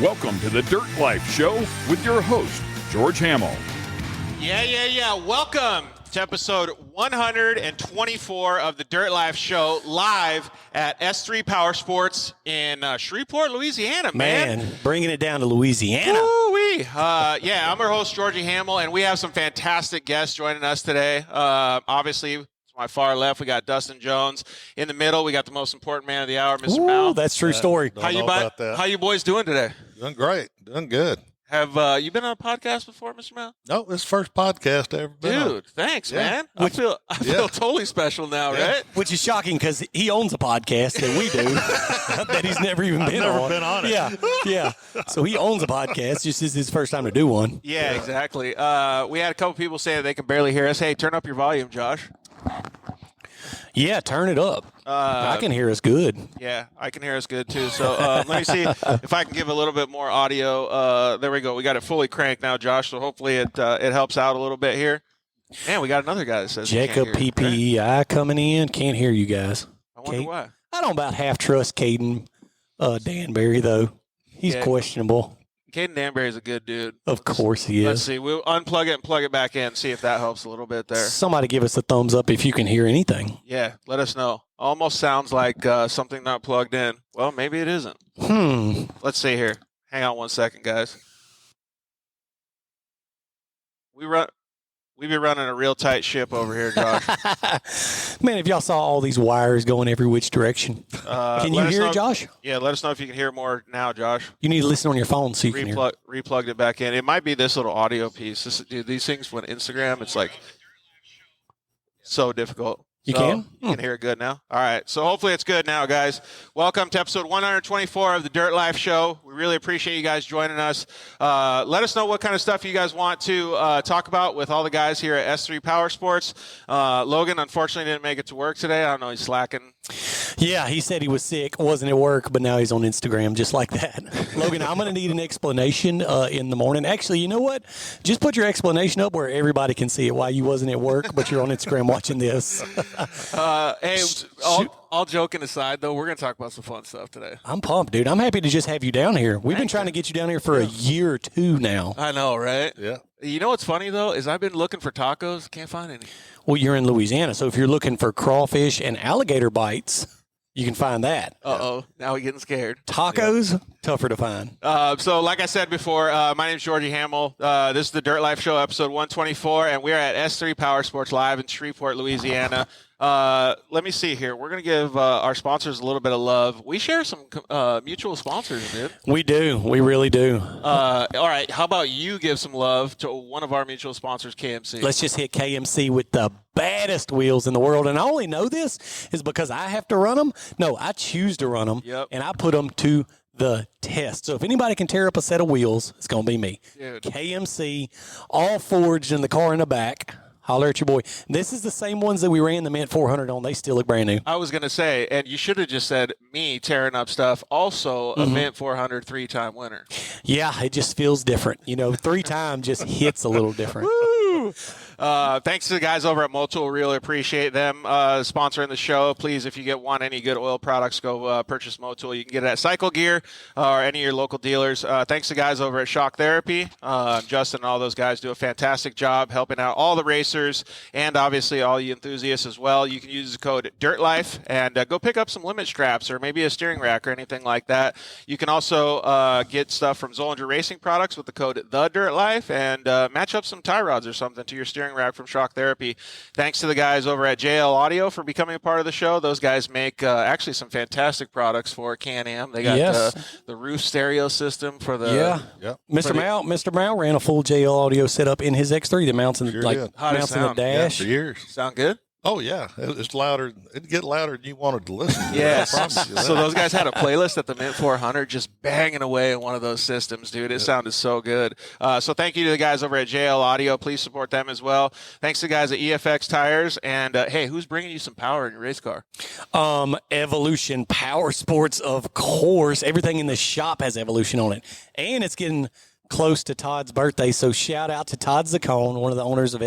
Welcome to the Dirt Life Show with your host, George Hamill. Yeah. Welcome to episode 124 of the Dirt Life Show, live at S3 Powersports in Shreveport, Louisiana, man. Bringing it down to Louisiana. Woo-wee. I'm our host, Georgie Hamill, and we have some fantastic guests joining us today. Obviously, to my far left, we got Dustin Jones. In the middle, we got the most important man of the hour, Mr. Mal. That's true story. How you boys doing today? Doing great. Doing good. Have you been on a podcast before, Mr. Mal? No, this is the first podcast I ever been on. Dude, thanks, Yeah. man. I feel totally special now, right? Which is shocking because he owns a podcast that we do that he's never even been on. been on it. Yeah. So he owns a podcast. Just is his first time to do one. Yeah, exactly. We had a couple people say that they can barely hear us. Hey, turn up your volume, Josh. Yeah, turn it up. I can hear us good. Yeah, I can hear us good too. So let me see if I can give a little bit more audio. There we go. We got it fully cranked now, Josh. So hopefully it helps out a little bit here. Man, we got another guy that says Jacob PPEI coming in. Can't hear you guys. I wonder why. I don't about half trust Caden Danbury, though. He's questionable. Caden Danbury is a good dude. Of course he is. Let's see. We'll unplug it and plug it back in, see if that helps a little bit there. Somebody give us a thumbs up if you can hear anything. Yeah, let us know. Almost sounds like something not plugged in. Well, maybe it isn't. Let's see here. Hang on one second, guys. We've been running a real tight ship over here, Josh. Man, if y'all saw all these wires going every which direction. Can you hear it, Josh? Yeah, let us know if you can hear more now, Josh. You need to listen on your phone so you can hear. Replugged it back in. It might be this little audio piece. Dude, these things, when Instagram, it's like so difficult. You can? You can hear it good now? All right. So hopefully it's good now, guys. Welcome to episode 124 of the Dirt Life Show. We really appreciate you guys joining us. Let us know what kind of stuff you guys want to talk about with all the guys here at S3 Powersports. Logan, unfortunately, didn't make it to work today. I don't know. He's slacking. Yeah, he said he was sick, wasn't at work, but now he's on Instagram just like that. Logan, I'm going to need an explanation in the morning. Actually, you know what? Just put your explanation up where everybody can see it, why you wasn't at work, but you're on Instagram watching this. Hey, all joking aside, though, we're going to talk about some fun stuff today. I'm pumped, dude. I'm happy to just have you down here. We've been trying to get you down here for a year or two now. I know, right? Yeah. You know what's funny, though, is I've been looking for tacos. Can't find any. Well, you're in Louisiana, so if you're looking for crawfish and alligator bites, you can find that. Uh-oh. Now we're getting scared. Tacos, tougher to find. So like I said before, my name is Georgie Hamill. This is the Dirt Life Show, episode 124, and we are at S3 Powersports live in Shreveport, Louisiana. Let me see here. We're going to give our sponsors a little bit of love. We share some mutual sponsors, dude. We do. We really do. All right. How about you give some love to one of our mutual sponsors, KMC? Let's just hit KMC with the baddest wheels in the world. And I only know this is because I have to run them. No, I choose to run them, and I put them to the test. So if anybody can tear up a set of wheels, it's going to be me. Dude. KMC, all forged in the car in the back. Holler at your boy. This is the same ones that we ran the Mint 400 on. They still look brand new. I was going to say, and you should have just said me tearing up stuff. Also, a Mint 400 three-time winner. Yeah, it just feels different. You know, 3-time just hits a little different. Woo! Thanks to the guys over at Motul. Really appreciate them sponsoring the show. Please, if you want any good oil products, go purchase Motul. You can get it at Cycle Gear or any of your local dealers. Thanks to the guys over at Shock Therapy. Justin and all those guys do a fantastic job helping out all the racers and obviously all you enthusiasts as well. You can use the code DIRTLIFE and go pick up some limit straps or maybe a steering rack or anything like that. You can also get stuff from Zollinger Racing Products with the code THEDIRTLIFE and match up some tie rods or something to your steering rack from Shock Therapy. Thanks to the guys over at JL Audio for becoming a part of the show. Those guys make actually some fantastic products for Can-Am. They got the roof stereo system for the Mr. Mao ran a full JL Audio setup in his X3 that mounts in the dash. For years. Sound good? Oh, yeah. It's louder. It'd get louder than you wanted to listen to. Yes. So those guys had a playlist at the Mint 400 just banging away in one of those systems, dude. It sounded so good. So thank you to the guys over at JL Audio. Please support them as well. Thanks to the guys at EFX Tires. And, hey, who's bringing you some power in your race car? Evolution Powersports, of course. Everything in the shop has Evolution on it. And it's getting close to Todd's birthday, so shout out to Todd Zaccone, one of the owners of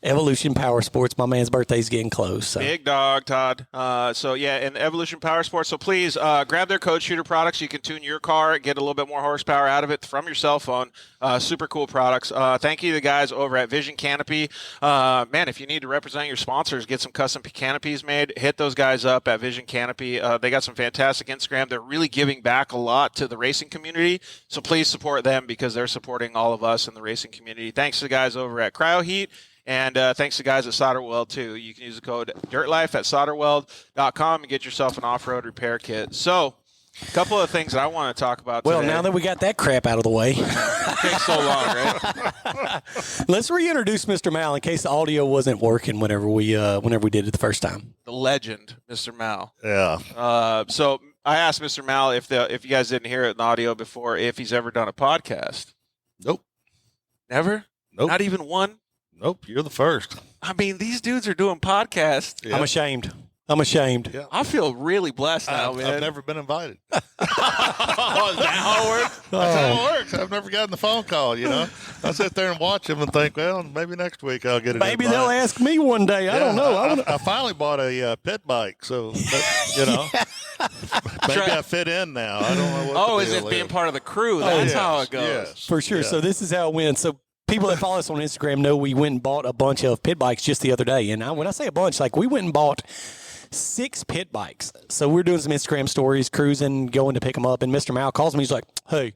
Evolution Powersports. My man's birthday's getting close. So. Big dog, Todd. And Evolution Powersports. So please grab their Code Shooter products. You can tune your car, get a little bit more horsepower out of it from your cell phone. Super cool products. Thank you to the guys over at Vision Canopy. Man, if you need to represent your sponsors, get some custom canopies made, hit those guys up at Vision Canopy. They got some fantastic Instagram. They're really giving back a lot to the racing community. So please support them because they're supporting all of us in the racing community. Thanks to the guys over at CryoHeat. And thanks to the guys at Solderweld, too. You can use the code DIRTLIFE at solderweld.com and get yourself an off-road repair kit. So, a couple of things that I want to talk about today. Well, now that we got that crap out of the way. It takes so long, right? Let's reintroduce Mr. Mal in case the audio wasn't working whenever we did it the first time. The legend, Mr. Mal. Yeah. So, I asked Mr. Mal if you guys didn't hear it in the audio before, if he's ever done a podcast. Nope. Never? Nope. Not even one? Nope. You're the first. I mean, these dudes are doing podcasts. Yeah. I'm ashamed. Yeah. I feel really blessed now, man. I've never been invited. Oh, is that how it works? That's how it works. I've never gotten the phone call, I sit there and watch them and think, well, maybe next week I'll get it. Maybe they'll ask me one day. I don't know. I finally bought a pit bike, so, maybe I fit in now. I don't know what is it being part of the crew? That's how it goes. Yes. For sure. Yeah. So this is how it went. So people that follow us on Instagram know we went and bought a bunch of pit bikes just the other day. And when I say a bunch, like we went and bought 6 pit bikes. So we're doing some Instagram stories, cruising, going to pick them up. And Mr. Mal calls me. He's like, hey,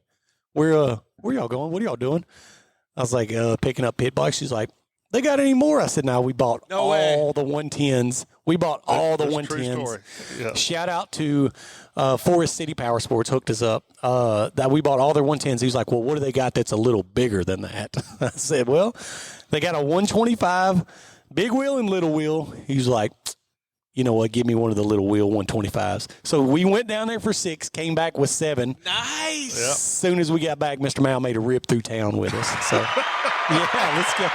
where y'all going? What are y'all doing? I was like, picking up pit bikes. She's like, they got any more? I said, no, we bought all the 110s. We bought all the 110s. Yeah. Shout out to Forest City Powersports hooked us up. That we bought all their 110s. He was like, well, what do they got that's a little bigger than that? I said, well, they got a 125 big wheel and little wheel. He's like, you know what? Give me one of the little wheel 125s. So we went down there for 6, came back with 7. Nice. As soon as we got back, Mr. Mal made a rip through town with us. So, yeah, let's go.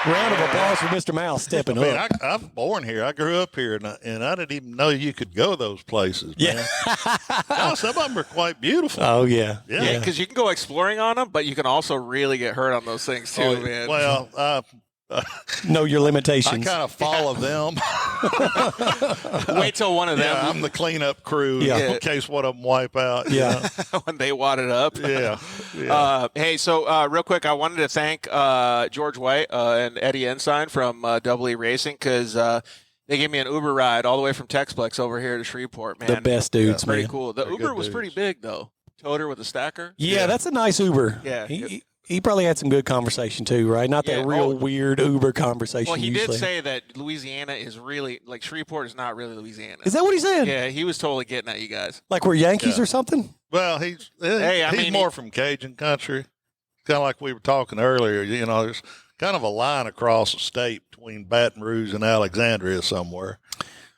Round of applause for Mr. Mal stepping up. I'm born here. I grew up here, and I didn't even know you could go those places, man. No, some of them are quite beautiful. Oh, yeah. Yeah, because you can go exploring on them, but you can also really get hurt on those things too, man. Well, Know your limitations. I kind of follow them. Wait till one of them. Yeah, I'm the cleanup crew in case one of them wipe out. Yeah. When they wad it up. Yeah. Hey, so real quick, I wanted to thank George White and Eddie Ensign from Double E Racing because they gave me an Uber ride all the way from Texplex over here to Shreveport, man. The best dudes, Pretty man. cool. The They're Uber good was dudes. pretty big, though. Toter with a stacker. Yeah, that's a nice Uber. Yeah. He probably had some good conversation, too, right? Not that real weird Uber conversation. Well, he usually. did say that Louisiana is really, like Shreveport is not really Louisiana. Is that what he said? Yeah, he was totally getting at you guys. Like we're Yankees or something? Well, he's mean, more from Cajun country. Kind of like we were talking earlier. There's kind of a line across the state between Baton Rouge and Alexandria somewhere.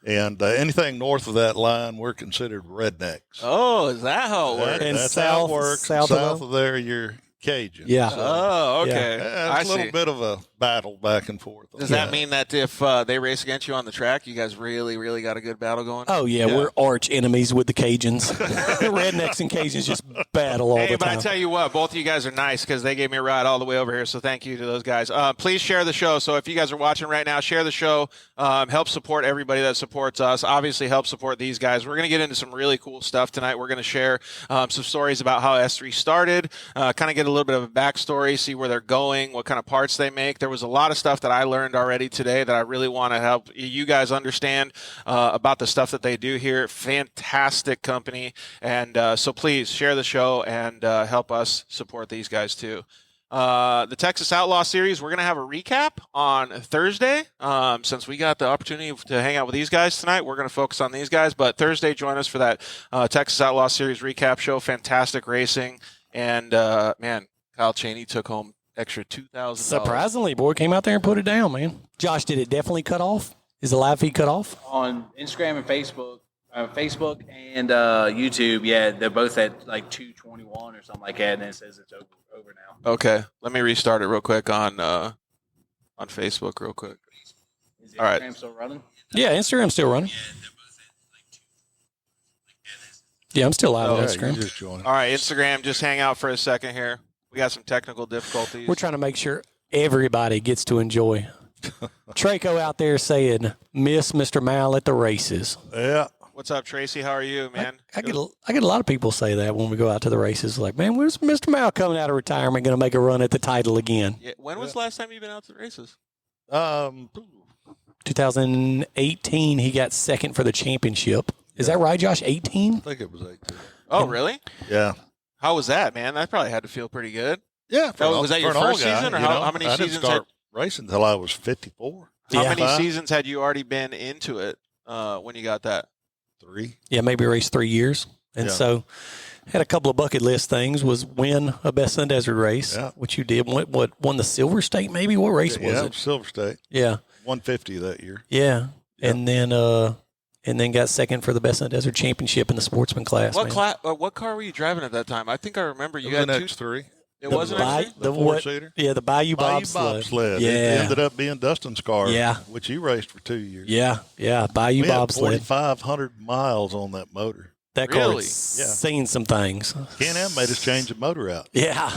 And anything north of that line, we're considered rednecks. Oh, is that how it works? And That's south- how it works. south South of of there, you're Cajun. Yeah. So, Oh, okay. I it's a little see. bit of a battle back and forth. Does that mean that if they race against you on the track, you guys really, really got a good battle going? Oh, yeah, we're arch enemies with the Cajuns. Rednecks and Cajuns just battle all Hey, the but time. I tell you what, both of you guys are nice because they gave me a ride all the way over here. So thank you to those guys. Please share the show. So if you guys are watching right now, share the show. Help support everybody that supports us. Obviously, help support these guys. We're going to get into some really cool stuff tonight. We're going to share some stories about how S3 started, kind of get a little bit of a backstory, see where they're going, what kind of parts they make. There was a lot of stuff that I learned already today that I really want to help you guys understand about the stuff that they do here. Fantastic company. And so please share the show and help us support these guys too. The Texas Outlaw Series, we're going to have a recap on Thursday. Since we got the opportunity to hang out with these guys tonight, we're going to focus on these guys. But Thursday, join us for that Texas Outlaw Series recap show. Fantastic racing. And, man, Kyle Chaney took home extra $2,000. Surprisingly, boy, came out there and put it down, man. Josh, did it definitely cut off? Is the live feed cut off? On Instagram and Facebook and YouTube, yeah, they're both at like 221 or something like that, and it says it's over now. Okay, let me restart it real quick on Facebook real quick. Is All right. Instagram still running? Yeah, Instagram's still running. Yeah, I'm still live on You Instagram. just joined. All right, Instagram, just hang out for a second here. We got some technical difficulties. We're trying to make sure everybody gets to enjoy Traco out there saying, miss Mr. Mal at the races. Yeah. What's up, Tracy? How are you, man? I get a lot of people say that when we go out to the races. Like, man, where's Mr. Mal coming out of retirement going to make a run at the title again? Yeah. When was the last time you've been out to the races? 2018, he got second for the championship. Is that right, Josh? 18? I think it was 18. Oh, really? Yeah. How was that, man? That probably had to feel pretty good. Yeah. Was that your for an old first guy, season, or you know, how many I didn't seasons start racing until I was 54. How Yeah. many seasons had you already been into it when you got that? 3. Yeah, maybe raced 3 years. And Yeah. so had a couple of bucket list things. Was win a Best in the Desert race, Yeah. which you did. What won the Silver State maybe? What race was Yeah, it? Silver State. Yeah. 150 that year. Yeah. Yeah. And then got second for the Best in the Desert championship in the sportsman class. What man. what car were you driving at that time? I think I remember you It was had an two. X3. It The wasn't Bi- actually? The the what- four-seater. Yeah, the Bayou Bobsled. Bobsled. Yeah. It ended up being Dustin's car, Yeah. which he raced for 2 years. Yeah, Bayou We had Bobsled. 4,500 miles on that motor. That car Really? had seen some things. Can-Am made us change the motor out. Yeah.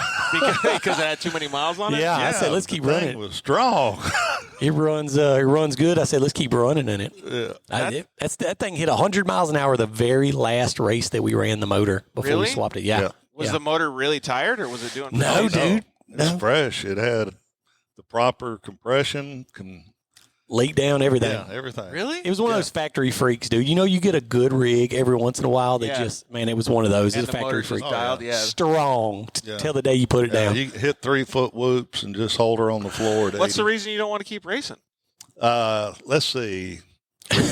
Because it had too many miles on it? Yeah, I said, let's keep the thing running. was strong. It runs good. I said, let's keep running in it. Yeah. That thing hit 100 miles an hour the very last race that we ran the motor before we Really? swapped it. Yeah. Yeah. Was Yeah. the motor really tired, or was it doing No, pretty dude. It's No. fresh. It had the proper compression. Leak down, everything. Yeah, everything. Really? It was one of those factory freaks, dude. You know, you get a good rig every once in a while that Yeah. just, man, it was one of those. It And was a the factory motor just freak. dialed, yeah. Strong Yeah. till the day you put it Yeah, down. you hit 3-foot whoops and just hold her on the floor. At What's the 80. reason you don't want to keep racing? Let's see.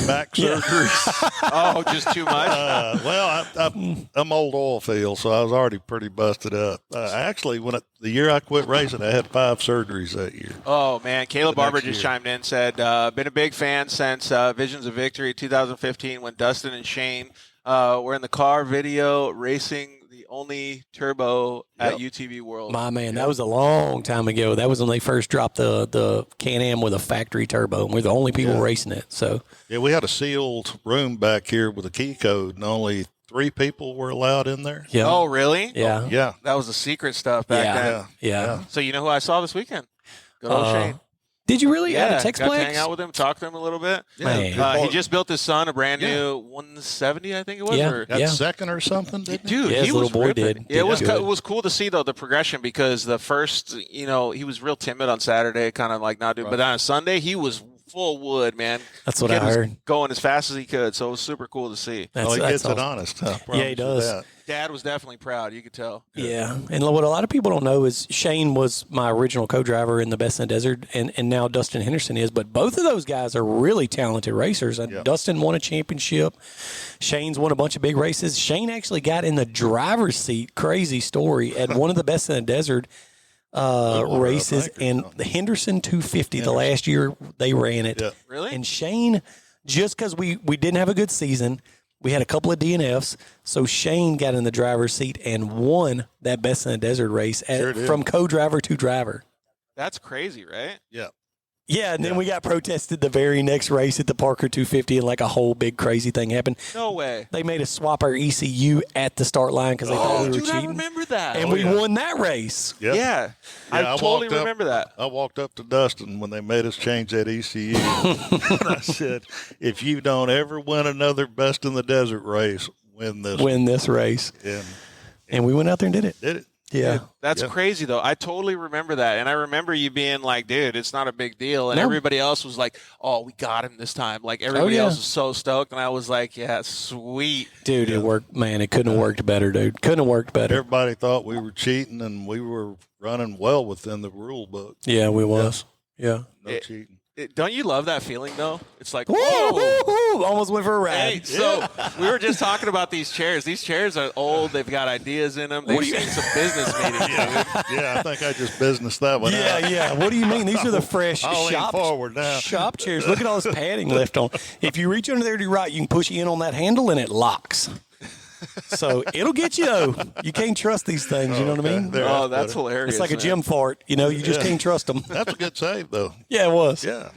Back surgery. Oh, just too much? Well, I'm old oil field, so I was already pretty busted up. Actually, the year I quit racing, I had 5 surgeries that year. Oh, man. Caleb The Barber next just year. chimed in, said, been a big fan since Visions of Victory 2015 when Dustin and Shane were in the car video racing the only turbo at UTV World. My man, that was a long time ago. That was when they first dropped the Can-Am with a factory turbo, and we're the only people racing it. So Yeah, we had a sealed room back here with a key code, and only 3 people were allowed in there. yeah, Oh, really? yeah, Yeah. That was the secret stuff back Yeah. then. yeah. So you know who I saw this weekend? Good old Shane. Did you really? Yeah, Out of got to hang Texplex? out with him, talk to him a little bit. Man. He just built his son a brand new 170, I think it was. Yeah. or- Got second or something, didn't he? Dude, Yeah, his he little was boy ripping. did. Yeah, it was Did good. it was cool to see though the progression, because the first, he was real timid on Saturday, kind of like not doing, but on Sunday he was full wood, man. That's what Kid I was heard. Going as fast as he could, so it was super cool to see. That's, Oh, he that's gets it awesome. honest. I Yeah, he promise you does. that. Dad was definitely proud, you could tell. Yeah, and what a lot of people don't know is Shane was my original co-driver in the Best in the Desert, and now Dustin Henderson is. But both of those guys are really talented racers. Yeah. Dustin won a championship. Shane's won a bunch of big races. Shane actually got in the driver's seat. Crazy story at one of the Best in the Desert races, and the Henderson 250. The last year they ran it. Yeah. Really? And Shane, just because we didn't have a good season, we had a couple of DNFs, so Shane got in the driver's seat and won that Best in the Desert race Sure did. from co-driver to driver. That's crazy, right? Yeah. Yeah, and then we got protested the very next race at the Parker 250, and like a whole big crazy thing happened. No way. They made us swap our ECU at the start line because they thought we were Dude, I cheating. remember that. And we won that race. Yep. Yeah. I totally walked up- remember that. I walked up to Dustin when they made us change that ECU. And I said, if you don't ever win another Best in the Desert race, win this. Win this race. And And we went out there and did it. did it. Yeah. That's Yeah. crazy, though. I totally remember that. And I remember you being like, dude, it's not a big deal. And No. everybody else was like, oh, we got him this time. Like, everybody yeah. else was so stoked. And I was like, yeah, sweet. Dude, it worked. Man, it couldn't have worked better, dude. Couldn't have worked better. Everybody thought we were cheating, and we were running well within the rule book. Yeah, we was. Yeah. No cheating. Don't you love that feeling, though? It's like, Woo, whoa. woo, woo. Almost went for a Hey, ride. so we were just talking about these chairs. These chairs are old. They've got ideas in them. They've seen some business meetings, dude. Yeah, I think I just businessed that one Yeah, out. yeah. What do you mean? These are the fresh I'll lean shop forward now. shop chairs. Look at all this padding left on. If you reach under there to your right, you can push in on that handle and it locks. So it'll get you though. You can't trust these things. You know what I mean? There, Oh, that's hilarious. It's like a man. gym fart. You know, you just Yeah. can't trust them. That's a good save, though. Yeah, it was. Yeah.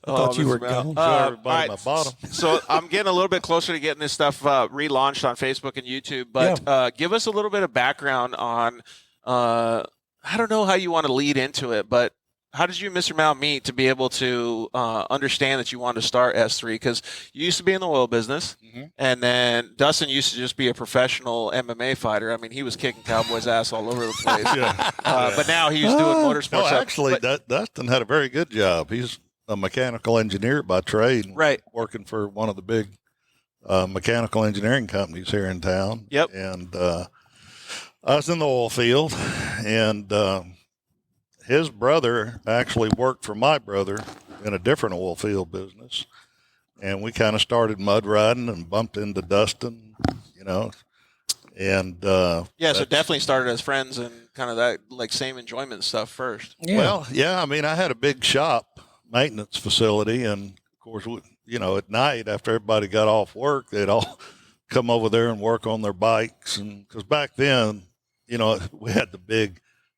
I thought you Mr. were Mel. gone. Show All everybody right. my bottom. So I'm getting a little bit closer to getting this stuff relaunched on Facebook and YouTube. But give us a little bit of background on, I don't know how you want to lead into it, but how did you and Mr. Mal meet to be able to understand that you wanted to start S3? Because you used to be in the oil business, and then Dustin used to just be a professional MMA fighter. I mean, he was kicking Cowboys' ass all over the place. But now he's doing motorsports. No, actually, Dustin had a very good job. He's a mechanical engineer by trade, right? Working for one of the big mechanical engineering companies here in town. Yep. And I was in the oil field, and his brother actually worked for my brother in a different oil field business. And we kind of started mud riding and bumped into Dustin, and so it definitely started as friends and kind of that like same enjoyment stuff first. Yeah. Well, yeah, I mean, I had a big shop maintenance facility, and of course, at night after everybody got off work, they'd all come over there and work on their bikes. And because back then, we had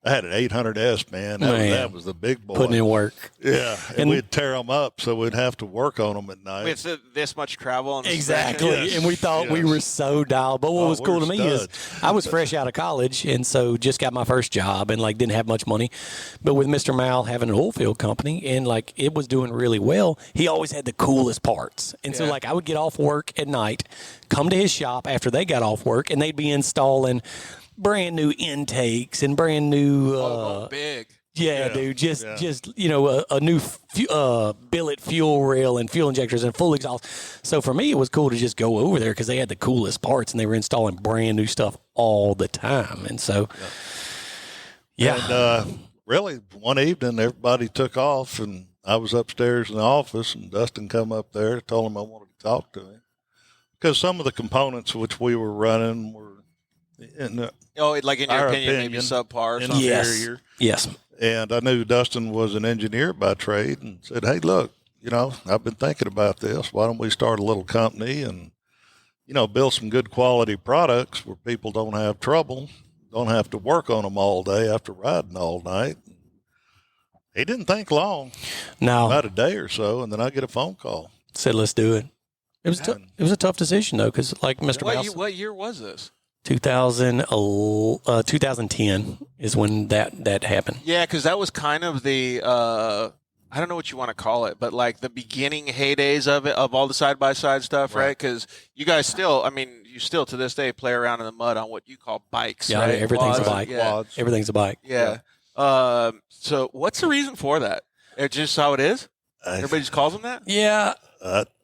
I had an 800S, man. That was the big boy. Putting in work. Yeah, and we'd tear them up, so we'd have to work on them at night. With this much travel. And exactly. Yes. And we thought we were so dialed. But what was cool to me is I was fresh out of college, and so just got my first job and, didn't have much money. But with Mr. Mal having an oil field company and, it was doing really well, he always had the coolest parts. And so, I would get off work at night, come to his shop after they got off work, and they'd be installing – brand new intakes and brand new big. Yeah, dude, just a new billet fuel rail and fuel injectors and full exhaust. So for me, it was cool to just go over there because they had the coolest parts and they were installing brand new stuff all the time. And so, And really, one evening, everybody took off, and I was upstairs in the office, and Dustin come up there, told him I wanted to talk to him because some of the components which we were running were in like in your opinion, maybe subpar or something. Inferior. Yes. And I knew Dustin was an engineer by trade and said, hey, look, I've been thinking about this. Why don't we start a little company and, build some good quality products where people don't have trouble, don't have to work on them all day after riding all night. He didn't think long. No. About a day or so, and then I get a phone call. Said, let's do it. It was a tough decision, though, because Mr. Mouse. What year was this? 2010 is when that happened. Yeah, because that was kind of the I don't know what you want to call it, but the beginning heydays of it, of all the side-by-side stuff, right? Because you guys still, you still to this day play around in the mud on what you call bikes, yeah, right? Everything's Quads, a bike. Yeah. Everything's a bike. Yeah. So what's the reason for that? It's just how it is? Everybody just calls them that? Yeah.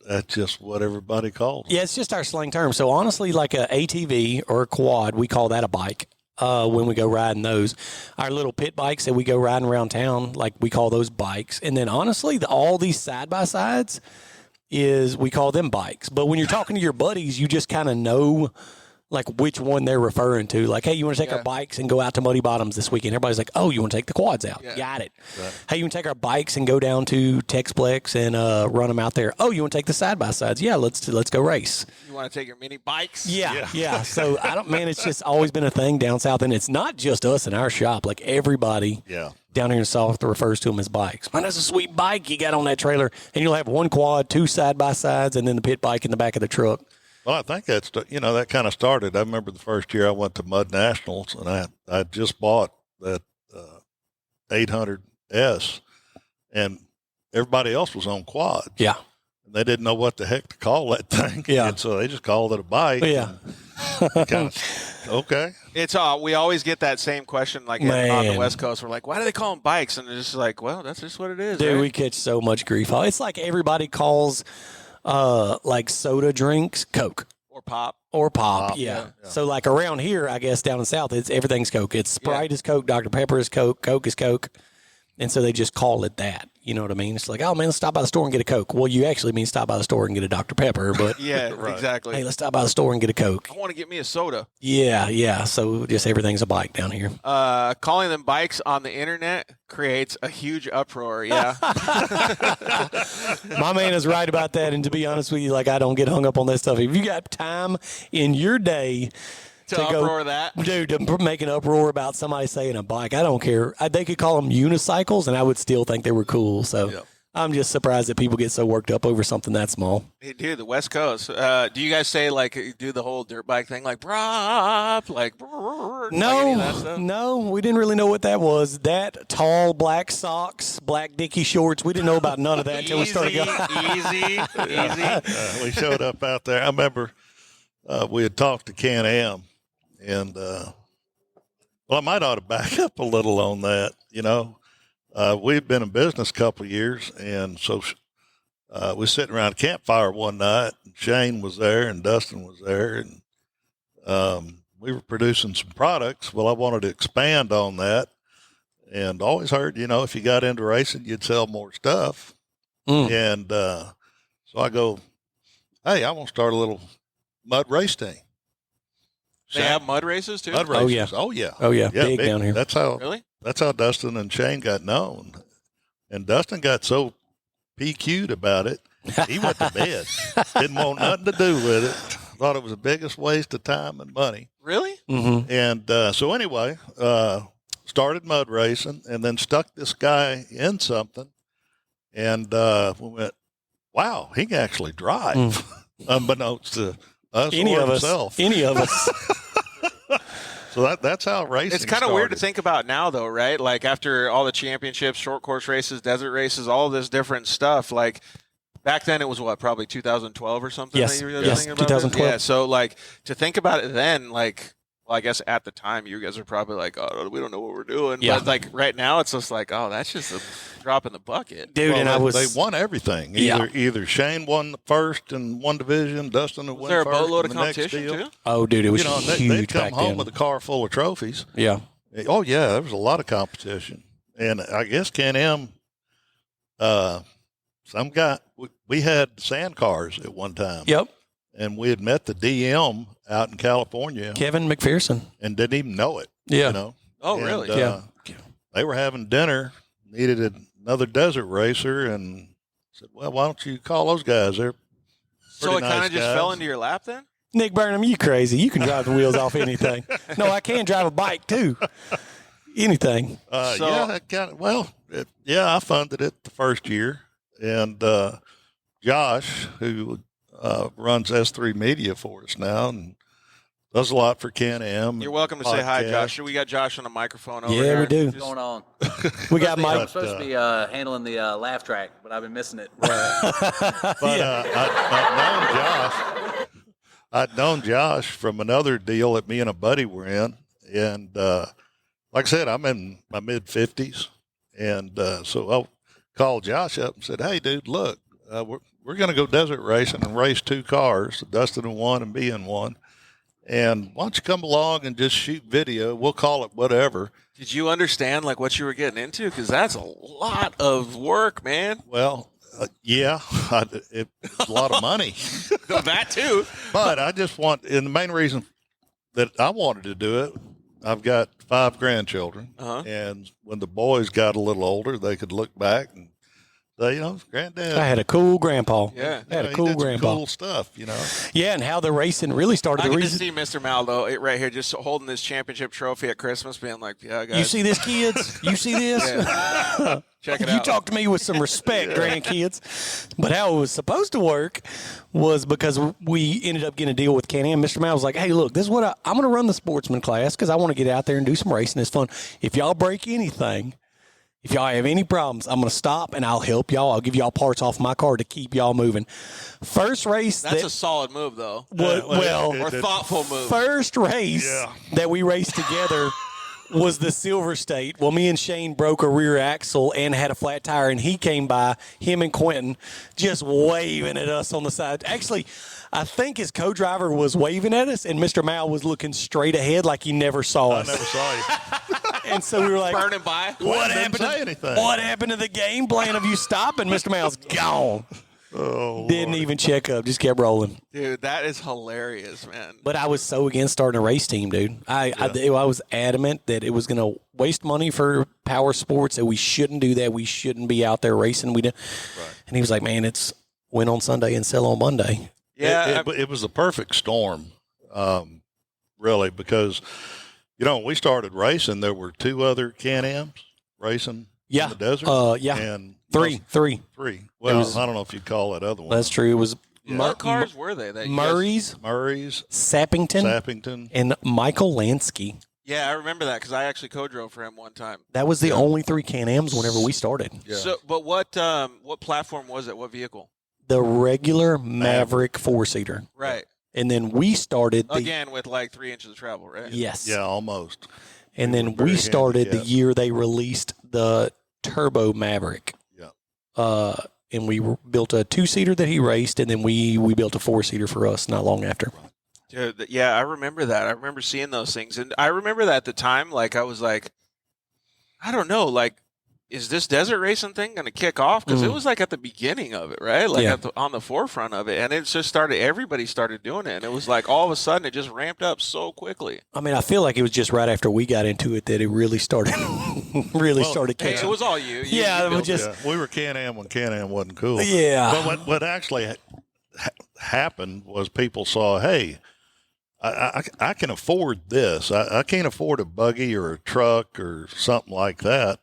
That's just what everybody calls. Yeah, it's just our slang term. So honestly, like a ATV or a quad, we call that a bike when we go riding those. Our little pit bikes that we go riding around town, we call those bikes. And then honestly, all these side-by-sides we call them bikes. But when you're talking to your buddies, you just kind of know which one they're referring to. Hey, you want to take our bikes and go out to Muddy Bottoms this weekend? Everybody's like, oh, you want to take the quads out? Yeah. Got it. Right. Hey, you want to take our bikes and go down to Texplex and run them out there? Oh, you want to take the side-by-sides? Yeah, let's go race. You want to take your mini bikes? Yeah. So it's just always been a thing down south, and it's not just us in our shop. Everybody down here in the south refers to them as bikes. Man, that's a sweet bike you got on that trailer, and you'll have one quad, two side-by-sides, and then the pit bike in the back of the truck. Well, I think that's, that kind of started. I remember the first year I went to Mud Nationals, and I just bought that 800S, and everybody else was on quads. Yeah. And they didn't know what the heck to call that thing. Yeah. And so they just called it a bike. Yeah. Okay. It's we always get that same question on the West Coast. We're like, why do they call them bikes? And it's just well, that's just what it is. Dude, right? we catch so much grief. It's like everybody calls soda drinks Coke. Or pop. Yeah. So around here, I guess down in the South, everything's Coke. It's Sprite is Coke, Dr. Pepper is Coke, Coke is Coke. And so they just call it that. You know what I mean? It's oh, man, let's stop by the store and get a Coke. Well, you actually mean stop by the store and get a Dr. Pepper. But yeah, exactly. Hey, let's stop by the store and get a Coke. I want to get me a soda. Yeah. So just everything's a bike down here. Calling them bikes on the internet creates a huge uproar. Yeah. My man is right about that. And to be honest with you, I don't get hung up on that stuff. If you got time in your day to uproar that, dude, to make an uproar about somebody saying a bike, I don't care. They could call them unicycles, and I would still think they were cool. So I'm just surprised that people get so worked up over something that small. Hey, dude, the West Coast. Do you guys say like do the whole dirt bike thing like brop like? No, we didn't really know what that was. That tall black socks, black Dickie shorts. We didn't know about none of that until we started going. Easy. We showed up out there. I remember we had talked to Can-Am, and I might ought to back up a little on that. We'd been in business a couple of years, and so we were sitting around a campfire one night, and Shane was there, and Dustin was there, and we were producing some products. Well, I wanted to expand on that, and always heard, if you got into racing, you'd sell more stuff. And so I go, hey, I want to start a little mud race team. They have mud races too? Mud races. Oh, yeah. Big down here. That's how. Really? That's how Dustin and Shane got known. And Dustin got so PQ'd about it, he went to bed. Didn't want nothing to do with it. Thought it was the biggest waste of time and money. Really? Mm-hmm. And so anyway, started mud racing and then stuck this guy in something. And we went, wow, he can actually drive. Unbeknownst to us Any or of himself. Any of us. So that's how racing It's kind of weird to think about now, though, right? Like after all the championships, short course races, desert races, all this different stuff. Like back then, it was what, probably 2012 or something. Yes, that you were yes, thinking about 2012. Yeah. So like to think about it then, like, well, I guess at the time you guys are probably like, oh, we don't know what we're doing. Yeah. But like right now, it's just like, oh, that's just a drop in the bucket, Dude. Well, And they won everything. Yeah. Either Shane won the first in one division, Dustin would Was win there a first boatload in of the next competition deal. too? Oh, dude, it was They'd huge come back home then. with a car full of trophies. Yeah. Oh yeah, there was a lot of competition, and I guess Can-Am, some guy we had sand cars at one time. Yep. And we had met the DM out in California Kevin McPherson. and didn't even know it. Yeah. Oh, And, really? Yeah. They were having dinner, needed another desert racer, and said, "Well, why don't you call those guys? They're So it pretty kind nice of just guys." fell into your lap then? Nick Burnham, you crazy. You can drive the wheels off anything. No, I can drive a bike too. Anything. So- I funded it the first year, and Josh, who runs S3 Media for us now, and does a lot for Can-Am. You're welcome to say hi, podcast. Josh. We got Josh on the microphone over Yeah, here. we do. What's going on? We got I'm Mike. supposed to be handling the laugh track, but I've been missing it. But I'd known Josh from another deal that me and a buddy were in, and like I said, I'm in my mid 50s, and so I called Josh up and said, "Hey, dude, look, we're going to go desert racing and race two cars, Dustin in one and me in one, and why don't you come along and just shoot video? We'll call it whatever." Did you understand like what you were getting into? Because that's a lot of work, man. Well, yeah, it's a lot of money. That too. But I just and the main reason that I wanted to do it, I've got 5 grandchildren, and when the boys got a little older, they could look back and say, Granddad. I had a cool grandpa. Yeah. I had he a cool did some grandpa. cool stuff, Yeah, and how the racing really started. I The can reason see Mr. Maldo right here just holding this championship trophy at Christmas, being like, yeah, guys. you see this, kids? You see this? Yeah. Check it You out. talk to me with some respect, grandkids. But how it was supposed to work was because we ended up getting a deal with Can-Am. Mr. Mal was like, hey, look, this is what I'm going to run the sportsman class because I want to get out there and do some racing. It's fun. If y'all break anything, if y'all have any problems, I'm going to stop and I'll help y'all. I'll give y'all parts off my car to keep y'all moving. First race. That's a solid move, though. Or thoughtful move. First race that we raced together was the Silver State. Well, me and Shane broke a rear axle and had a flat tire, and he came by, him and Quentin, just waving at us on the side. Actually, I think his co-driver was waving at us, and Mr. Mal was looking straight ahead like he never saw us. I never saw you. And so we were like, Burning by. what Didn't say anything. What happened to the game plan of you stopping? Mr. Mal's gone. Oh, Didn't even check up, just kept rolling. Dude, that is hilarious, man. But I was so against starting a race team, dude. I was adamant that it was going to waste money for power sports, that we shouldn't do that. We shouldn't be out there racing. We did. Right. And he was like, man, it's win on Sunday and sell on Monday. Yeah. It was a perfect storm, really, because, when we started racing, there were 2 other Can-Ams racing Yeah. in the desert? Yeah. And Three. Well, was- I don't know if you'd call that other one. That's true. It was What cars were they? That you guys- Murray's, Murray's, Sappington, and Michael Lansky. Yeah, I remember that because I actually co-drove for him one time. That was the only 3 Can-Ams whenever we started. Yeah. So, but what platform was it? What vehicle? The regular Maverick 4-seater. Right. And then we started the Again with like 3 inches of travel, right? yes. Yeah, almost. And then very we started the handicapped. year they released the Turbo Maverick. Yeah. And we built a 2-seater that he raced, and then we built a 4-seater for us not long after. Dude, yeah, I remember that. I remember seeing those things, and I remember that at the time, like I was like, I don't know, like, is this desert racing thing going to kick off? Because it was like at the beginning of it, right? Like Yeah. on the forefront of it, and it just started. Everybody started doing it, and it was like all of a sudden it just ramped up so quickly. I mean, I feel like it was just right after we got into it that it really started started Hey, catching. it was all you. Yeah, you it was built just Yeah. We were Can-Am when Can-Am wasn't cool. yeah. But what actually happened was people saw, hey, I can afford this. I can't afford a buggy or a truck or something like that.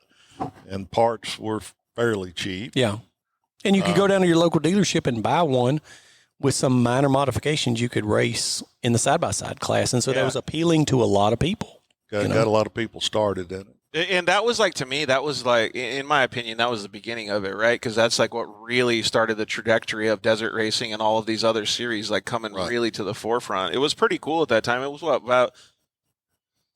And parts were fairly cheap. Yeah. And you could go down to your local dealership and buy one with some minor modifications you could race in the side-by-side class. And so that Yeah. was appealing to a lot of people. Got, You know? got a lot of people started in it. And that was like, to me, that was like, in my opinion, that was the beginning of it, right? Because that's like what really started the trajectory of desert racing and all of these other series, like coming Right. really to the forefront. It was pretty cool at that time. It was what, about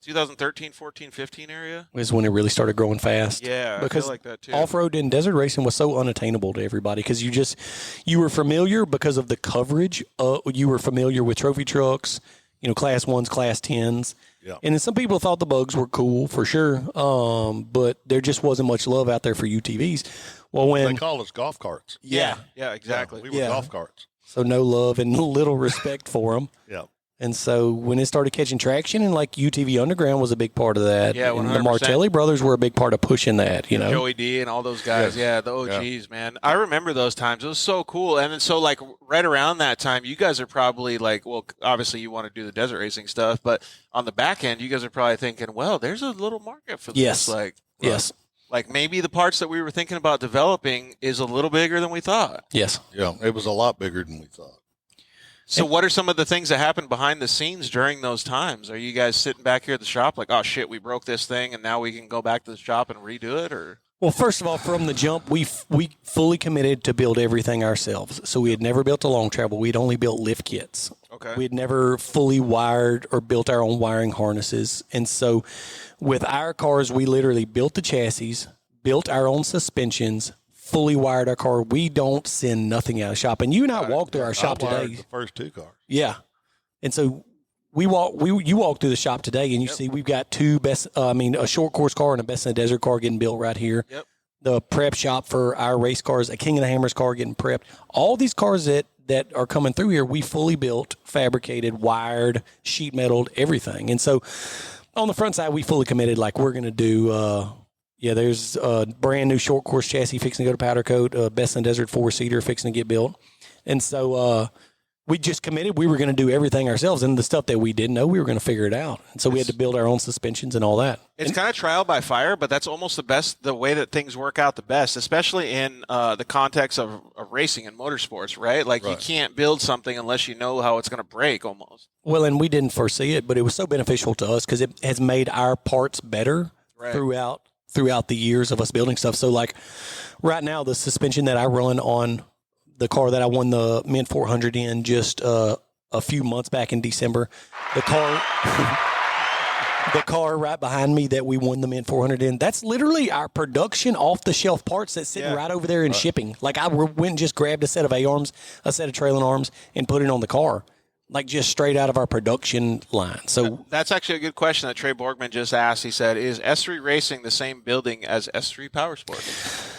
2013, 14, 15 area? Is when it really started growing fast. Yeah, Because I feel like that too. off-road and desert racing was so unattainable to everybody because you were familiar because of the coverage. You were familiar with trophy trucks, class 1s, class 10s. Yeah. And then some people thought the bugs were cool for sure, but there just wasn't much love out there for UTVs. Well, They when call us golf carts. Yeah, exactly. We were Yeah. golf carts. so no love and little respect for them. Yeah. And so when it started catching traction, and like UTV Underground was a big part of that. Yeah, and the 100%. Martelli brothers were a big part of pushing that, Joey D and all those guys. Yes. Yeah, the OGs, man. I remember those times. It was so cool. And then so like right around that time, you guys are probably like, well, obviously you want to do the desert racing stuff, but on the back end, you guys are probably thinking, well, there's a little market for this. Yes. Yes. Like maybe the parts that we were thinking about developing is a little bigger than we thought. Yes. Yeah. It was a lot bigger than we thought. So what are some of the things that happened behind the scenes during those times? Are you guys sitting back here at the shop like, oh shit, we broke this thing and now we can go back to the shop and redo it? Or Well, first of all, from the jump, we fully committed to build everything ourselves. So we had never built a long travel. We'd only built lift kits. okay, We had never fully wired or built our own wiring harnesses. And so with our cars, we literally built the chassis, built our own suspensions, fully wired our car. We don't send nothing out of shop. And you and I walked through our shop I wired today. the first 2 cars. Yeah. And so you walk through the shop today and you see we've got a short course car and a best in the desert car getting built right here. Yep. The prep shop for our race cars, a King of the Hammers car getting prepped. All these cars that are coming through here, we fully built, fabricated, wired, sheet metaled, everything. And so on the front side, we fully committed, like we're going to do, there's a brand new short course chassis fixing to go to powder coat, best in the desert 4-seater fixing to get built. And so, we just committed we were going to do everything ourselves, and the stuff that we didn't know, we were going to figure it out. And so we had to build our own suspensions and all that. it's kind of trial by fire, but that's almost the way that things work out the best, especially in the context of racing and motorsports, right? Like you can't build something unless you know how it's going to break almost. Well, and we didn't foresee it, but it was so beneficial to us because it has made our parts better Right. throughout the years of us building stuff. So like right now, the suspension that I run on the car that I won the Mint 400 in just a few months back in December, the car right behind me that we won the Mint 400 in, that's literally our production off-the-shelf parts that's sitting right over there in shipping. Like I went and just grabbed a set of A-arms, a set of trailing arms, and put it on the car, like just straight out of our production line. So That's actually a good question that Trey Borgman just asked. He said, is S3 Racing the same building as S3 Powersports?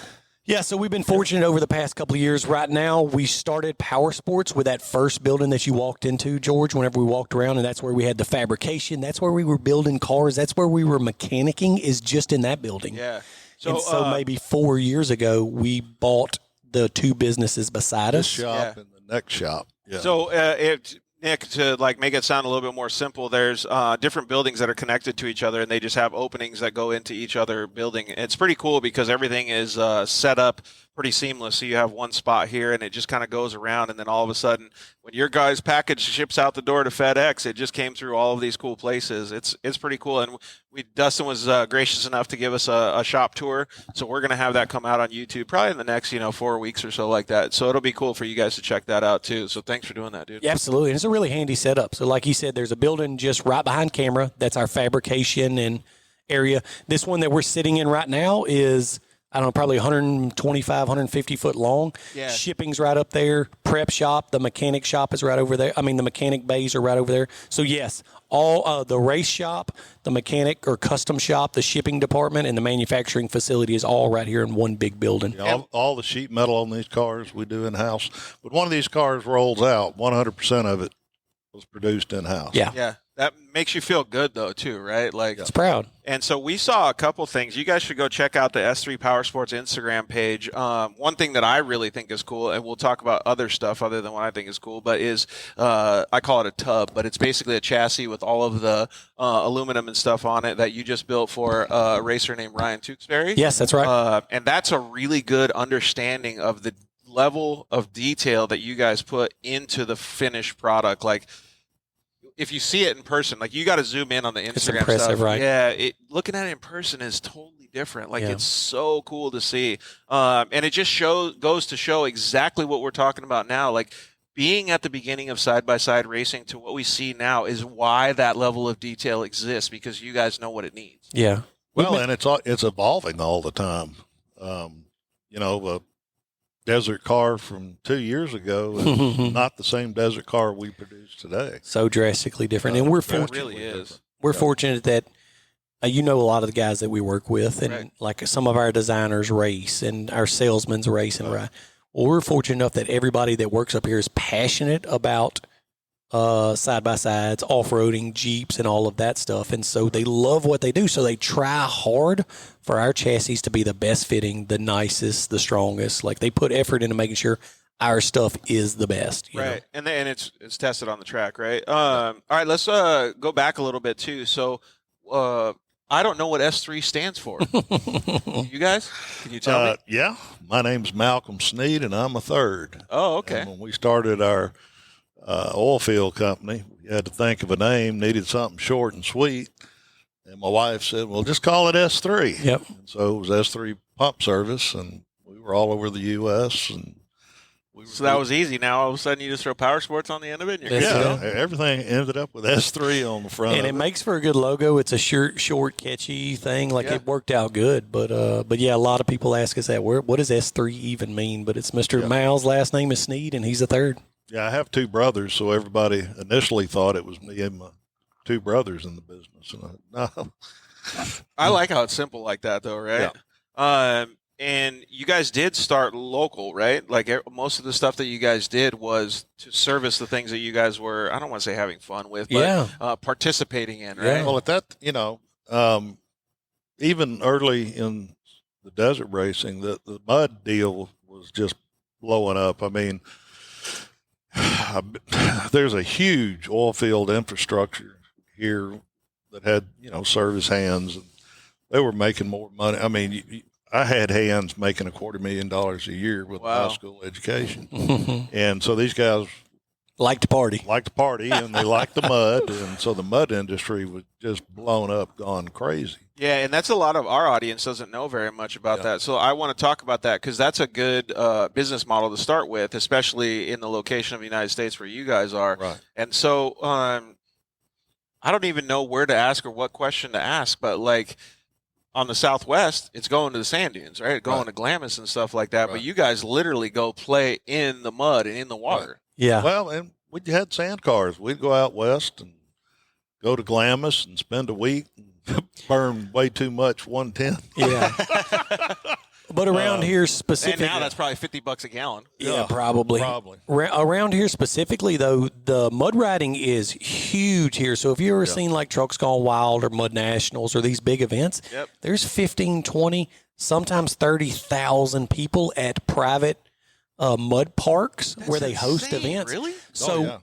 yeah, so we've been fortunate over the past couple of years. Right now, we started Powersports with that first building that you walked into, George, whenever we walked around, and that's where we had the fabrication. That's where we were building cars. That's where we were mechanicking, is just in that building. Yeah. So maybe 4 years ago, we bought the 2 businesses beside This us. shop and the next shop. Yeah. So Nick, to like make it sound a little bit more simple, there's different buildings that are connected to each other, and they just have openings that go into each other building. It's pretty cool because everything is set up pretty seamless. So you have one spot here, and it just kind of goes around, and then all of a sudden, when your guy's package ships out the door to FedEx, it just came through all of these cool places. It's pretty cool, and Dustin was gracious enough to give us a shop tour, so we're going to have that come out on YouTube probably in the next 4 weeks or so like that. So it'll be cool for you guys to check that out too. So thanks for doing that, dude. Yeah, absolutely. And it's a really handy setup. So like you said, there's a building just right behind camera. That's our fabrication and area. This one that we're sitting in right now is, I don't know, probably 125, 150 foot long. Yeah. Shipping's right up there. Prep shop, the mechanic shop is right over there. I mean, the mechanic bays are right over there. So yes, all the race shop, the mechanic or custom shop, the shipping department, and the manufacturing facility is all right here in one big building. Yeah, all the sheet metal on these cars we do in-house. When one of these cars rolls out, 100% of it was produced in-house. Yeah. Yeah. That makes you feel good, though, too, right? Like, It's proud. And so we saw a couple things. You guys should go check out the S3 Powersports Instagram page. One thing that I really think is cool, and we'll talk about other stuff other than what I think is cool, but is I call it a tub, but it's basically a chassis with all of the aluminum and stuff on it that you just built for a racer named Ryan Tewksbury. Yes, that's right. And that's a really good understanding of the level of detail that you guys put into the finished product. Like, if you see it in person, like you got to zoom in on the Instagram It's impressive, stuff. right? Yeah, looking at it in person is totally different. Like Yeah. it's so cool to see, and it just goes to show exactly what we're talking about now. Like being at the beginning of side-by-side racing to what we see now is why that level of detail exists, because you guys know what it needs. Yeah. Well, and it's evolving all the time. A desert car from 2 years ago is not the same desert car we produce today. So drastically different. And we're It fortunate. really is. We're fortunate that a lot of the guys that we work with, and Right. like some of our designers race and our salesmen's race and ride. Well, we're fortunate enough that everybody that works up here is passionate about side-by-sides, off-roading, Jeeps, and all of that stuff. And so they love what they do. So they try hard for our chassis to be the best fitting, the nicest, the strongest. Like they put effort into making sure our stuff is the best. You Right, know? and it's tested on the track, right? All right, let's go back a little bit too. So, I don't know what S3 stands for. You guys, can you tell me? Yeah, my name's Malcolm Sneed, and I'm a third. Oh, okay. And when we started our oil field company, we had to think of a name, needed something short and sweet. And my wife said, well, just call it S3. Yep. And so it was S3 Pump Service, and we were all over the U.S. And So that was easy. Now all of a sudden you just throw Powersports on the end of it. And you're That's good. it. everything ended up with S3 on the front. And it of makes for a good logo. It's a short, catchy thing. Like Yeah. it worked out good. But yeah, a lot of people ask us that. What does S3 even mean? But it's Mr. Mal's last name is Sneed, and he's a third. Yeah, I have two brothers, so everybody initially thought it was me and my two brothers in the business. And no. I like how it's simple like that, though, right? And you guys did start local, right? Like most of the stuff that you guys did was to service the things that you guys were, I don't want to say having fun with, but participating in, right? Yeah. Well, at that, even early in the desert racing, the mud deal was just blowing up. I mean, there's a huge oil field infrastructure here that had, service hands, and they were making more money. I mean, I had hands making $250,000 a year with Wow. high school education. And so these guys Like to party. liked to party and they liked the mud. And so the mud industry was just blown up, gone crazy. Yeah, and that's a lot of our audience doesn't know very much about that. So I want to talk about that because that's a good business model to start with, especially in the location of the United States where you guys are. Right. And so I don't even know where to ask or what question to ask, but like on the Southwest, it's going to the sand dunes, right? Going to Glamis and stuff like that. Right. But you guys literally go play in the mud and in the water. Yeah. Well, and we had sand cars. We'd go out west and go to Glamis and spend a week and burn way too much 110. Yeah. But around here specifically. And now that's probably $50 a gallon. Yeah, probably. Probably. Around here specifically, though, the mud riding is huge here. So if you ever seen like Trucks Gone Wild or Mud Nationals or these big events, there's 15, 20, sometimes 30,000 people at private mud parks where they host insane, events. really? So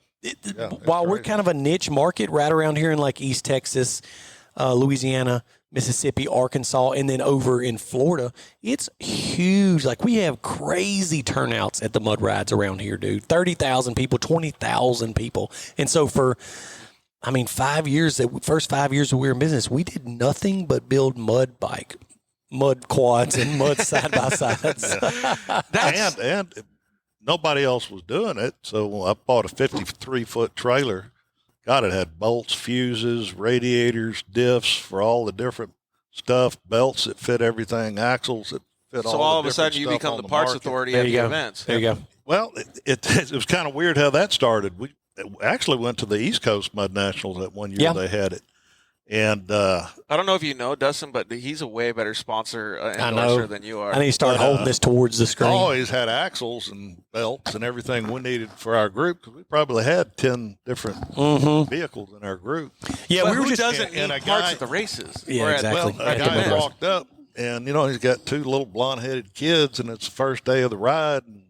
while we're kind of a niche market right around here in like East Texas, Louisiana, Mississippi, Arkansas, and then over in Florida, it's huge. Like we have crazy turnouts at the mud rides around here, dude. 30,000 people, 20,000 people. And so for 5 years, the first 5 years that we were in business, we did nothing but build mud quads and mud side by sides. and nobody else was doing it. So I bought a 53-foot trailer. God, it had bolts, fuses, radiators, diffs for all the different stuff, belts that fit everything, axles that fit all the different stuff. So all of a sudden you become the parts authority at the events. There you go. Well, it was kind of weird how that started. We actually went to the East Coast Mud Nationals that one year they had it. And I don't know if you know Dustin, but he's a way better sponsor endorser than you are. I need to start holding this towards the screen. I always had axles and belts and everything we needed for our group because we probably had 10 different vehicles in our group. Yeah, but we were just doesn't need parts at the races. Yeah, exactly. Well, a guy walked up and he's got 2 little blonde-headed kids and it's the first day of the ride and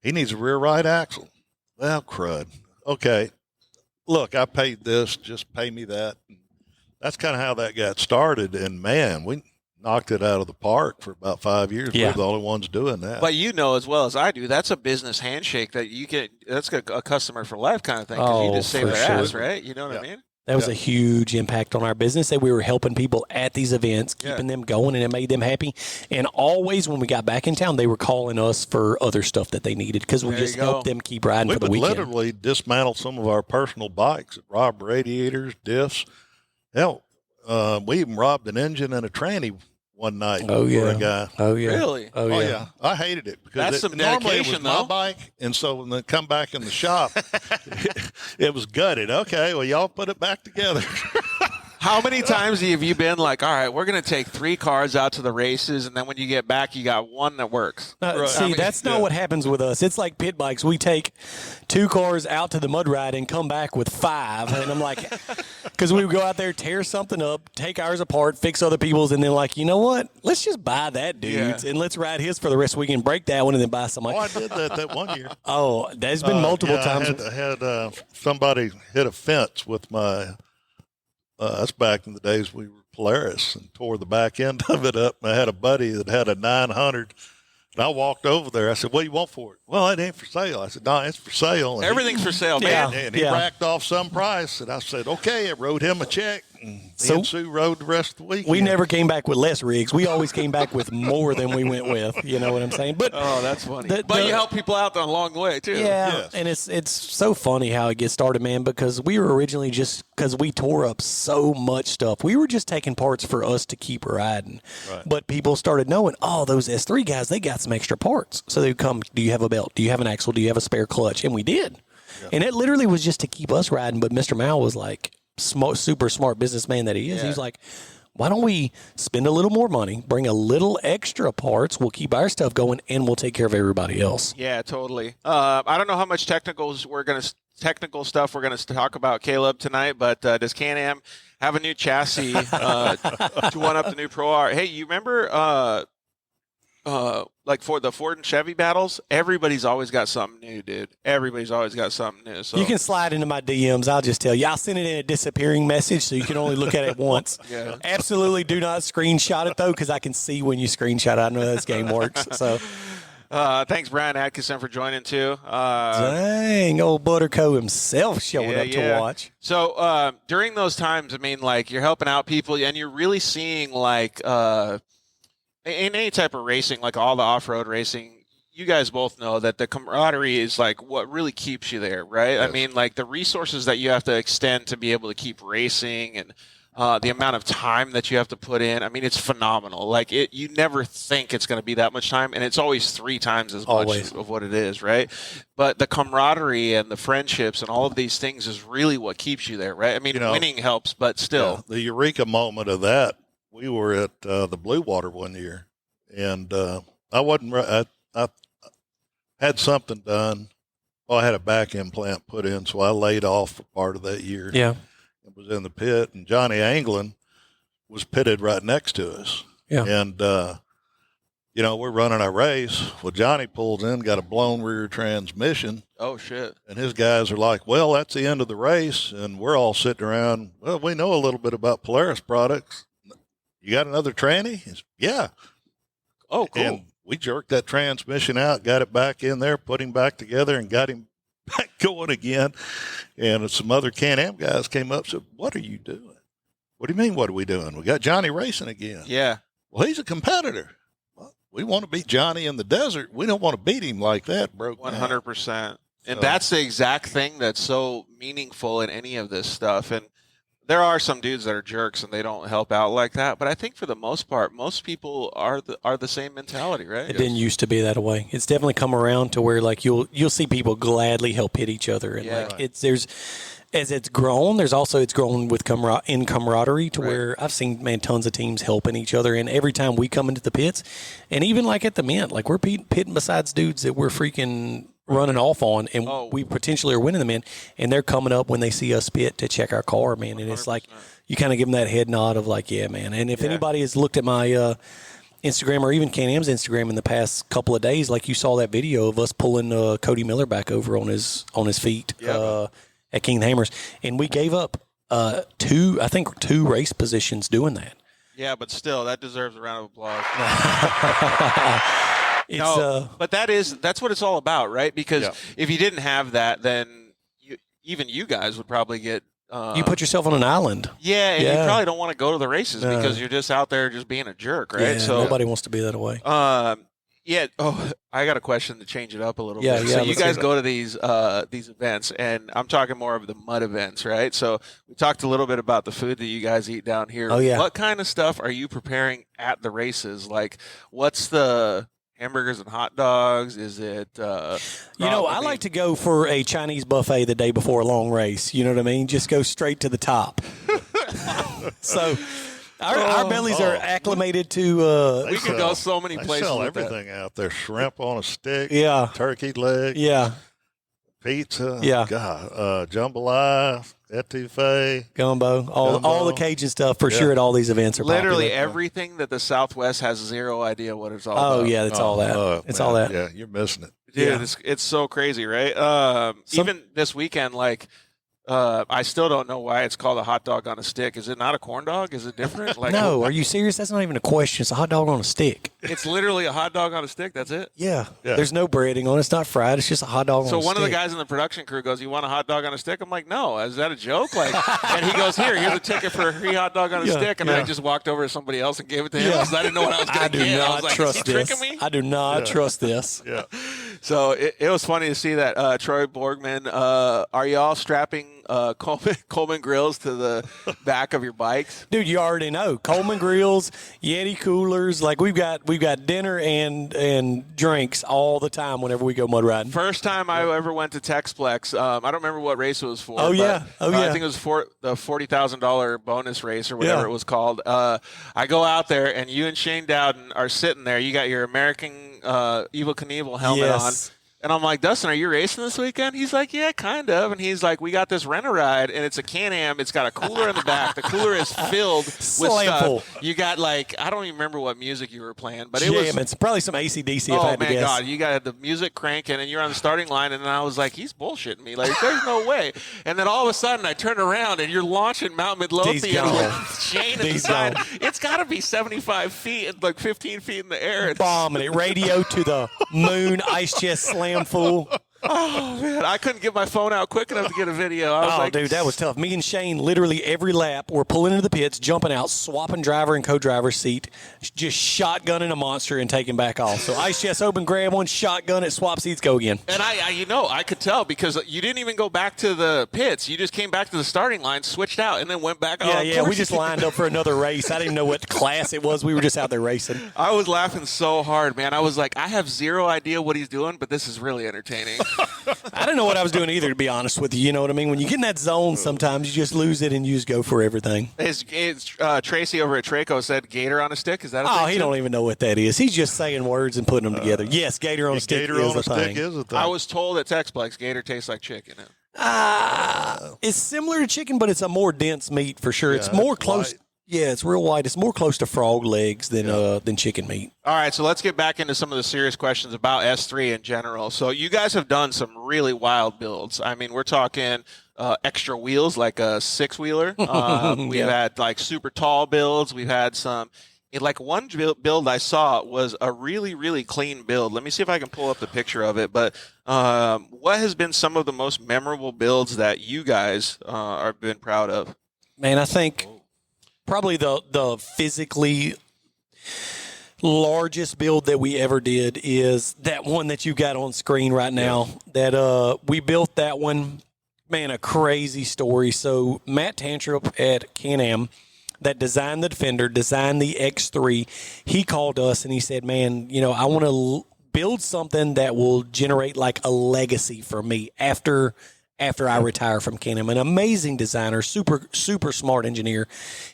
he needs a rear right axle. Well, crud. Okay, look, I paid this. Just pay me that. That's kind of how that got started, and man, we knocked it out of the park for about 5 years. Yeah. We're the only ones doing that. But you know as well as I do, that's a business handshake that you get. That's a customer for life kind of thing because you just save their ass, right? You know what I mean? That was a huge impact on our business that we were helping people at these events, keeping them going, and it made them happy. And always when we got back in town, they were calling us for other stuff that they needed because we just helped them keep riding for the weekend. We would literally dismantle some of our personal bikes, rob radiators, diffs. Hell, we even robbed an engine and a tranny one night for a guy. Oh, yeah. Really? Oh, yeah. I hated it because That's some normally it dedication, was though. my bike, and so when they come back in the shop, it was gutted. Okay, well, y'all put it back together. How many times have you been like, all right, we're going to take 3 cars out to the races, and then when you get back, you got one that works? See, that's not what happens with us. It's like pit bikes. We take 2 cars out to the mud ride and come back with 5. And I'm like, because we would go out there, tear something up, take ours apart, fix other people's, and then like, you know what? Let's just buy that dude's and let's ride his for the rest of the weekend, break that one, and then buy somebody. Oh, I did that one year. Oh, there's been multiple times. I had somebody hit a fence with my that's back in the days we were Polaris and tore the back end of it up. I had a buddy that had a 900. And I walked over there. I said, what do you want for it? Well, it ain't for sale. I said, no, it's for sale. And Everything's for sale, man. And he racked off some price. And I said, okay. I wrote him a check. And Sue rode the rest of the week. We never came back with less rigs. We always came back with more than we went with. You know what I'm saying? But that's funny. But you help people out along the way, too. Yeah, Yes. and it's so funny how it gets started, man, because we were originally because we tore up so much stuff. We were just taking parts for us to keep riding. Right. But people started knowing, those S3 guys, they got some extra parts. So they would come, do you have a belt? Do you have an axle? Do you have a spare clutch? And we did. Yeah. And it literally was just to keep us riding. But Mr. Mao was like, super smart businessman that he is. He's like, why don't we spend a little more money, bring a little extra parts, we'll keep our stuff going, and we'll take care of everybody else. Yeah, totally. I don't know how much technical stuff we're going to talk about, Caleb, tonight, but does Can-Am have a new chassis to one up the new Pro R? Hey, you remember like for the Ford and Chevy battles, everybody's always got something new, dude. Everybody's always got something new. So you can slide into my DMs. I'll just tell you. I'll send it in a disappearing message so you can only look at it once. Yeah. Absolutely do not screenshot it, though, because I can see when you screenshot it. I know this game works. So, thanks, Brian Atkinson, for joining, too. Dang, old Butterco himself showing up to watch. So during those times, I mean, like, you're helping out people, and you're really seeing, like, in any type of racing, like all the off-road racing, you guys both know that the camaraderie is like what really keeps you there, right? Yes. I mean, like the resources that you have to extend to be able to keep racing and the amount of time that you have to put in. I mean, it's phenomenal. Like you never think it's going to be that much time, and it's always 3 times as much of what it is, right? But the camaraderie and the friendships and all of these things is really what keeps you there, right? I mean, winning helps, but still. The eureka moment of that, we were at the Blue Water one year, and I had something done. Well, I had a back implant put in, so I laid off for part of that year. Yeah. It was in the pit, and Johnny Anglin was pitted right next to us. Yeah. And we're running our race. Well, Johnny pulls in, got a blown rear transmission. Oh, shit. And his guys are like, well, that's the end of the race. And we're all sitting around, well, we know a little bit about Polaris products. You got another tranny? He's, yeah. Oh, cool. And we jerked that transmission out, got it back in there, put him back together, and got him back going again. And some other Can-Am guys came up and said, what are you doing? What do you mean, what are we doing? We got Johnny racing again. Yeah. Well, he's a competitor. Well, we want to beat Johnny in the desert. We don't want to beat him like that, broke down. 100%. And that's the exact thing that's so meaningful in any of this stuff. And there are some dudes that are jerks and they don't help out like that. But I think for the most part, most people are the same mentality, right? It didn't used to be that way. It's definitely come around to where like you'll see people gladly help hit each other, and like as it's grown, it's grown with camaraderie to where I've seen tons of teams helping each other, and every time we come into the pits, and even like at the mint, like we're pitting besides dudes that we're freaking running off on, and we potentially are winning them in, and they're coming up when they see us pit to check our car, man. And 100%. It's like you kind of give them that head nod of like, yeah, man. And if anybody has looked at my Instagram or even Can-Am's Instagram in the past couple of days, like you saw that video of us pulling Cody Miller back over on his feet at King Hammers, and we gave up two race positions doing that. Yeah, but still, that deserves a round of applause. But that's what it's all about, right? Because if you didn't have that, then even you guys would probably get. You put yourself on an island. Yeah, and you probably don't want to go to the races because you're just out there just being a jerk, right? Yeah, so nobody wants to be that way. Yeah. Oh, I got a question to change it up a little bit. So you guys go to these events, and I'm talking more of the mud events, right? So we talked a little bit about the food that you guys eat down here. Oh, yeah. What kind of stuff are you preparing at the races? Like, what's the hamburgers and hot dogs? Is it? I like to go for a Chinese buffet the day before a long race. You know what I mean? Just go straight to the top. So. Our bellies are acclimated to. We can go so many places. They sell with everything out there: shrimp on a stick, turkey leg, pizza, God, jambalaya, etouffee, gumbo, all the Cajun stuff for sure at all these events are literally popular. Everything that the Southwest has zero idea what it's all about. Oh yeah, that's all that. It's all that. Yeah, you're missing it, dude. It's so crazy, right? Even this weekend, like. I still don't know why it's called a hot dog on a stick. Is it not a corn dog? Is it different? Like, no, are you serious? That's not even a question. It's a hot dog on a stick. It's literally a hot dog on a stick. That's it? Yeah. There's no breading on it. It's not fried. It's just a hot dog on a stick. So one of the guys in the production crew goes, "You want a hot dog on a stick?" I'm like, "No." Is that a joke? Like, and he goes, "Here's a ticket for a free hot dog on a stick." And I just walked over to somebody else and gave it to him because I didn't know what I was going to get. I was like, trust "Is he tricking me?" I do not trust this. Yeah. So it was funny to see that. Troy Borgman, are y'all strapping Coleman grills to the back of your bikes? Dude, you already know. Coleman grills, Yeti coolers, like we've got dinner and drinks all the time whenever we go mud riding. First time I ever went to Texplex, I don't remember what race it was for. I think it was for the $40,000 bonus race or whatever it was called. I go out there and you and Shane Dowden are sitting there. You got your American Evel Knievel helmet on. And I'm like, Dustin, are you racing this weekend? He's like, yeah, kind of. And he's like, we got this rent-a-ride, and it's a Can-Am. It's got a cooler in the back. The cooler is filled with stuff. You got, like, I don't even remember what music you were playing, but it was. It's probably some AC/DC. if I had to guess. God, you got the music cranking, and you're on the starting line, and then I was like, he's bullshitting me. Like, there's no way. And then all of a sudden, I turn around, and you're launching Mount Midlothian with Shane at the side. It's got to be 75 feet and like 15 feet in the air. Bombing it. Radio to the moon, ice chest slam full. Oh, man. I couldn't get my phone out quick enough to get a video. I was like, dude, that was tough. Me and Shane, literally every lap, we're pulling into the pits, jumping out, swapping driver and co-driver seat, just shotgunning a monster and taking back off. So ice chest open, grab one, shotgun it, swap seats, go again. And I could tell because you didn't even go back to the pits. You just came back to the starting line, switched out, and then went back on. Yeah, we just lined up for another race. I didn't know what class it was. We were just out there racing. I was laughing so hard, man. I was like, I have zero idea what he's doing, but this is really entertaining. I didn't know what I was doing either, to be honest with you. You know what I mean? When you get in that zone, sometimes you just lose it and you just go for everything. Tracy over at Traco said gator on a stick. Is that a thing? Oh, he don't even know what that is. He's just saying words and putting them together. Yes, gator on a stick is a thing. I was told at Texplex gator tastes like chicken. It's similar to chicken, but it's a more dense meat for sure. It's more close. Yeah, it's real white. It's more close to frog legs than chicken meat. All right, so let's get back into some of the serious questions about S3 in general. So you guys have done some really wild builds. I mean, we're talking extra wheels, like a six-wheeler. We've had like super tall builds. We've had some. Like one build I saw was a really, really clean build. Let me see if I can pull up the picture of it. But what has been some of the most memorable builds that you guys have been proud of? Man, I think probably the physically largest build that we ever did is that one that you got on screen right now. That we built that one. Man, a crazy story. So Matt Tantrup at Can-Am, that designed the Defender, designed the X3, he called us and he said, man, I want to build something that will generate like a legacy for me after I retire from Can-Am. An amazing designer, super, super smart engineer.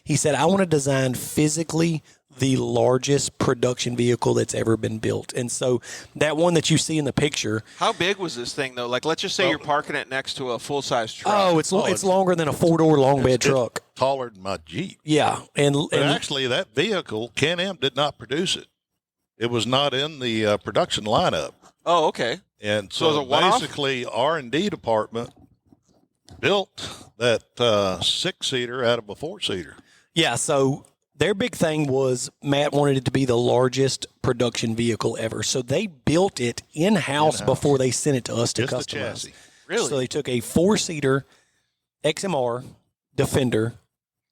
He said, I want to design physically the largest production vehicle that's ever been built. And so that one that you see in the picture. How big was this thing, though? Like, let's just say you're parking it next to a full-size truck. Oh, it's longer than a four-door long bed truck. Taller than my Jeep. Yeah. But actually, that vehicle, Can-Am did not produce it. It was not in the production lineup. Oh, okay. And So it was so a one-off? basically, R&D department built that six-seater out of a four-seater. Yeah, so their big thing was Matt wanted it to be the largest production vehicle ever. So they built it in-house before they sent it to us to Just the customize. chassis. Really? So they took a four-seater XMR Defender,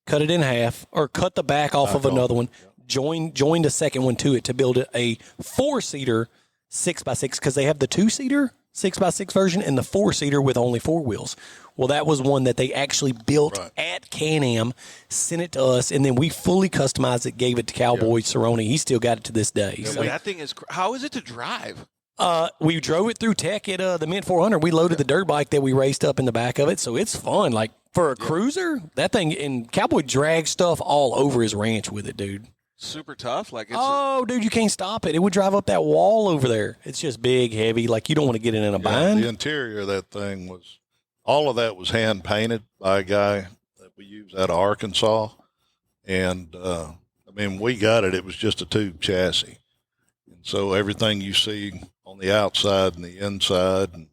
cut it in half, or cut the back off of another one, joined a second one to it to build a four-seater 6x6, because they have the two-seater 6x6 version and the four-seater with only four wheels. Well, that was one that they actually built at Can-Am, sent it to us, and then we fully customized it, gave it to Cowboy Cerrone. He still got it to this day. Yeah, so that thing is how is it to drive? We drove it through tech at the Mint 400. We loaded the dirt bike that we raced up in the back of it, so it's fun. Like, for a cruiser, that thing, and Cowboy dragged stuff all over his ranch with it, dude. Super tough? Like, it's Dude, you can't stop it. It would drive up that wall over there. It's just big, heavy. Like, you don't want to get it in a bind. The interior of that thing was, all of that was hand painted by a guy that we use out of Arkansas. And, we got it. It was just a tube chassis. And so everything you see on the outside and the inside, and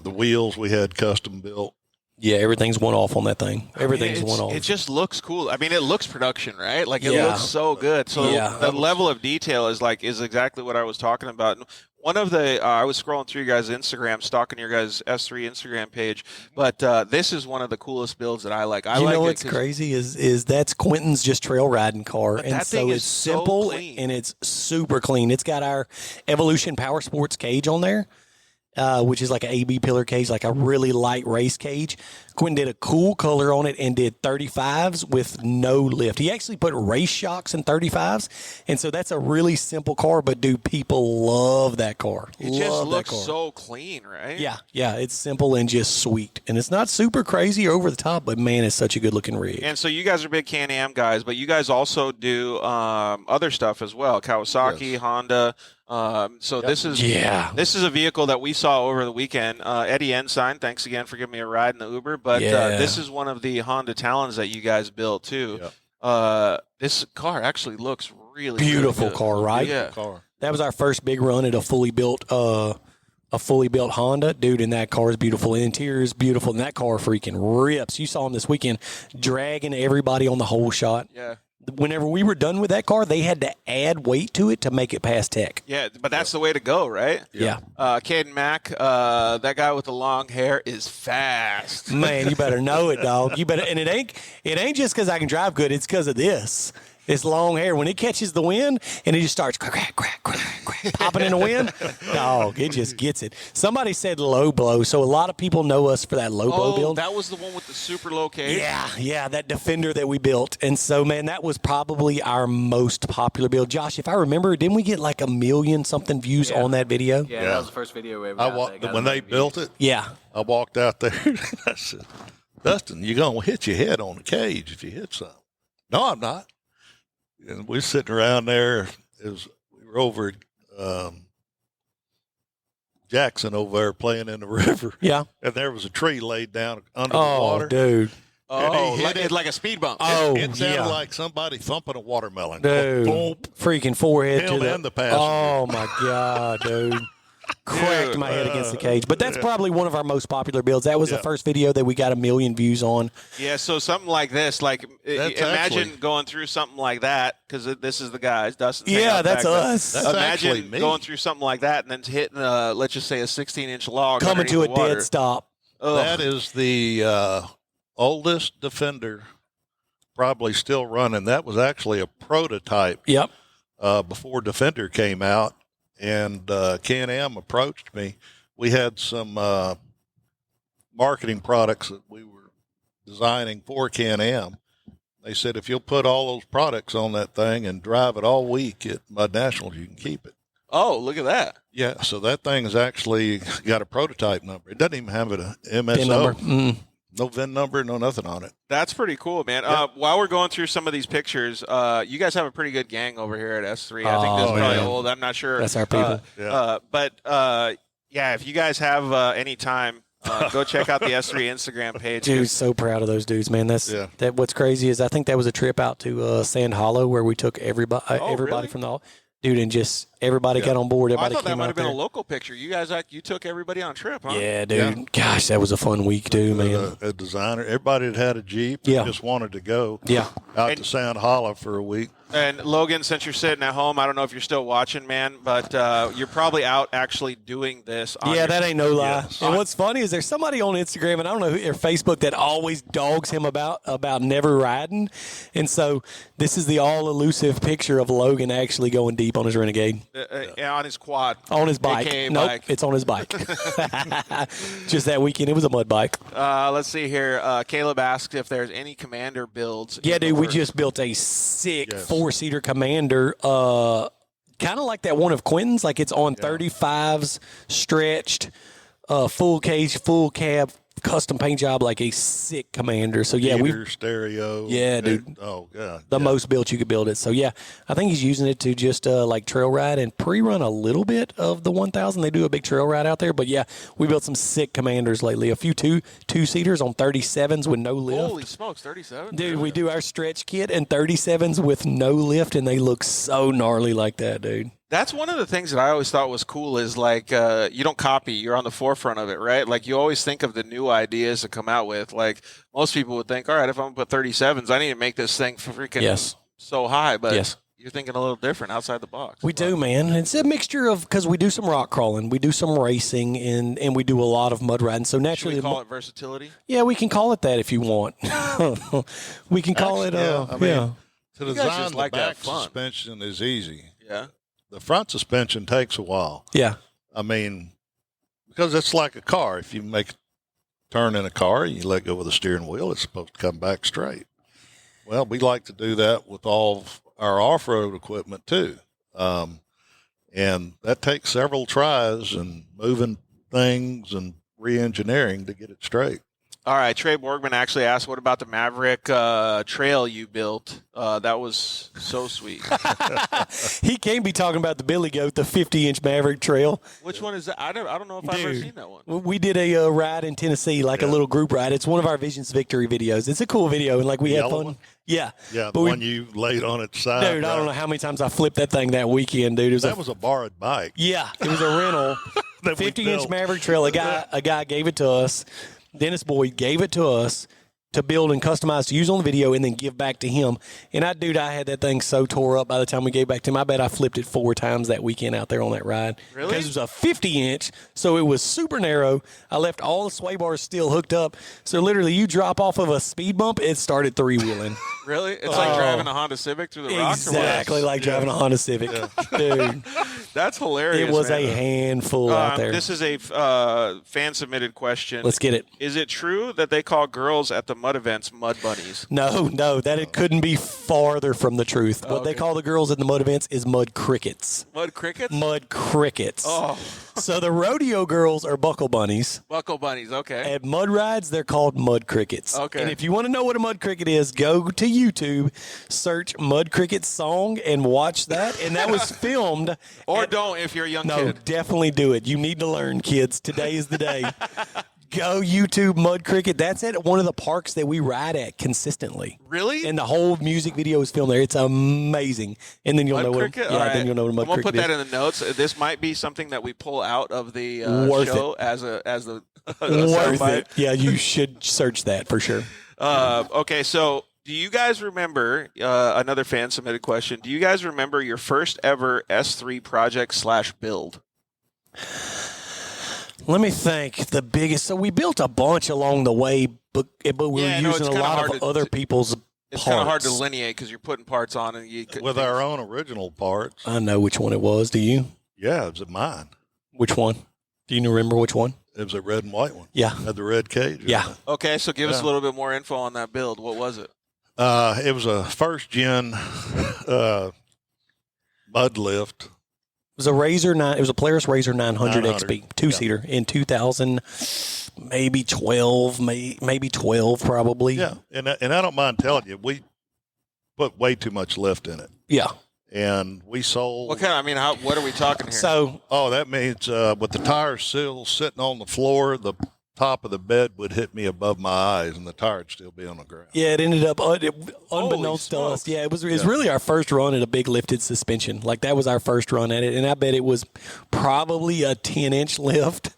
the wheels we had custom built. Yeah, everything's one off on that thing. Everything's one off. It just looks cool. I mean, it looks production, right? Like, it looks so good. So the level of detail is exactly what I was talking about. One of the I was scrolling through your guys' Instagram, stalking your guys' S3 Instagram page, but this is one of the coolest builds that I like. You know what's crazy is that's Quentin's just trail riding car, and that thing so is it's simple so clean. and it's super clean. It's got our Evolution Powersports cage on there, which is like an AB pillar cage, like a really light race cage. Quentin did a cool color on it and did 35s with no lift. He actually put race shocks in 35s, and so that's a really simple car, but dude, people love that car. It just looks so clean, right? Yeah, it's simple and just sweet. And it's not super crazy or over the top, but man, it's such a good looking rig. And so you guys are big Can-Am guys, but you guys also do other stuff as well, Kawasaki, Honda. This is a vehicle that we saw over the weekend. Eddie Ensign, thanks again for giving me a ride in the Uber. But this is one of the Honda Talons that you guys built too. This car actually looks really beautiful good. Car, right? Yeah. That was our first big run at a fully built Honda, dude. And that car is beautiful. The interior is beautiful, and that car freaking rips. You saw him this weekend dragging everybody on the whole shot. Yeah. Whenever we were done with that car, they had to add weight to it to make it past tech. Yeah, but that's the way to go, right? Yeah. Caden Mack, that guy with the long hair is fast. Man, you better know it, dog. You better, and it ain't just because I can drive good. It's because of this. It's long hair. When it catches the wind and it just starts crack, crack, crack, crack, popping in the wind, dog, it just gets it. Somebody said low blow, so a lot of people know us for that low blow build. That was the one with the super low cage? Yeah, that Defender that we built. And so, man, that was probably our most popular build. Josh, if I remember, didn't we get like 1 million something views on that video? Yeah, that was the first video we ever got. When they built it, I walked out there and I said, Dustin, you're going to hit your head on the cage if you hit something. No, I'm not. And we were sitting around there. We were over at Jackson over there playing in the river. Yeah. And there was a tree laid down under the water. Oh, dude. Oh, hit it. like a speed bump. Oh, It sounded yeah. like somebody thumping a watermelon. Dude, Boom. freaking forehead Him to the, and the passenger. Oh my god, dude. Cracked my head against the cage. But that's probably one of our most popular builds. That was the first video that we got 1 million views on. Yeah, so something like this, like imagine going through something like that, because this is the guys, Dustin. Yeah, that's us. That's actually Imagine me. going through something like that and then hitting, let's just say, a 16-inch log. Coming to a underneath the water. dead stop. Ugh. That is the oldest Defender, probably still running. That was actually a prototype Yep. before Defender came out, and Can-Am approached me. We had some marketing products that we were designing for Can-Am. They said, if you'll put all those products on that thing and drive it all week at Mud Nationals, you can keep it. Oh, look at that. Yeah, so that thing has actually got a prototype number. It doesn't even have an MSO. Pin number. No VIN number, no nothing on it. That's pretty cool, man. While we're going through some of these pictures, you guys have a pretty good gang over here at S3. I think this is probably old. I'm not sure. That's our people. But if you guys have any time, go check out the S3 Instagram page. Dude, so proud of those dudes, man. That. What's crazy is I think that was a trip out to Sand Hollow where we took everybody really? from the dude, and just everybody got on board. Everybody I thought that came might out have been there. a local picture. You guys, you took everybody on a trip, huh? Yeah, dude. Yeah. Gosh, that was a fun week, too, man. A designer. Everybody that had a Jeep just wanted to go out to Sand Hollow for a week. And Logan, since you're sitting at home, I don't know if you're still watching, man, but you're probably out actually doing this. That ain't no lie. Yes. And what's funny is there's somebody on Instagram, and I don't know who, or Facebook, that always dogs him about never riding. And so this is the all-elusive picture of Logan actually going deep on his Renegade. On his quad. On his bike. AKA Nope, bike. it's on his bike. Just that weekend, it was a mud bike. Let's see here. Caleb asked if there's any Commander builds. Yeah, dude, we just built a sick four-seater Commander, kind of like that one of Quentin's. Like it's on 35s, stretched, full cage, full cab, custom paint job, like a sick Commander. So yeah, Heater, stereo. Yeah, dude. The most built you could build it. So yeah, I think he's using it to just like trail ride and pre-run a little bit of the 1000. They do a big trail ride out there, but yeah, we built some sick Commanders lately. A few two-seaters on 37s with no lift. Holy smokes, 37? Dude, we do our stretch kit and 37s with no lift, and they look so gnarly like that, dude. That's one of the things that I always thought was cool is like you don't copy, you're on the forefront of it, right? Like you always think of the new ideas to come out with. Like most people would think, all right, if I'm going to put 37s, I need to make this thing freaking so high. But you're thinking a little different outside the box. We do, man. It's a mixture of, because we do some rock crawling, we do some racing, and we do a lot of mud riding. So naturally, should we call it versatility? Yeah, we can call it that if you want. We can call it. To You guys design just the like that back fun. suspension is easy. Yeah. The front suspension takes a while. Yeah. I mean, because it's like a car. If you make a turn in a car, you let go of the steering wheel, it's supposed to come back straight. Well, we like to do that with all of our off-road equipment too. And that takes several tries and moving things and re-engineering to get it straight. All right, Trey Borgman actually asked, what about the Maverick trail you built? That was so sweet. He can't be talking about the Billy Goat, the 50-inch Maverick trail. Which one is that? I don't know if I've ever seen that one. We did a ride in Tennessee, like a little group ride. It's one of our Visions Victory videos. It's a cool video, and like we had fun. One? Yeah. Yeah, the one you laid on its side. Dude, I don't know how many times I flipped that thing that weekend, dude. That was a borrowed bike. Yeah, it was a rental. 50-inch Maverick trail. A guy gave it to us. Dennis Boyd gave it to us to build and customize to use on the video and then give back to him. And I had that thing so tore up by the time we gave back to him. I bet I flipped it 4 times that weekend out there on that ride. Really? Because it was a 50-inch, so it was super narrow. I left all the sway bars still hooked up. So literally, you drop off of a speed bump, it started three-wheeling. Really? It's like driving a Honda Civic through the rocks? Exactly like driving a Honda Civic. Dude. That's hilarious. It was man. a handful out there. This is a fan-submitted question. Let's get it. Is it true that they call girls at the mud events mud bunnies? No, that it couldn't be farther from the truth. What they call the girls at the mud events is mud crickets. Mud crickets? Mud crickets. Oh. So the rodeo girls are buckle bunnies. Buckle bunnies, okay. At mud rides, they're called mud crickets. Okay. And if you want to know what a mud cricket is, go to YouTube, search Mud Cricket song, and watch that. And that was filmed. Or don't if you're a young No, kid. definitely do it. You need to learn, kids. Today is the day. Go YouTube Mud Cricket. That's at one of the parks that we ride at consistently. Really? And the whole music video is filmed there. It's amazing. And then you'll Mud know cricket? what. Yeah, All then you'll know what a mud I'm gonna cricket put that is. in the notes. This might be something that we pull out of the Worth show it. as the Worth soundbite. it. Yeah, you should search that for sure. Okay, so do you guys remember another fan submitted question? Do you guys remember your first ever S3 project / build? Let me think. The biggest. So we built a bunch along the way, but we were using a lot of other people's It's parts. kind of hard to delineate because you're putting parts on and you could, With our own original parts. I know which one it was. Do you? Yeah, it was mine. Which one? Do you remember which one? It was a red and white one. Yeah. Had the red cage. Yeah. Okay, so give us a little bit more info on that build. What was it? It was a first gen mud lift. It was a Razor 9. It was a Polaris Razor 900 900, XP, two-seater in 2000, maybe 12, maybe 12 probably. Yeah, and I don't mind telling you, we put way too much lift in it, Yeah. and we sold. What kind? I mean, what are we talking here? So Oh, that means with the tires still sitting on the floor, the top of the bed would hit me above my eyes, and the tire would still be on the ground. yeah, it ended up unbeknownst to us. Yeah, it was really our first run at a big lifted suspension. Like that was our first run at it, and I bet it was probably a 10-inch lift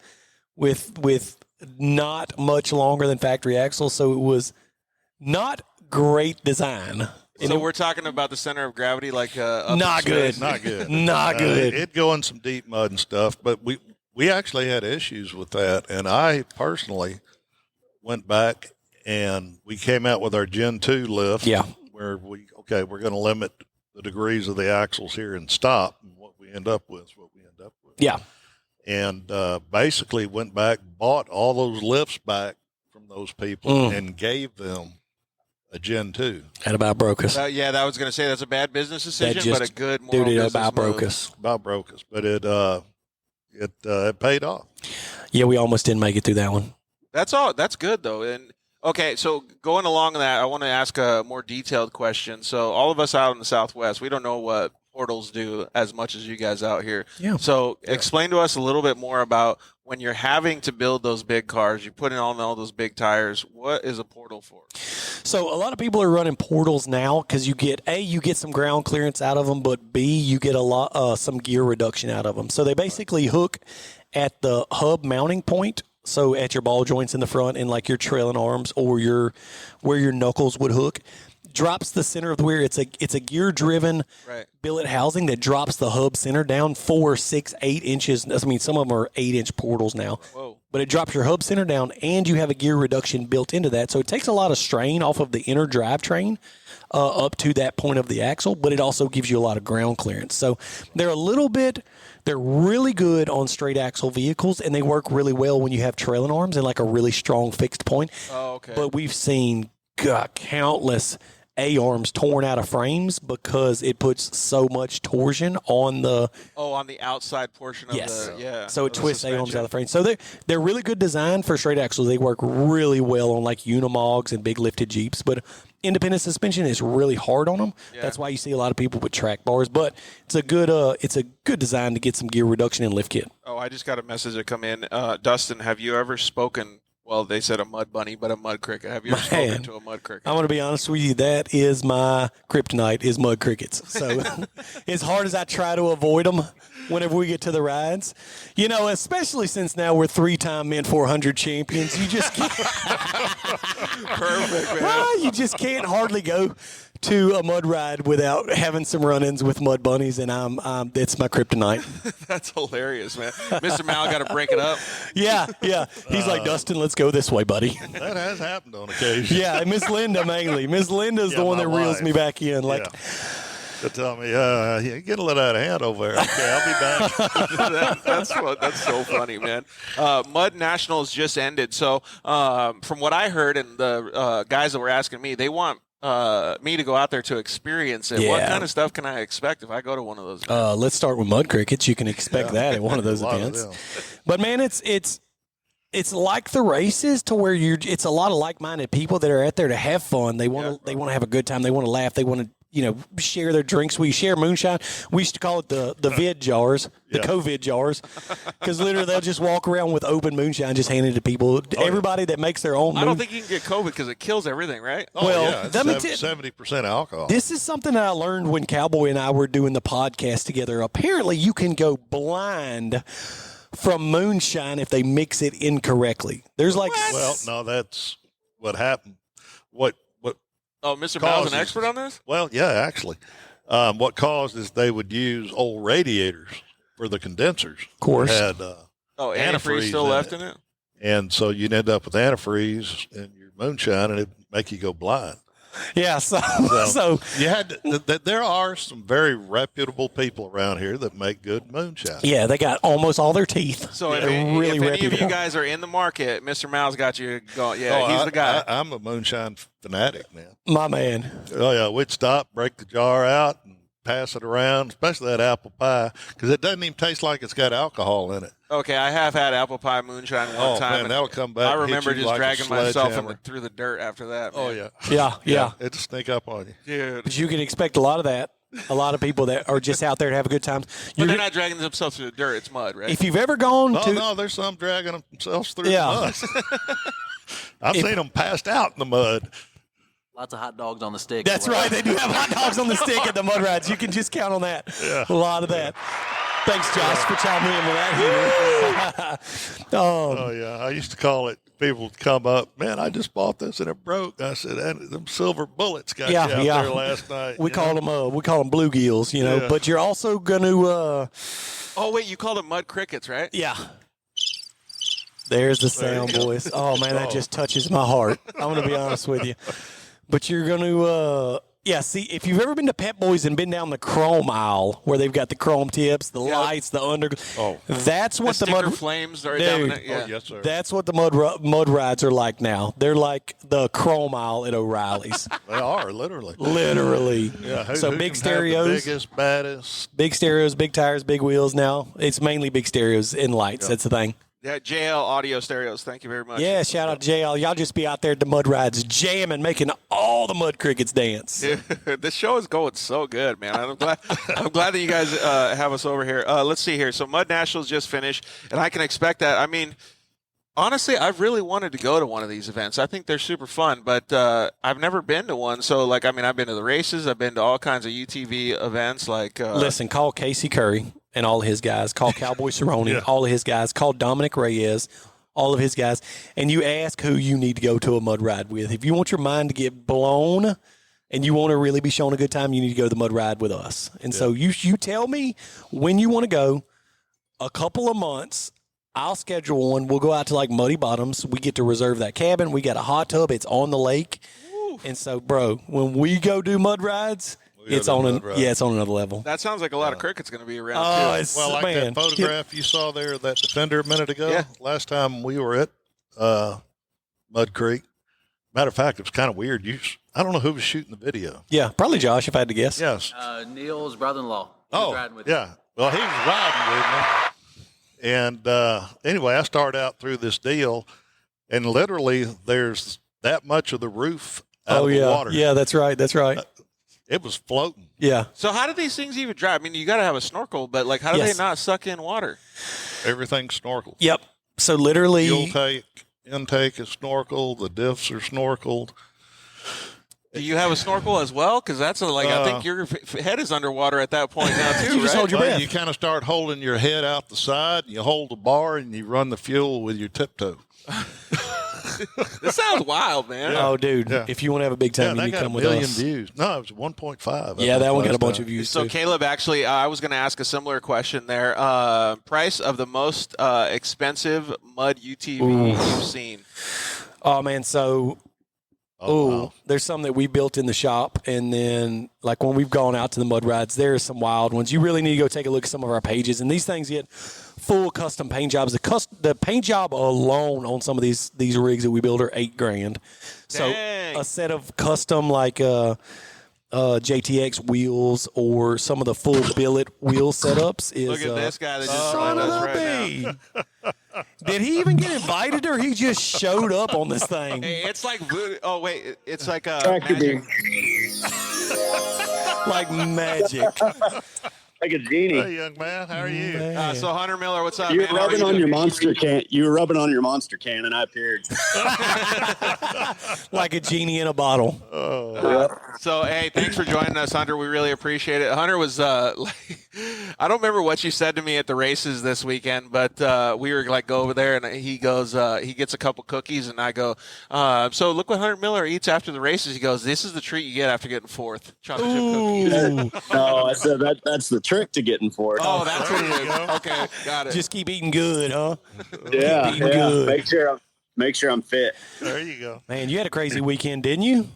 with not much longer than factory axle. So it was not great design. So we're talking about the center of gravity, like up Not in good. space. Not good. Not good. It'd go in some deep mud and stuff, but we actually had issues with that, and I personally went back and we came out with our Gen 2 lift. Yeah. Where we're going to limit the degrees of the axles here and stop, and what we end up with is what we end up with. Yeah. And basically went back, bought all those lifts back from those people, and gave them a Gen 2. That about broke us. Yeah, that was going to say that's a bad business decision, just- but a good moral Dude, it business about move. broke us. About broke us, but it paid off. Yeah, we almost didn't make it through that one. That's all. That's good though. And okay, so going along that, I want to ask a more detailed question. So all of us out in the Southwest, we don't know what portals do as much as you guys out here. Yeah. So explain to us a little bit more about when you're having to build those big cars, you put in all those big tires. What is a portal for? So a lot of people are running portals now because you get some ground clearance out of them, but B, you get some gear reduction out of them. So they basically hook at the hub mounting point. So at your ball joints in the front and like your trailing arms or where your knuckles would hook, drops the center of the wheel. It's a gear driven billet housing that drops the hub center down 4, 6, 8 inches. I mean, some of them are 8-inch portals now. Whoa. But it drops your hub center down, and you have a gear reduction built into that. So it takes a lot of strain off of the inner drivetrain up to that point of the axle, but it also gives you a lot of ground clearance. So they're really good on straight axle vehicles, and they work really well when you have trailing arms and like a really strong fixed point. Oh, okay. But we've seen countless A-arms torn out of frames because it puts so much torsion on the on the outside portion of So it of the twists A-arms suspension. out of the frame. So they're really good design for straight axles. They work really well on like Unimogs and big lifted Jeeps, but independent suspension is really hard on them. Yeah. That's why you see a lot of people with track bars, but it's a good design to get some gear reduction and lift kit. Oh, I just got a message that come in. Dustin, have you ever spoken? Well, they said a mud bunny, but a mud cricket. Have you ever spoken to a mud cricket? I'm going to be honest with you. That is my kryptonite is mud crickets. So as hard as I try to avoid them whenever we get to the rides, especially since now we're 3-time Mint 400 champions, you just can't. Perfect, man. You just can't hardly go to a mud ride without having some run-ins with mud bunnies, and it's my kryptonite. That's hilarious, man. Mr. Mal got to break it up. Yeah. He's like, Dustin, let's go this way, buddy. That has happened on occasion. Yeah, and Miss Linda mainly. Miss Linda's the one my that reels wife. me back in. Like, They tell me, you're getting a little out of hand over there. Okay, I'll be back. That's so funny, man. Mud Nationals just ended. So from what I heard and the guys that were asking me, they want me to go out there to experience it. Yeah. What kind of stuff can I expect if I go to one of those? let's start with mud crickets. You can expect that at one of those A lot of events. them. But man, it's like the races to where it's a lot of like-minded people that are out there to have fun. They want to have a good time. They want to laugh. They want to share their drinks. We share moonshine. We used to call it the vid jars, the COVID jars, because literally they'll just walk around with open moonshine, just handing it to people. Everybody that makes their own. I don't think you can get COVID because it kills everything, right? Oh, Well, yeah, it's let me 70% alcohol. This is something that I learned when Cowboy and I were doing the podcast together. Apparently, you can go blind from moonshine if they mix it incorrectly. There's like, well, no, that's what happened. What Oh, Mr. Bow's an expert on this? Well, yeah, actually. What caused is they would use old radiators for the condensers. Of course. Had antifreeze still left in it? And so you'd end up with antifreeze in your moonshine, and it'd make you go blind. yeah. So You had there are some very reputable people around here that make good moonshine. yeah, they got almost all their teeth. So if They're any of reputable. you guys are in the market, Mr. Mal's got you going. Yeah, he's the guy. I'm a moonshine fanatic, man. My man. Oh, yeah, we'd stop, break the jar out, and pass it around, especially that apple pie, because it doesn't even taste like it's got alcohol in it. Okay, I have had apple pie moonshine one time. Man, that'll come back. I and hit remember you just like a dragging myself sledgehammer. through the dirt after that. Man. Oh, yeah. Yeah. It'll sneak up on you. Dude. But you can expect a lot of that. A lot of people that are just out there to have a good time. But they're not dragging themselves through the dirt. It's mud, right? If you've ever gone Oh, to no, there's some dragging themselves through Yeah. the mud. I've seen them passed out in the mud. Lots of hot dogs on the stick. That's right. They do have hot dogs on the stick at the mud rides. You can just count on that. Yeah. A lot of that. Thanks, Josh, for chiming in with that here. Oh, yeah. I used to call it, people would come up, man, I just bought this and it broke. I said, them silver bullets got you out there last night. We call them bluegills, Yeah. But you're also going to oh, wait, you called them mud crickets, right? yeah. There's the There you sound, go. boys. Oh man, that just touches my heart. I'm going to be honest with you. But you're going to see, if you've ever been to Pep Boys and been down the chrome aisle where they've got the chrome tips, the lights, the under, that's what the sticker mud flames are Dude. dominant. Yeah. Oh, yes, sir. That's what the mud rides are like now. They're like the chrome aisle at O'Reilly's. They are, literally. Literally. Yeah, who So can big have stereos, the biggest, baddest. big stereos, big tires, big wheels now. It's mainly big stereos and lights. That's the thing. Yeah, JL Audio Stereos. Thank you very much. Yeah, shout out to JL. Y'all just be out there at the mud rides jamming, making all the mud crickets dance. This show is going so good, man. I'm glad that you guys have us over here. Let's see here. So Mud Nationals just finished, and I can expect that. I mean, honestly, I've really wanted to go to one of these events. I think they're super fun, but I've never been to one. So, I've been to the races. I've been to all kinds of UTV events. Listen, call Casey Curry and all of his guys. Call Cowboy Cerrone, all of his guys. Call Dominic Reyes, all of his guys. And you ask who you need to go to a mud ride with. If you want your mind to get blown and you want to really be shown a good time, you need to go to the mud ride with us. And so you tell me when you want to go, a couple of months, I'll schedule one. We'll go out to Muddy Bottoms. We get to reserve that cabin. We got a hot tub. It's on the lake. Woo. And so, bro, when we go do mud rides, it's on another level. That sounds like a lot of cricket's going to be around, Oh, too. it's, Well, like man. that photograph you saw there, that Defender a minute ago. Yeah. Last time we were at Mud Creek. Matter of fact, it was kind of weird. I don't know who was shooting the video. Yeah, probably Josh, if I had to guess. Yes. Neil's brother-in-law. He was riding with yeah. Well, he was riding with me. And anyway, I started out through this deal, and literally there's that much of the roof out of the water. Yeah, that's right. It was floating. Yeah. So how do these things even drive? I mean, you got to have a snorkel, but how do Yes. they not suck in water? Everything snorkeled. Yep. So literally, Fuel tank, intake is snorkeled. The diffs are snorkeled. Do you have a snorkel as well? Because that's I think your head is underwater at that point now too, You just right? hold your breath. You kind of start holding your head out the side. You hold the bar and you run the fuel with your tiptoe. This sounds wild, man. oh, dude, Yeah. if you want to have a big time, you that need to got come a with million us. views. No, it was 1.5. Yeah, that one got a bunch of views. views So too. Caleb, actually, I was going to ask a similar question there. Price of the most expensive mud UTV you've seen? Oh man, so there's some that we built in the shop, and then when we've gone out to the mud rides, there are some wild ones. You really need to go take a look at some of our pages, and these things get full custom paint jobs. The paint job alone on some of these rigs that we build are $8,000. So Dang. a set of custom JTX wheels or some of the full billet wheel setups is. Look at this guy that just Son joined of us a right now. bee. Did he even get invited, or he just showed up on this thing? Hey, it's like voodoo. Oh wait, it's like Thank you, magic. B. like magic. Like a genie. Hey, young man, how are you? So Hunter Miller, what's up? You were man? How are rubbing you on doing? your monster can. You were rubbing on your monster can, and I appeared. Like a genie in a bottle. So, hey, thanks for joining us, Hunter. We really appreciate it. Hunter was, I don't remember what you said to me at the races this weekend, but we were like, go over there, and he goes, he gets a couple cookies, and I go, so look what Hunter Miller eats after the races. He goes, this is the treat you get after getting fourth. Chocolate chip cookies. No, I said that's the trick to getting for it. Oh, that's what it is. Okay, got it. Just keep eating good, huh? yeah, keep eating good. Make sure I'm fit. There you go. Man, you had a crazy weekend, didn't you?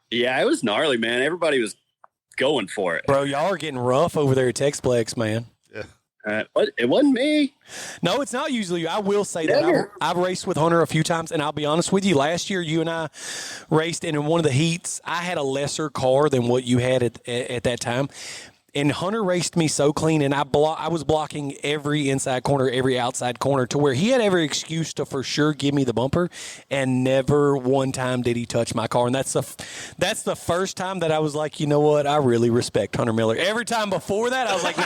Yeah, it was gnarly, man. Everybody was going for it. Bro, y'all are getting rough over there at Texplex, man. It wasn't me. No, it's not usually you. I will say Never. that. I've raced with Hunter a few times, and I'll be honest with you. Last year, you and I raced, and in one of the heats, I had a lesser car than what you had at that time. And Hunter raced me so clean, and I was blocking every inside corner, every outside corner, to where he had every excuse to for sure give me the bumper, and never one time did he touch my car. And that's the first time that I was like, you know what, I really respect Hunter Miller. Every time before that, I was like,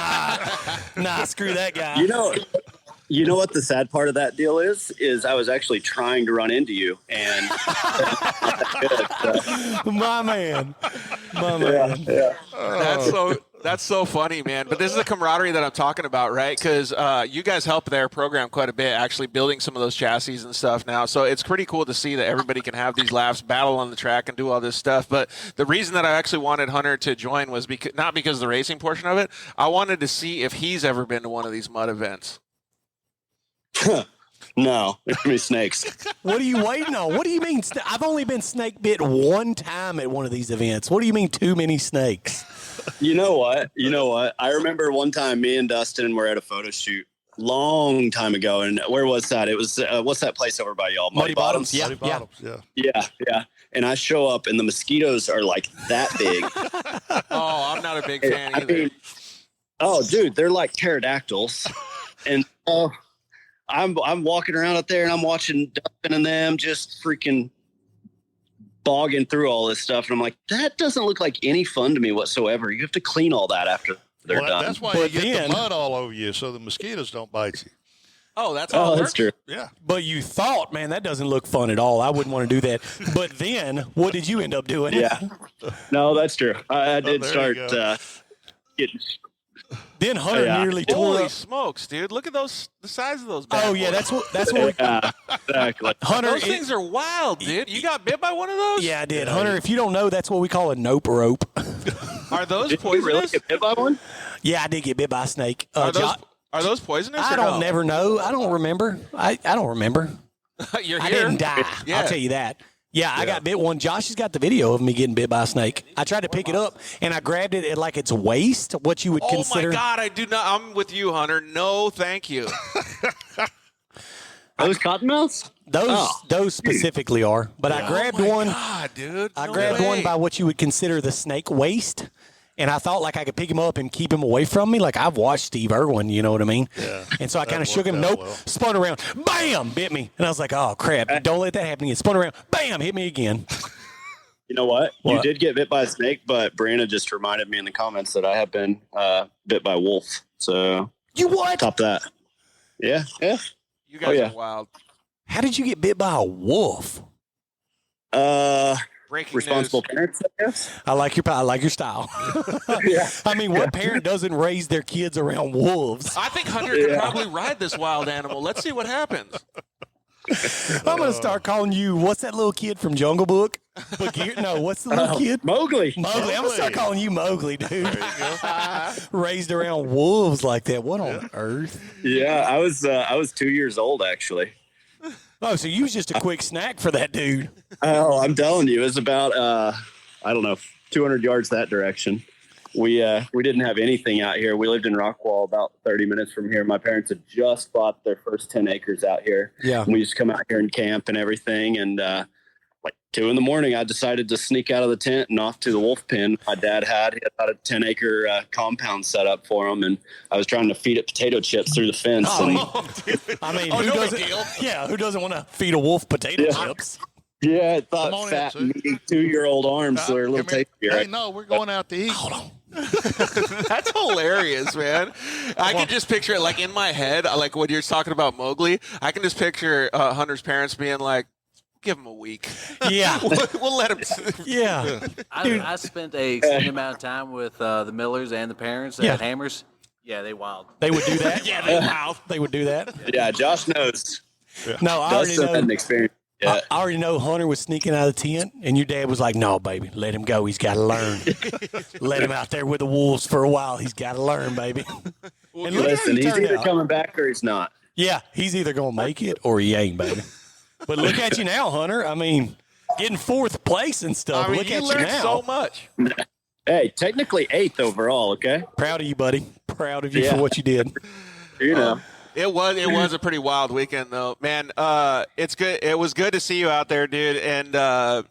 nah, screw that guy. You know what the sad part of that deal is I was actually trying to run into you, and my man. yeah. That's so funny, man. But this is the camaraderie that I'm talking about, right? Because you guys help their program quite a bit, actually building some of those chassis and stuff now. So it's pretty cool to see that everybody can have these laughs, battle on the track, and do all this stuff. But the reason that I actually wanted Hunter to join was not because of the racing portion of it. I wanted to see if he's ever been to one of these mud events. No, it's me snakes. What are you waiting on? What do you mean? I've only been snake bit one time at one of these events. What do you mean too many snakes? You know what? I remember one time me and Dustin were at a photo shoot long time ago, and where was that? It was what's that place over by y'all? Muddy Bottoms. Yeah, Muddy Bottoms, yeah. Yeah. And I show up, and the mosquitoes are like that big. Oh, I'm not a big fan either. Dude, they're like pterodactyls, and I'm walking around out there, and I'm watching Dustin and them just freaking bogging through all this stuff, and I'm like, that doesn't look like any fun to me whatsoever. You have to clean all that after they're done. That's why you get the mud all over you, so the mosquitoes don't bite you. Oh, that's how it works? True. Yeah. But you thought, man, that doesn't look fun at all. I wouldn't want to do that. But then, what did you end up doing? Yeah. No, that's true. I did there start you go. getting. Then Hunter nearly tore Holy up. smokes, dude! Look at the size of those. Bad Oh yeah, boys. that's what we. Yeah, exactly. Hunter, Those things are wild, dude. You got bit by one of those? Yeah, I did. Hunter, if you don't know, that's what we call a nope rope. Are those Did you poisonous? really get bit by one? Yeah, I did get bit by a snake. Are those poisonous? I or don't no? never know. I don't remember. I don't remember. You're I here. didn't die. Yeah. I'll tell you that. Yeah, I got bit one. Josh has got the video of me getting bit by a snake. I tried to pick it up, and I grabbed it at like its waist, what you would consider. Oh, my God. I do not. I'm with you, Hunter. No, thank you. Those cottonmouths? Those specifically are. But I grabbed one. God, dude. I No grabbed way. one by what you would consider the snake waist. And I thought like I could pick him up and keep him away from me. Like I've watched Steve Irwin, you know what I mean? Yeah. And so I kind of shook him. worked out Nope. well. Spun around. Bam! Bit me. And I was like, oh, crap. Don't let that happen again. Spun around. Bam! Hit me again. You know what? You What? did get bit by a snake, but Brianna just reminded me in the comments that I have been bit by a wolf. So You what? top that. Yeah. You guys yeah. are wild. How did you get bit by a wolf? Breaking Responsible news. parents, I guess. I like your style. Yeah. I mean, what parent doesn't raise their kids around wolves? I think Hunter could probably ride this wild animal. Let's see what happens. I'm going to start calling you, what's that little kid from Jungle Book? Bagheera? No, what's the little kid? Mowgli. Mowgli. I'm going to start calling you Mowgli, dude. Raised around wolves like that. What on earth? Yeah, I was 2 years old actually. Oh, so you was just a quick snack for that dude. Oh, I'm telling you, it was about I don't know, 200 yards that direction. We didn't have anything out here. We lived in Rockwall, about 30 minutes from here. My parents had just bought their first 10 acres out here. Yeah. And we used to come out here and camp and everything. And like 2 a.m, I decided to sneak out of the tent and off to the wolf pen my dad had. He had about a 10-acre compound set up for him, and I was trying to feed it potato chips through the fence. And I mean, Oh, who no doesn't? big deal. Yeah, who doesn't want to feed a wolf potato chips? Yeah, I Come thought on in, fat, Sue. meaty 2-year-old arms were a little Come here. tastier. Hey, Right? no, we're going out to eat. Hold on. That's hilarious, man. I can just picture it like in my head, like when you're talking about Mowgli, I can just picture Hunter's parents being like, give him a week. Yeah. we'll let him. Yeah. I spent a extended amount of time with the Millers and the parents Yeah. at Hammers. Yeah, they wild. They would do that. Yeah, they would do that. Yeah, Josh knows. No, I already Dustin had an know. experience. Yeah. I already know Hunter was sneaking out of the tent, and your dad was like, "No, baby, let him go. He's got to learn. Let him out there with the wolves for a while. He's got to learn, baby." And look how Listen, he he's turned either out. coming back or he's not. Yeah, he's either gonna make it or he ain't, baby. But look at you now, Hunter. I mean, getting 4th place and stuff. I mean, Look you at you learned now. so much. Hey, technically 8th overall, okay? Proud of you, buddy. Proud of you Yeah. for what you did. You know. It was a pretty wild weekend though, man. It's good. It was good to see you out there, dude. And I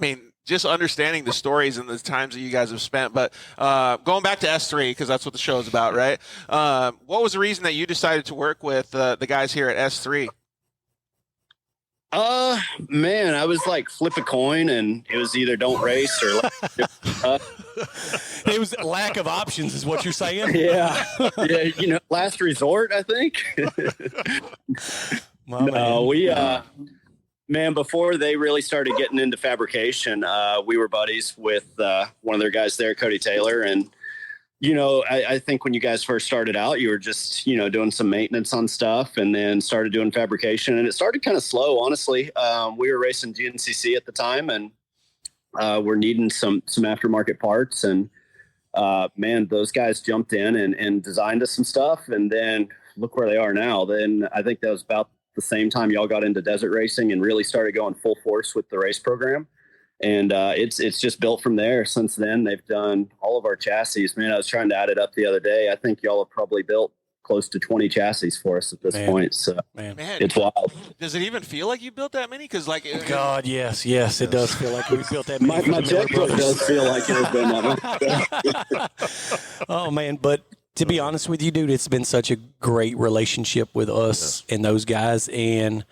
mean, just understanding the stories and the times that you guys have spent. But going back to S3 because that's what the show is about, right? What was the reason that you decided to work with the guys here at S3? Man, I was like flip a coin, and it was either don't race or. It was lack of options, is what you're saying. Yeah, yeah. Last resort, I think. My man. No, we man, before they really started getting into fabrication, we were buddies with one of their guys there, Cody Taylor. And, I think when you guys first started out, you were just, doing some maintenance on stuff and then started doing fabrication. And it started kind of slow, honestly. We were racing GNCC at the time and we're needing some aftermarket parts. And, man, those guys jumped in and designed us some stuff. And then look where they are now. Then I think that was about the same time y'all got into desert racing and really started going full force with the race program. And it's just built from there. Since then, they've done all of our chassis. Man, I was trying to add it up the other day. I think y'all have probably built close to 20 chassis for us at this point. So Man, it's wild. does it even feel like you built that many? Because God, yes, it does feel like we built that many. My checkbook does feel like it has been that much. Oh man, but to be honest with you, dude, it's been such a great relationship with us and those guys, and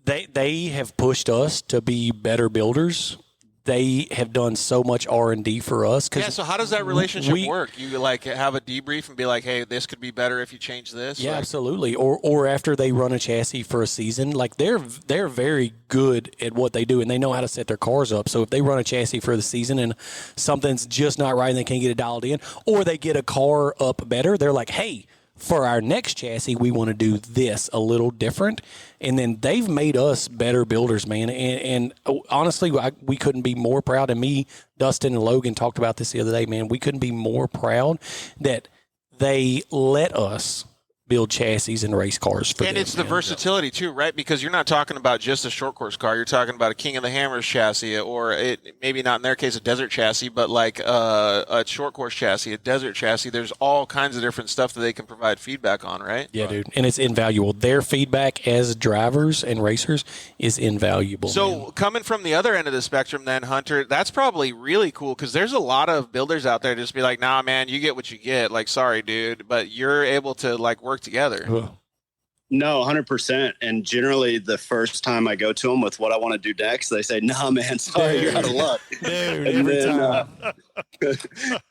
they have pushed us to be better builders. They have done so much R&D for us. Yeah, so how does that relationship work? You like have a debrief and be like, hey, this could be better if you change this? Yeah, absolutely. Or after they run a chassis for a season, like they're very good at what they do and they know how to set their cars up. So if they run a chassis for the season and something's just not right and they can't get it dialed in, or they get a car up better, they're like, hey, for our next chassis, we want to do this a little different. And then they've made us better builders, man. And honestly, we couldn't be more proud. And me, Dustin, and Logan talked about this the other day, man. We couldn't be more proud that they let us build chassis and race cars for them. And it's the versatility too, right? Because you're not talking about just a short course car. You're talking about a King of the Hammers chassis, or maybe not in their case a desert chassis, but like a short course chassis, a desert chassis. There's all kinds of different stuff that they can provide feedback on, right? Yeah, dude. And it's invaluable. Their feedback as drivers and racers is invaluable. So man. coming from the other end of the spectrum then, Hunter, that's probably really cool because there's a lot of builders out there just be like, nah, man, you get what you get. Like, sorry, dude. But you're able to like work together. No, 100%. And generally, the first time I go to them with what I want to do next, they say, "Nah, man, sorry, you're out of luck." Dude, And every then, time.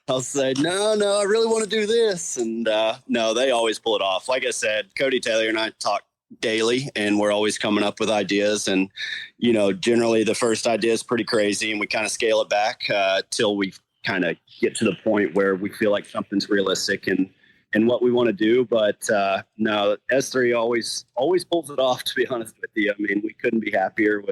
I'll say, "No, I really want to do this," and no, they always pull it off. Like I said, Cody Taylor and I talk daily, and we're always coming up with ideas. And generally, the first idea is pretty crazy, and we kind of scale it back till we kind of get to the point where we feel like something's realistic and what we want to do. But no, S3 always pulls it off, to be honest with you. I mean, we couldn't be happier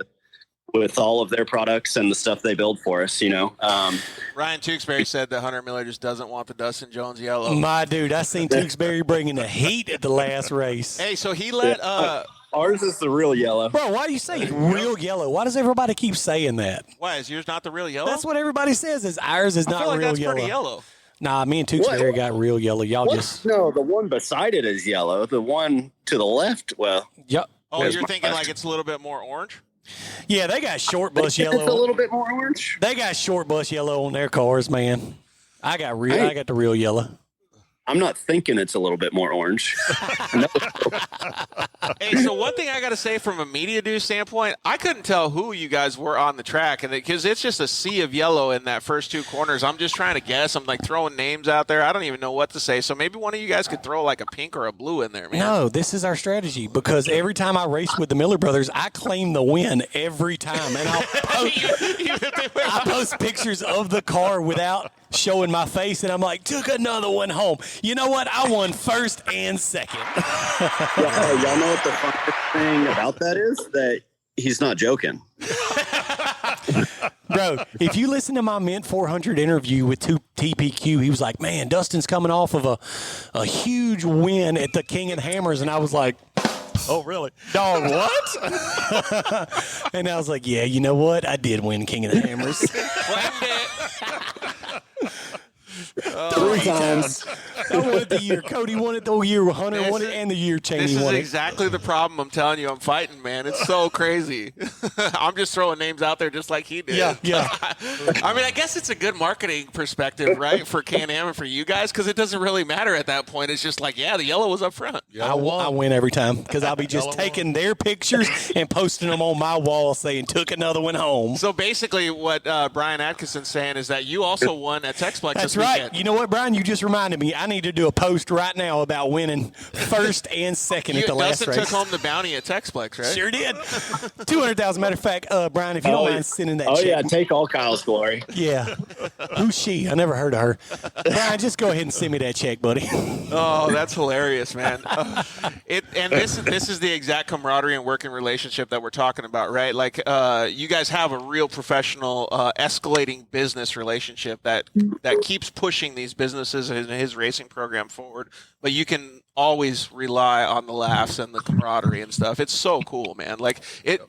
with all of their products and the stuff they build for us, Ryan Tewksbury said that Hunter Miller just doesn't want the Dustin Jones yellow. My dude, I seen Tewksbury bringing the heat at the last race. Hey, so he let ours is the real yellow. Bro, why do you say real yellow? Why does everybody keep saying that? why is yours not the real yellow? That's what everybody says is ours is I not feel like real that's yellow. pretty yellow. Nah, me and Tewksbury got real yellow. Y'all just No, the one beside it is yellow. The one to the left, well, yep. Oh, There's you're my thinking left. like it's a little bit more orange? Yeah, they got short bus it's a yellow. little bit more orange. They got short bus yellow on their cars, man. I got the real yellow. I'm not thinking it's a little bit more orange. Hey, so one thing I got to say from a media do standpoint, I couldn't tell who you guys were on the track, and because it's just a sea of yellow in that first two corners. I'm just trying to guess. I'm like throwing names out there. I don't even know what to say. So maybe one of you guys could throw like a pink or a blue in there, man. No, this is our strategy because every time I race with the Miller brothers, I claim the win every time, and I post pictures of the car without showing my face, and I'm like, took another one home. You know what? I won first and second. Y'all know what the funniest thing about that is? That he's not joking. Bro, if you listen to my Mint 400 interview with TPQ, he was like, man, Dustin's coming off of a huge win at the King of the Hammers, and I was like, oh, really? Dog, what? And I was like, yeah, you know what? I did win King of the Hammers. Three times. I won it the year Cody won it, the year Hunter won it, and the year Cheney won it. This is exactly the problem. I'm telling you, I'm fighting, man. It's so crazy. I'm just throwing names out there just like he did. Yeah. I mean, I guess it's a good marketing perspective, right, for Can-Am and for you guys, because it doesn't really matter at that point. It's just like, yeah, the yellow was up front. I win every time because I'll be just taking their pictures and posting them on my wall saying, took another one home. So basically what Brian Atkinson's saying is that you also won at Texplex this weekend. Right. You know what, Brian? You just reminded me. I need to do a post right now about winning first and second at the last race. Dustin took home the bounty at Texplex, right? Sure did. 200,000. Matter of fact, Brian, if you don't mind sending that check. Oh, yeah, take all Kyle's glory. Yeah. Who's she? I never heard of her. Brian, just go ahead and send me that check, buddy. Oh, that's hilarious, man. This is the exact camaraderie and working relationship that we're talking about, right? Like, you guys have a real professional, escalating business relationship that keeps pushing these businesses and his racing program forward, but you can always rely on the laughs and the camaraderie and stuff. It's so cool, man. Like,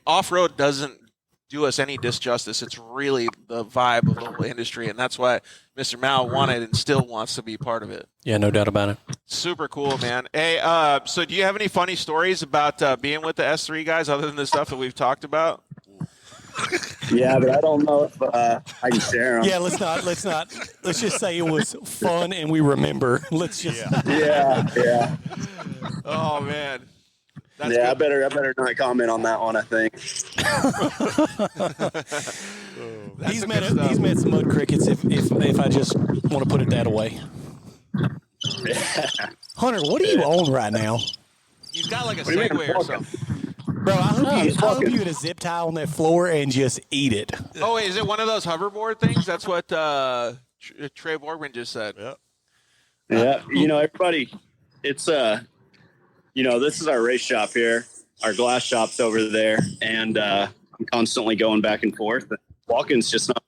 off-road doesn't do us any disjustice. It's really the vibe of the whole industry, and that's why Mr. Mao wanted and still wants to be part of it. Yeah, no doubt about it. Super cool, man. Hey, so do you have any funny stories about being with the S3 guys other than the stuff that we've talked about? Yeah, but I don't know if I can share them. Yeah, let's not. Let's just say it was fun and we remember. Let's just. Yeah. Oh man. That's I good. better not comment on that one. I think. He's met some mud crickets. If I just want to put it that way. Hunter, what do you own right now? He's got like a Segway or something. Bro, I hope you had a zip tie on that floor and just eat it. Oh, wait, is it one of those hoverboard things? That's what Trey Borgman just said. Yeah. Everybody, it's this is our race shop here. Our glass shop's over there, and I'm constantly going back and forth. Walking's just not.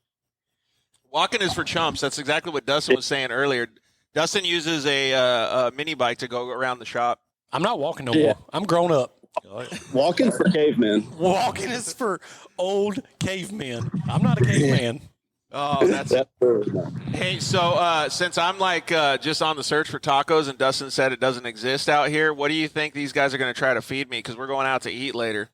Walking is for chumps. That's exactly what Dustin was saying earlier. Dustin uses a mini bike to go around the shop. I'm not walking no more. I'm grown up. Walking for cavemen. Walking is for old cavemen. I'm not a caveman. Oh, that's hey. So since I'm like just on the search for tacos, and Dustin said it doesn't exist out here, what do you think these guys are going to try to feed me? Because we're going out to eat later.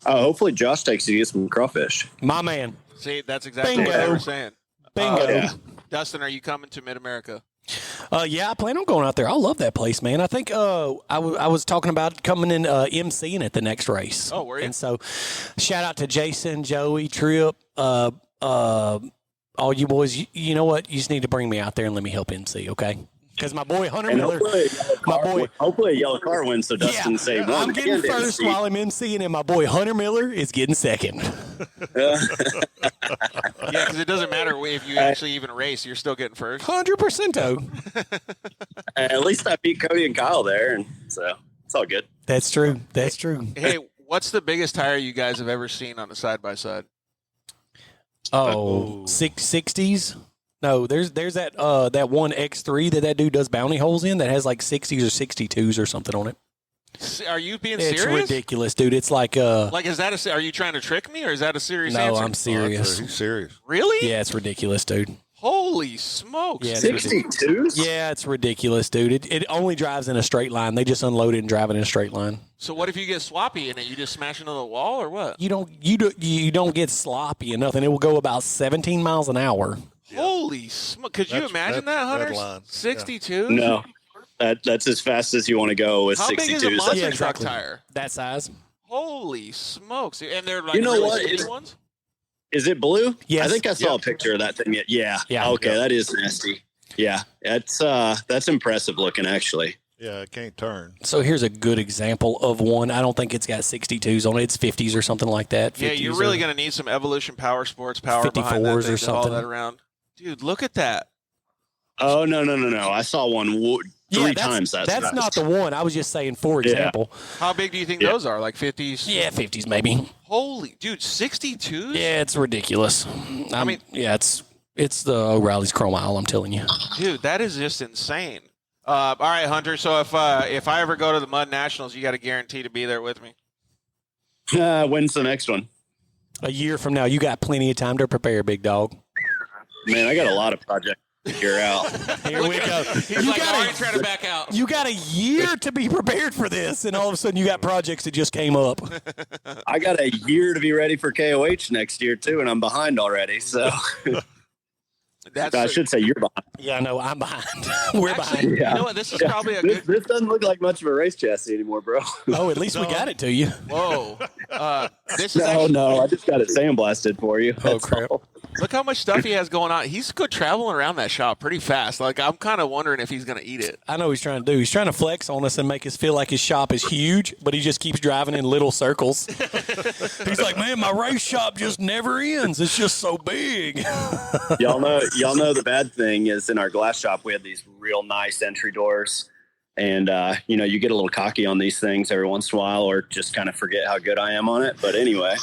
Hopefully, Josh takes you to get some crawfish. My man. See, that's exactly Bingo. what they were saying. Bingo. Dustin, are you coming to Mid-America? Yeah, I plan on going out there. I love that place, man. I think I was talking about coming in MCing at the next race. Oh, were you? And so, shout out to Jason, Joey, Tripp, all you boys. You know what? You just need to bring me out there and let me help MC, okay? Because my boy Hunter Miller, hopefully a yellow car wins, so Dustin say one. I'm getting first while I'm MCing, and my boy Hunter Miller is getting second. Yeah, because it doesn't matter if you actually even race; you're still getting first. 100%. At least I beat Cody and Kyle there, and so it's all good. That's true. That's true. Hey, what's the biggest tire you guys have ever seen on a side by side? Oh, 660s. No, there's that one X3 that dude does bounty holes in that has like 60s or 62s or something on it. Are you being it's serious? It's ridiculous, dude. It's like is that are you trying to trick me or is that a serious answer? No, I'm serious. He's serious. Really? Yeah, it's ridiculous, dude. Holy smokes. Yeah, 62s? Yeah, it's ridiculous, dude. It only drives in a straight line. They just unload it and drive it in a straight line. So what if you get sloppy in it? You just smash into the wall or what? You don't get sloppy or nothing. It will go about 17 miles an hour. Holy Holy smoke! Could you imagine that, Hunter? line. 62. No, that's as fast as you want to go with How 62s. big is a monster Yeah, truck exactly. tire? That size. Holy smokes! And they're like You know really what? skinny ones. Is it blue? Yes. I think I saw a picture of that thing. Yeah. Yeah. Okay, that is nasty. Yeah, that's impressive looking, actually. Yeah, it can't turn. So here's a good example of one. I don't think it's got 62s on it. It's 50s or something like that. Yeah, you're really going to need some Evolution Powersports power behind that 54s thing or to haul something. that around. Dude, look at that. Oh no! I saw one three that's, times that That's size. not the one. I was just saying, for example. How big do you think Yeah. those are? Like 50s? Yeah, 50s maybe. Holy, dude, 62s? Yeah, it's ridiculous. I mean, yeah, it's the O'Reilly's Chrome Isle, I'm telling you. Dude, that is just insane. All right, Hunter. So if I ever go to the Mud Nationals, you got to guarantee to be there with me. When's the next one? A year from now, you got plenty of time to prepare, big dog. Man, I got a lot of projects to figure out. Here we go. He's like, I ain't trying to back out. You got a year to be prepared for this, and all of a sudden you got projects that just came up. I got a year to be ready for KOH next year too, and I'm behind already. So I should say you're behind. Yeah, no, I'm behind. We're behind. Yeah. You know what? This is probably a good. This doesn't look like much of a race chassis anymore, bro. Oh, at least we got it to you. Whoa. This is No, actually, no, I just got it sandblasted for you. Oh, That's crap. all. look how much stuff he has going on. He's good traveling around that shop pretty fast. Like, I'm kind of wondering if he's going to eat it. I know what he's trying to do. He's trying to flex on us and make us feel like his shop is huge, but he just keeps driving in little circles. He's like, man, my race shop just never ends. It's just so big. Y'all know the bad thing is in our glass shop we had these real nice entry doors, and you get a little cocky on these things every once in a while, or just kind of forget how good I am on it. But anyway,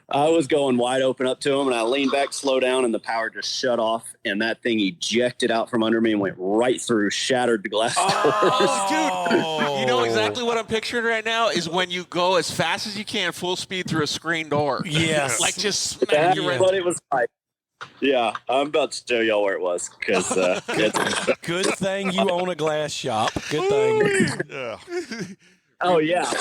I was going wide open up to him, and I leaned back, slow down, and the power just shut off, and that thing ejected out from under me and went right through, shattered the glass doors. Oh, dude. You know exactly what I'm picturing right now is when you go as fast as you can, full speed through a screen door. Yes. Like, just smack That's you right. what it was like. Yeah, I'm about to show y'all where it was because it's. Good thing you own a glass shop. Good thing. Yeah. Oh yeah,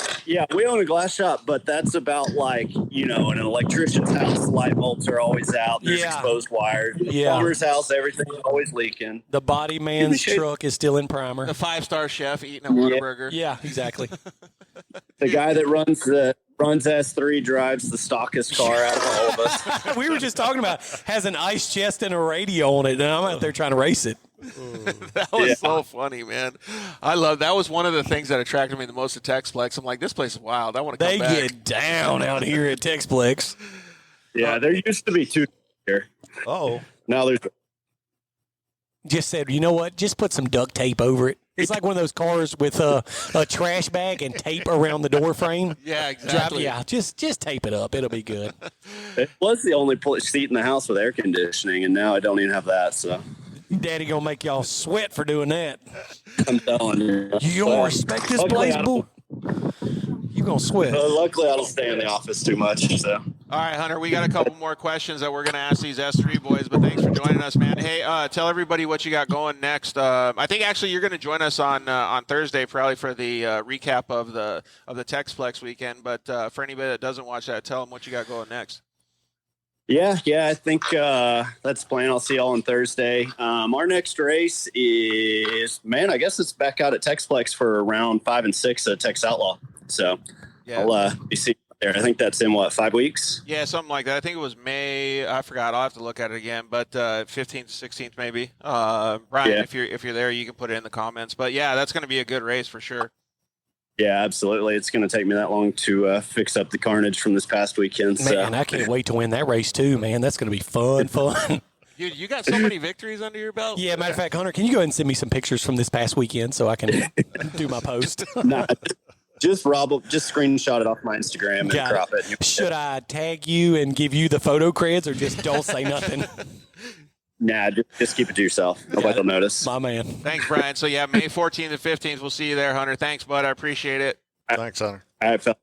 we own a glass shop, but that's about like in an electrician's house, the light bulbs are always out. There's Yeah. exposed wires. In the Yeah. plumber's house, everything's always leaking. The body man's truck is still in primer. The 5-star chef eating a Whataburger. Yeah, exactly. The guy that runs S3 drives the stockest car out of all of us. We were just talking about has an ice chest and a radio on it, and I'm out there trying to race it. That was so funny, man. I love that. Was one of the things that attracted me the most to Texplex. I'm like, this place is wild. I want to come They back. get down out here at Texplex. Yeah, there used to be two here. Oh. Now there's. Just said, you know what? Just put some duct tape over it. It's like one of those cars with a trash bag and tape around the door frame. Yeah, exactly. Yeah, just tape it up. It'll be good. It was the only seat in the house with air conditioning, and now I don't even have that. So Daddy gonna make y'all sweat for doing that. I'm telling you. You gonna respect this place, boo? You gonna sweat. Luckily, I don't stay in the office too much. So. All right, Hunter, we got a couple more questions that we're going to ask these S3 boys, but thanks for joining us, man. Hey, tell everybody what you got going next. I think actually you're going to join us on Thursday probably for the recap of the Texplex weekend, but for anybody that doesn't watch that, tell them what you got going next. Yeah, I think that's the plan. I'll see y'all on Thursday. Our next race is, I guess it's back out at Texplex for round 5 and 6 at Tex Outlaw. So Yeah. I'll be seeing you there. I think that's in 5 weeks? Yeah, something like that. I think it was May. I forgot. I'll have to look at it again, but 15th, 16th maybe. Brian, Yeah. if you're there, you can put it in the comments. But yeah, that's going to be a good race for sure. Yeah, absolutely. It's going to take me that long to fix up the carnage from this past weekend. So. Man, I can't wait to win that race too, man. That's gonna be fun. Dude, you got so many victories under your belt. Yeah, matter of fact, Hunter, can you go ahead and send me some pictures from this past weekend so I can do my post? Nah, just screenshot it off my Instagram and Got crop it. it. Should I tag you and give you the photo creds, or just don't say nothing? Nah, just keep it to yourself. Nobody will notice. My man. Thanks, Brian. So yeah, May 14th and 15th. We'll see you there, Hunter. Thanks, bud. I appreciate it. Thanks, Hunter. All right, fellas.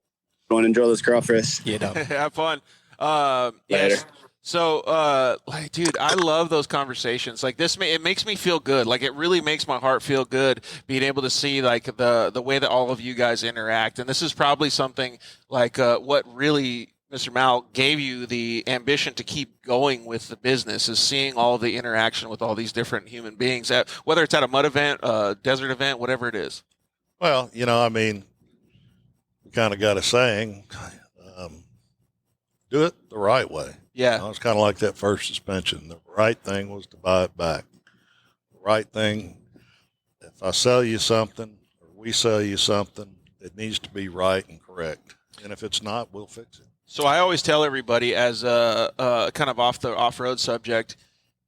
Everyone enjoy this craft race. Yeah, no. Have fun. Later. Yes. So, dude, I love those conversations. Like this, it makes me feel good. Like it really makes my heart feel good being able to see like the way that all of you guys interact. And this is probably something like what really Mr. Mal, gave you the ambition to keep going with the business is seeing all the interaction with all these different human beings, whether it's at a mud event, a desert event, whatever it is. Well, I mean, we kind of got a saying, do it the right way. Yeah. It's kind of like that first suspension. The right thing was to buy it back. The right thing, if I sell you something or we sell you something, it needs to be right and correct. And if it's not, we'll fix it. So I always tell everybody, as a kind of off-road subject,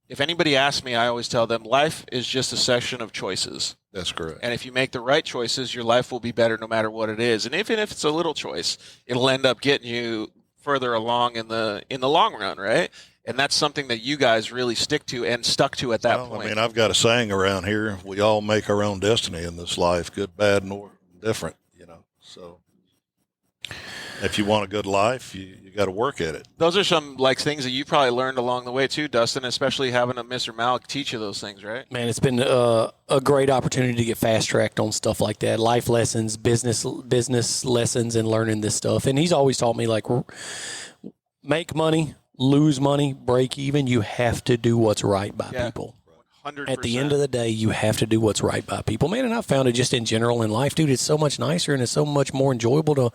if anybody asks me, I always tell them life is just a section of choices. That's correct. And if you make the right choices, your life will be better no matter what it is. And even if it's a little choice, it'll end up getting you further along in the long run, right? And that's something that you guys really stick to and stuck to at that point. I mean, I've got a saying around here: we all make our own destiny in this life, good, bad, and different. So if you want a good life, you got to work at it. Those are some things that you probably learned along the way too, Dustin, especially having a Mr. Malik teach you those things, right? Man, it's been a great opportunity to get fast-tracked on stuff like that, life lessons, business lessons, and learning this stuff. And he's always taught me, make money, lose money, break even. You have to do what's right by people. 100%. At the end of the day, you have to do what's right by people. Man, and I've found it just in general in life, dude, it's so much nicer and it's so much more enjoyable to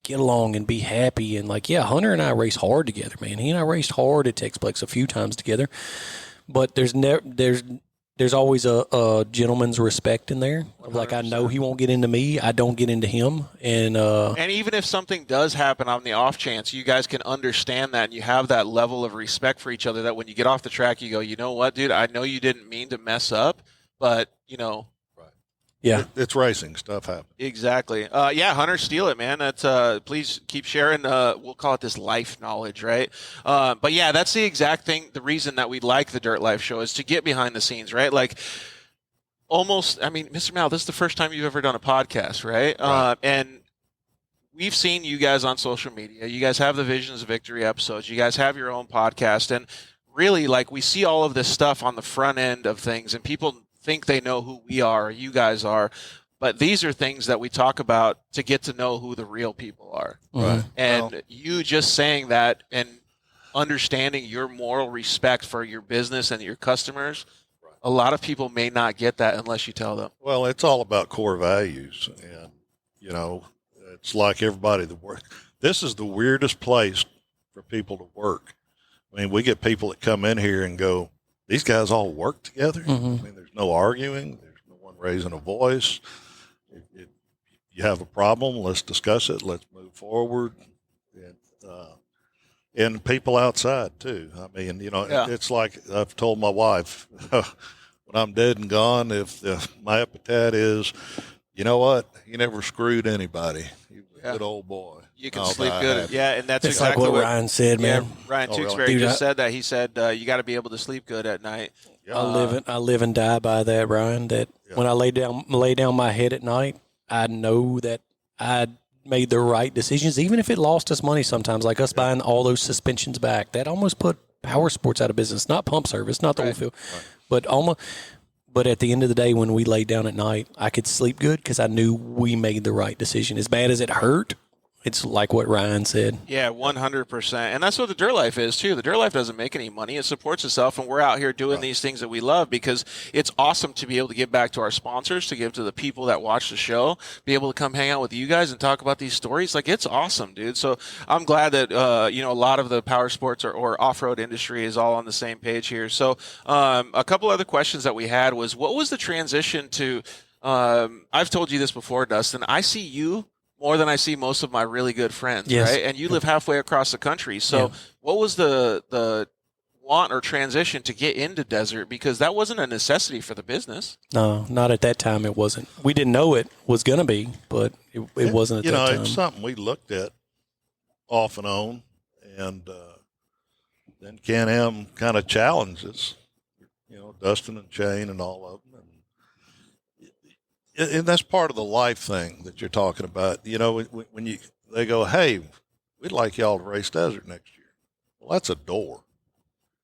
get along and be happy. And Hunter and I race hard together, man. He and I raced hard at Texplex a few times together. But there's always a gentleman's respect in there. I know he won't get into me, I don't get into him. And even if something does happen on the off chance, you guys can understand that and you have that level of respect for each other that when you get off the track, you go, you know what, dude, I know you didn't mean to mess up, but yeah, it's racing. Stuff happens. Exactly. Hunter, steal it, man. That's please keep sharing. We'll call it this life knowledge, right? But yeah, that's the exact thing. The reason that we like the Dirt Life show is to get behind the scenes, right? Mr. Mal, this is the first time you've ever done a podcast, right? And we've seen you guys on social media. You guys have the Visions of Victory episodes. You guys have your own podcast, and really, we see all of this stuff on the front end of things, and people think they know who we are or you guys are, but these are things that we talk about to get to know who the real people are. Right. And you just saying that and understanding your moral respect for your business and your customers, a lot of people may not get that unless you tell them. Well, it's all about core values, and it's like everybody that works. This is the weirdest place for people to work. I mean, we get people that come in here and go, these guys all work together. Mm-hmm. I mean, there's no arguing. There's no one raising a voice. You have a problem, let's discuss it. Let's move forward. And people outside, too. I mean, It's like I've told my wife, when I'm dead and gone, if my epitaph is, you know what, you never screwed anybody. You were a good old boy. You can sleep good. Yeah, and that's it's exactly like what Ryan said, man. Yeah, Ryan Tewksbury really? just said that. He said you got to be able to sleep good at night. I live and die by that, Ryan. That when I lay down my head at night, I know that I made the right decisions, even if it lost us money sometimes, like us buying all those suspensions back. That almost put Powersports out of business. Not pump service, not the oil field, but almost. But at the end of the day, when we laid down at night, I could sleep good because I knew we made the right decision. As bad as it hurt, it's like what Ryan said. Yeah, 100%. And that's what the Dirt Life is, too. The Dirt Life doesn't make any money. It supports itself, and we're out here doing these things that we love because it's awesome to be able to give back to our sponsors, to give to the people that watch the show, be able to come hang out with you guys and talk about these stories. It's awesome, dude. So I'm glad that, a lot of the power sports or off-road industry is all on the same page here. So a couple other questions that we had was, what was the transition to I've told you this before, Dustin. I see you more than I see most of my really good friends, right? And you live halfway across the country. So what was the want or transition to get into desert? Because that wasn't a necessity for the business. No, not at that time. It wasn't. We didn't know it was going to be, but it wasn't at that time. It's something we looked at off and on. And then Can-Am kind of challenges, Dustin and Shane and all of them. And that's part of the life thing that you're talking about. When they go, hey, we'd like y'all to race desert next year. Well, that's a door.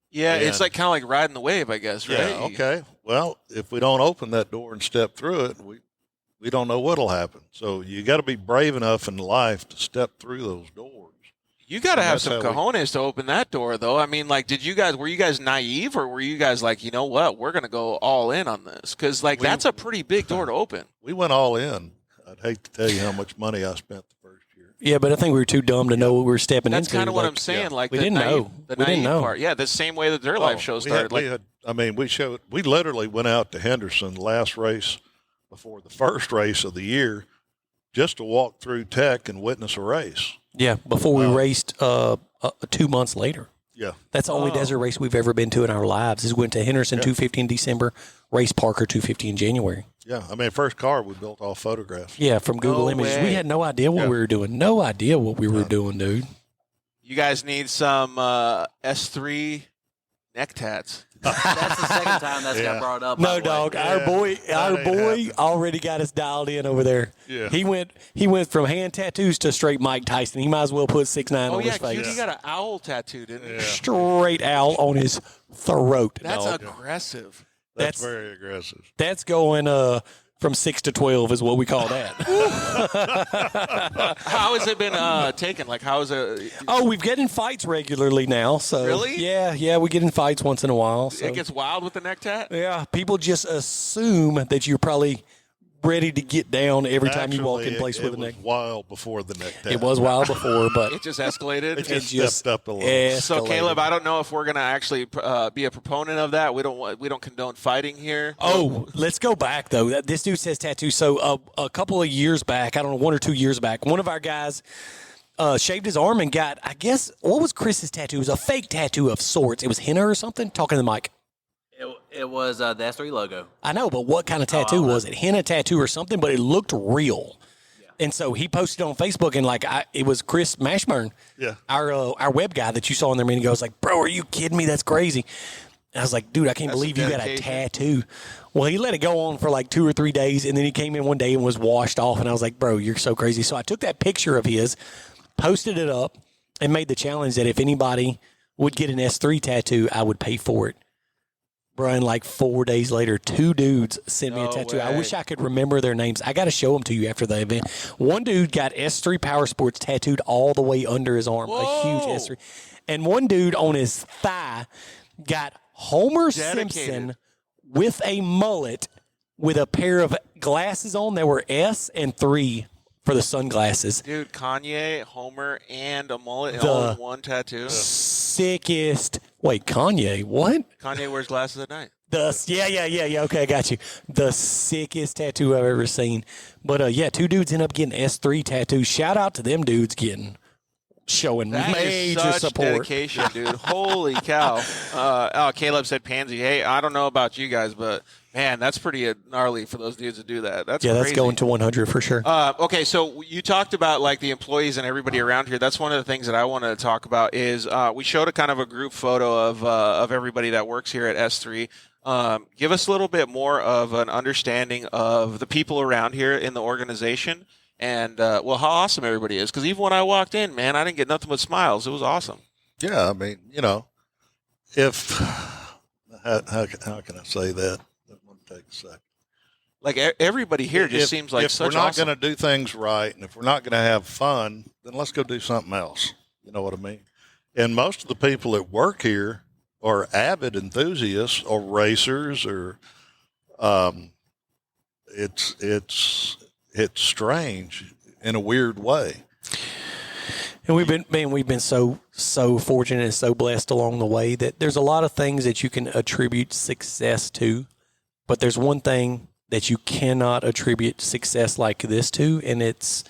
Yeah, it's kind of like riding the wave, I guess, right? Yeah, okay. Well, if we don't open that door and step through it, we we don't know what'll happen. So you got to be brave enough in life to step through those doors. You got to have that's some how cojones to open that door, though. I mean, like, were you guys naive, or were you guys like, you know what, we're going to go all in on this? Because, like, that's a pretty big door to open. We went all in. I'd hate to tell you how much money I spent the first year. Yeah, but I think we were too dumb to know what we were stepping That's into. kind of what Like, I'm saying. Like, we the didn't naive, know. the We didn't naive know. part. Yeah, the same way that their live show started. We literally went out to Henderson last race before the first race of the year just to walk through Tech and witness a race. Yeah, before we raced 2 months later. Yeah. That's the only desert race we've ever been to in our lives. Is we went to Henderson 250 in December, race Parker 250 in January. Yeah. I mean, first car we built off photographs. Yeah, from Google No Images. way. We had no idea what we were doing. No idea what we were doing, dude. You guys need some S3 neck tats. That's the second time that's got brought up. by No, the way. dog. Yeah, Our boy that ain't happening. already got us dialed in over there. Yeah. He went from hand tattoos to straight Mike Tyson. He might as well put 6'9" Oh, on yeah, his face. Cutie got an owl tattoo, didn't he? Straight owl on his throat. That's dog. aggressive. That's That's- very aggressive. That's going from 6 to 12 is what we call that. How has it been taken? Like, how is it? Oh, we've get in fights regularly now. So Really? Yeah, we get in fights once in a while. So. It gets wild with the neck tat? Yeah, people just assume that you're probably ready to get down every time you walk in Actually, place with a it neck. was wild before the neck tap. It was wild before, but It just escalated. It just just stepped up a little. So escalated. Caleb, I don't know if we're gonna actually be a proponent of that. We don't condone fighting here. Oh, let's go back though. This dude says tattoo. So a couple of years back, I don't know, 1 or 2 years back, one of our guys shaved his arm and got, I guess, what was Chris's tattoo? It was a fake tattoo of sorts. It was henna or something. Talking to the mic. It was the S3 logo. I know, but what kind of tattoo was it? Henna tattoo or something, but it looked real. Yeah. And so he posted on Facebook, and it was Chris Mashburn, our web guy that you saw in there. And he goes like, "Bro, are you kidding me? That's crazy." And I was like, "Dude, I can't That's believe some you got a dedication. tattoo." Well, he let it go on for like 2 or 3 days, and then he came in one day and was washed off. And I was like, "Bro, you're so crazy." So I took that picture of his, posted it up, and made the challenge that if anybody would get an S3 tattoo, I would pay for it. Bro, and like 4 days later, 2 dudes sent me a No tattoo. I way. wish I could remember their names. I got to show them to you after the event. One dude got S3 Powersports tattooed all the way under his arm, a huge Whoa. S3. And one dude on his thigh got Homer Dedicated. Simpson with a mullet with a pair of glasses on that were S and 3 for the sunglasses. Dude, Kanye, Homer, and a mullet The- all in one tattoo. Sickest. Wait, Kanye? What? Kanye wears glasses at night. Yeah. Okay, I got you. The sickest tattoo I've ever seen. But yeah, 2 dudes end up getting S3 tattoos. Shout out to them dudes showing That is major such support. dedication, dude. Holy cow. Caleb said pansy. Hey, I don't know about you guys, but man, that's pretty gnarly for those dudes to do that. That's Yeah, that's crazy. going to 100 for sure. Okay, so you talked about like the employees and everybody around here. That's one of the things that I wanted to talk about. Is we showed a kind of a group photo of everybody that works here at S3. Give us a little bit more of an understanding of the people around here in the organization, and how awesome everybody is. Because even when I walked in, man, I didn't get nothing but smiles. It was awesome. Yeah, I mean, if how can I say that? Let me take a second. Like everybody here just seems like if such we're not awesome. going to do things right, and if we're not going to have fun, then let's go do something else. You know what I mean? And most of the people that work here are avid enthusiasts or racers, or it's strange in a weird way. And we've been so fortunate and so blessed along the way that there's a lot of things that you can attribute success to, but there's one thing that you cannot attribute success like this to, and it's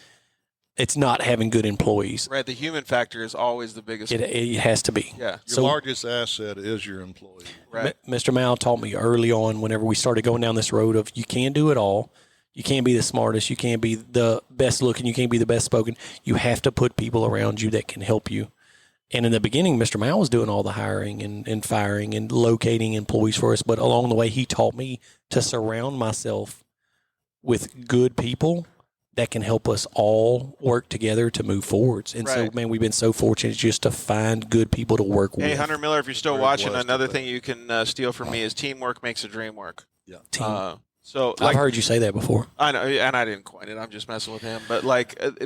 not having good employees. Right, the human factor is always the biggest. It has to be. Yeah. Your largest asset is your employee. Right. Mr. Mao taught me early on, whenever we started going down this road of you can't do it all. You can't be the smartest. You can't be the best looking. You can't be the best spoken. You have to put people around you that can help you. And in the beginning, Mr. Mao was doing all the hiring and firing and locating employees for us. But along the way, he taught me to surround myself with good people that can help us all work together to move forwards. And so, Right. man, we've been so fortunate just to find good people to work with. Hey, Hunter Miller, if you're still Very watching, blessed another with that. thing you can steal from me is teamwork makes a dream work. Yeah. Team. So I've heard you say that before. I know, and I didn't coin it. I'm just messing with him. But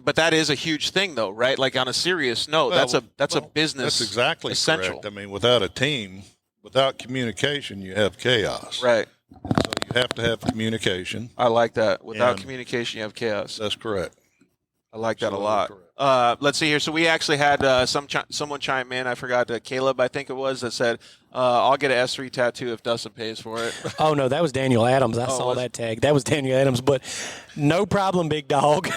but that is a huge thing, though, right? Like on a serious note, that's a business. That's exactly essential. correct. I mean, without a team, without communication, you have chaos. Right. And so you have to have communication. I like that. Without communication, you have chaos. That's correct. I like that a Absolutely lot. Let's see here. So we actually had someone chime in. I forgot, Caleb, I think it was, that said, I'll get an S3 tattoo if Dustin pays for it. Oh, no, that was Daniel Adams. I saw that tag. That was Daniel Adams, but no problem, big dog.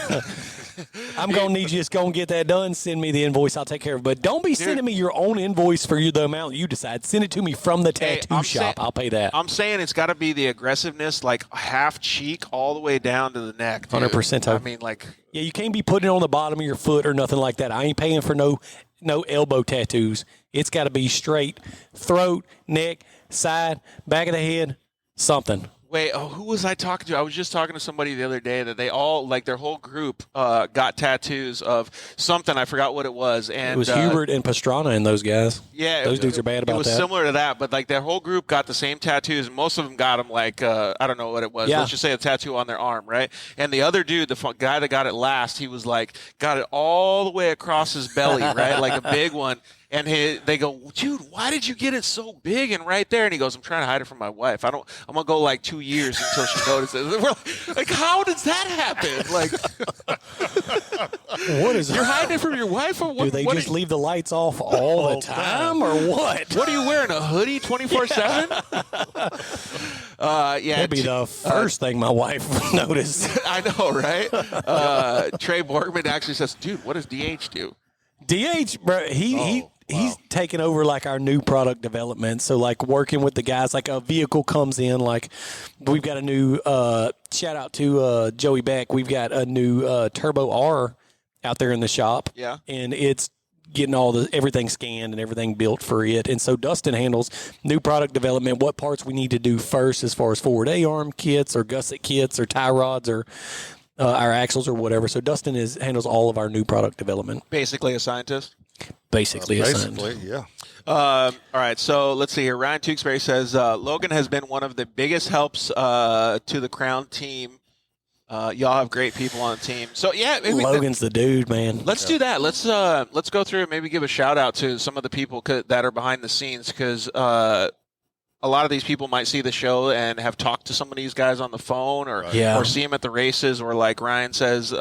I'm going to need you just go and get that done. Send me the invoice. I'll take care of it. But don't be sending me your own invoice for the amount you decide. Send it to me from the tattoo shop. I'll pay that. I'm saying it's got to be the aggressiveness, like half cheek all the way down to the neck. 100%. I mean, like. Yeah, you can't be putting it on the bottom of your foot or nothing like that. I ain't paying for no elbow tattoos. It's got to be straight throat, neck, side, back of the head, something. Wait, who was I talking to? I was just talking to somebody the other day that they all, like their whole group, got tattoos of something. I forgot what it was. And it was Hubert and Pastrana and those guys. Yeah. Those dudes are bad about that. It was similar to that, but like their whole group got the same tattoos, and most of them got them like, I don't know what it was. Yeah. Let's just say a tattoo on their arm, right? And the other dude, the guy that got it last, he was like, got it all the way across his belly, right? Like a big one. And they go, dude, why did you get it so big and right there? And he goes, I'm trying to hide it from my wife. I'm gonna go like 2 years until she notices. We're like, how does that happen? Like, what is you're hiding it from your wife, or what? Do they just leave the lights off all the time, or what? What are you wearing? A hoodie 24/7? Yeah, that'd be the first thing my wife would notice. I know, right? Trey Borgman actually says, dude, what does DH do? DH, bro, he's taking over like our new product development. So like working with the guys, like a vehicle comes in, like we've got a new shout out to Joey Beck. We've got a new Turbo R out there in the shop. Yeah, and it's getting everything scanned and everything built for it. And so Dustin handles new product development, what parts we need to do first as far as forward A-arm kits or gusset kits or tie rods or our axles or whatever. So Dustin handles all of our new product development. Basically a scientist? Basically, yeah. All right, so let's see here. Ryan Tewksbury says, Logan has been one of the biggest helps to the Crown team. Y'all have great people on the team. So, yeah. Logan's the dude, man. Let's do that. Let's go through and maybe give a shout-out to some of the people that are behind the scenes, because a lot of these people might see the show and have talked to some of these guys on the phone or see them at the races, or like Ryan says,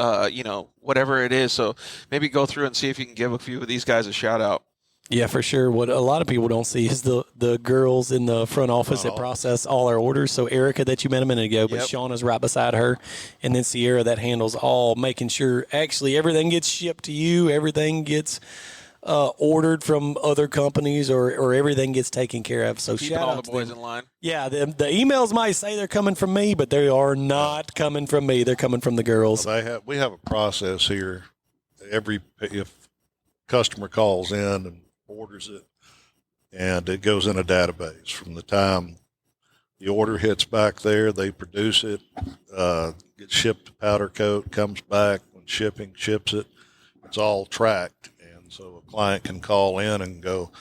whatever it is. So maybe go through and see if you can give a few of these guys a shout out. Yeah, for sure. What a lot of people don't see is the girls in the front office that process all our orders. So Erica that you met a minute ago, but Shauna's right beside her. And then Sierra that handles all, making sure actually everything gets shipped to you, everything gets ordered from other companies, or everything gets taken care of. So keeping shout all out the boys to them. in line. Yeah, the emails might say they're coming from me, but they are not coming from me. They're coming from the girls. Well, we have a process here. If customer calls in and orders it, and it goes in a database from the time the order hits back there, they produce it, gets shipped to powder coat, comes back when shipping, ships it. It's all tracked. So a client can call in and go,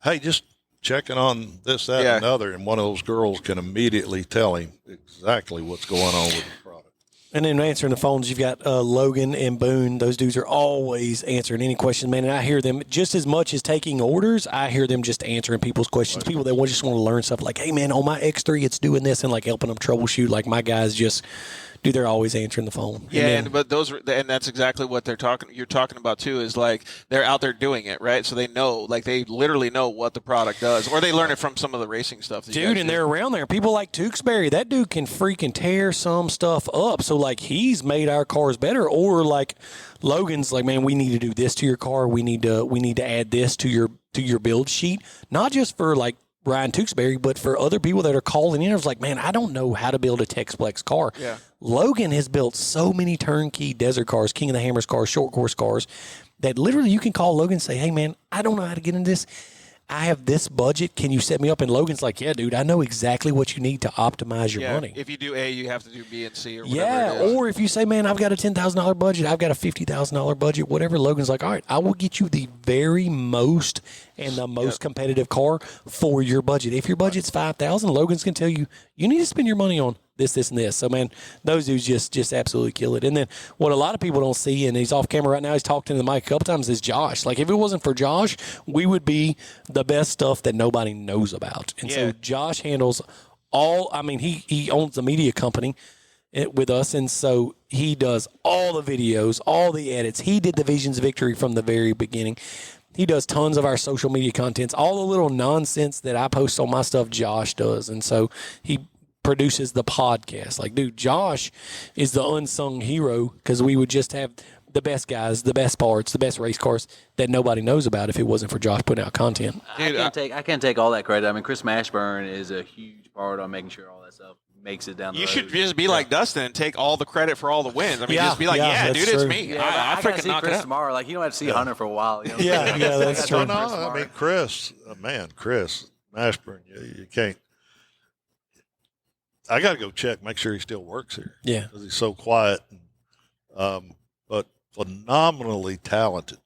hey, just checking on this, that, and another. And one of those girls can immediately tell him exactly what's going on with the product. And then answering the phones, you've got Logan and Boone. Those dudes are always answering any questions, man. And I hear them just as much as taking orders. I hear them just answering people's questions. People that just want to learn stuff like, hey, man, on my X3, it's doing this, and like helping them troubleshoot. Like my guys just – dude, they're always answering the phone. Yeah, but that's exactly what you're talking about too, is like they're out there doing it, right? So they know, like they literally know what the product does, or they learn it from some of the racing stuff. Dude, and they're around there. People like Tewksbury, that dude can freaking tear some stuff up. So like he's made our cars better, or like Logan's like, man, we need to do this to your car. We need to add this to your build sheet, not just for like Ryan Tewksbury, but for other people that are calling in. I was like, man, I don't know how to build a Texplex car. Yeah. Logan has built so many turnkey desert cars, King of the Hammers cars, short course cars, that literally you can call Logan and say, hey, man, I don't know how to get into this. I have this budget. Can you set me up? And Logan's like, yeah, dude, I know exactly what you need to optimize your money. If you do A, you have to do B and C or whatever it is. Or if you say, man, I've got a $10,000 budget, I've got a $50,000 budget, whatever, Logan's like, all right, I will get you the very most and the most competitive car for your budget. If your budget's $5,000, Logan's going to tell you, you need to spend your money on this, and this. So, man, those dudes just absolutely kill it. And then what a lot of people don't see, and he's off camera right now, he's talked into the mic a couple times, is Josh. Like, if it wasn't for Josh, we would be the best stuff that nobody knows about. And so Josh handles all, I mean, he owns a media company with us, and so he does all the videos, all the edits. He did the Visions Victory from the very beginning. He does tons of our social media contents. All the little nonsense that I post on my stuff, Josh does. And so he produces the podcast. Like, dude, Josh is the unsung hero because we would just have the best guys, the best parts, the best race cars that nobody knows about if it wasn't for Josh putting out content. Dude, I can't take all that credit. I mean, Chris Mashburn is a huge part on making sure all that stuff makes it down the road. You should just be like Dustin and take all the credit for all the wins. I mean, just be like, dude, true. it's me. Yeah, I freaking knock it Chris out. tomorrow. Like, you don't have to see Hunter for a while. You know? That's true. No, I mean, Chris Mashburn, you can't. I got to go check, make sure he still works here. Yeah. Because he's so quiet. But phenomenally talented.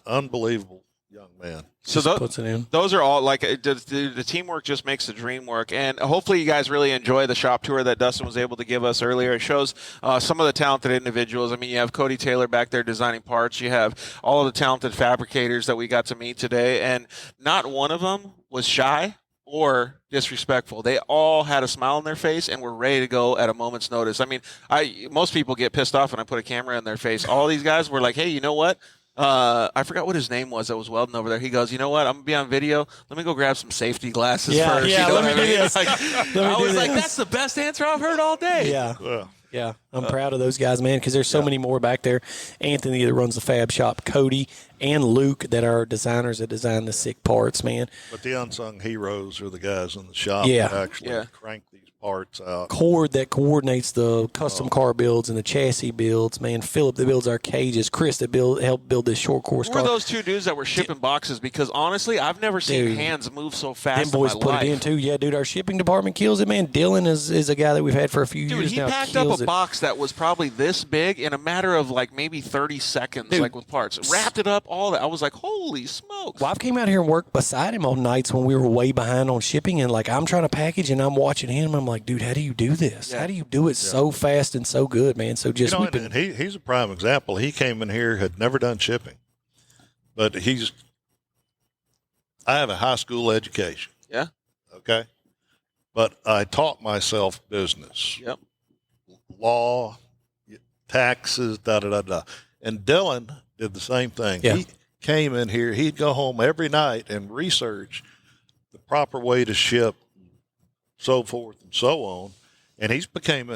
Unbelievable young man. So puts it in. those are all like the teamwork just makes the dream work, and hopefully you guys really enjoy the shop tour that Dustin was able to give us earlier. It shows some of the talented individuals. I mean, you have Cody Taylor back there designing parts. You have all of the talented fabricators that we got to meet today, and not one of them was shy or disrespectful. They all had a smile on their face and were ready to go at a moment's notice. I mean, most people get pissed off when I put a camera in their face. All these guys were like, hey, you know what? I forgot what his name was that was welding over there. He goes, you know what? I'm going to be on video. Let me go grab some safety glasses first. Yeah, you know let what me I do mean? this. I was like, that's the best answer I've heard all day. Yeah. Yeah, I'm proud of those guys, man, because there's so many more back there. Anthony that runs the fab shop, Cody, and Luke that are designers that design the sick parts, man. But the unsung heroes are the guys in the shop Yeah. that actually crank these parts out. Cord that coordinates the custom car builds and the chassis builds, man. Philip that builds our cages. Chris that helped build this short course Who car. were those two dudes that were shipping boxes? Because honestly, I've never seen hands move so fast Them boys in my put life. it in too. Yeah, dude, our shipping department kills it, man. Dylan is a guy that we've had for a few Dude, years he now. packed up Kills a it. box that was probably this big in a matter of like maybe 30 seconds, Dude. like with parts. Wrapped it up, all that. I was like, holy smokes. Well, I've came out here and worked beside him on nights when we were way behind on shipping, and like I'm trying to package and I'm watching him. I'm like, dude, how do you do this? Yeah. How do you do it so fast and so good, man? So just we've been, and he's a prime example. He came in here, had never done shipping, but I have a high school education. Yeah. Okay. But I taught myself business. Yep. Law, taxes, da-da-da-da. And Dylan did the same thing. Yeah. He came in here. He'd go home every night and research the proper way to ship, so forth and so on. And he's became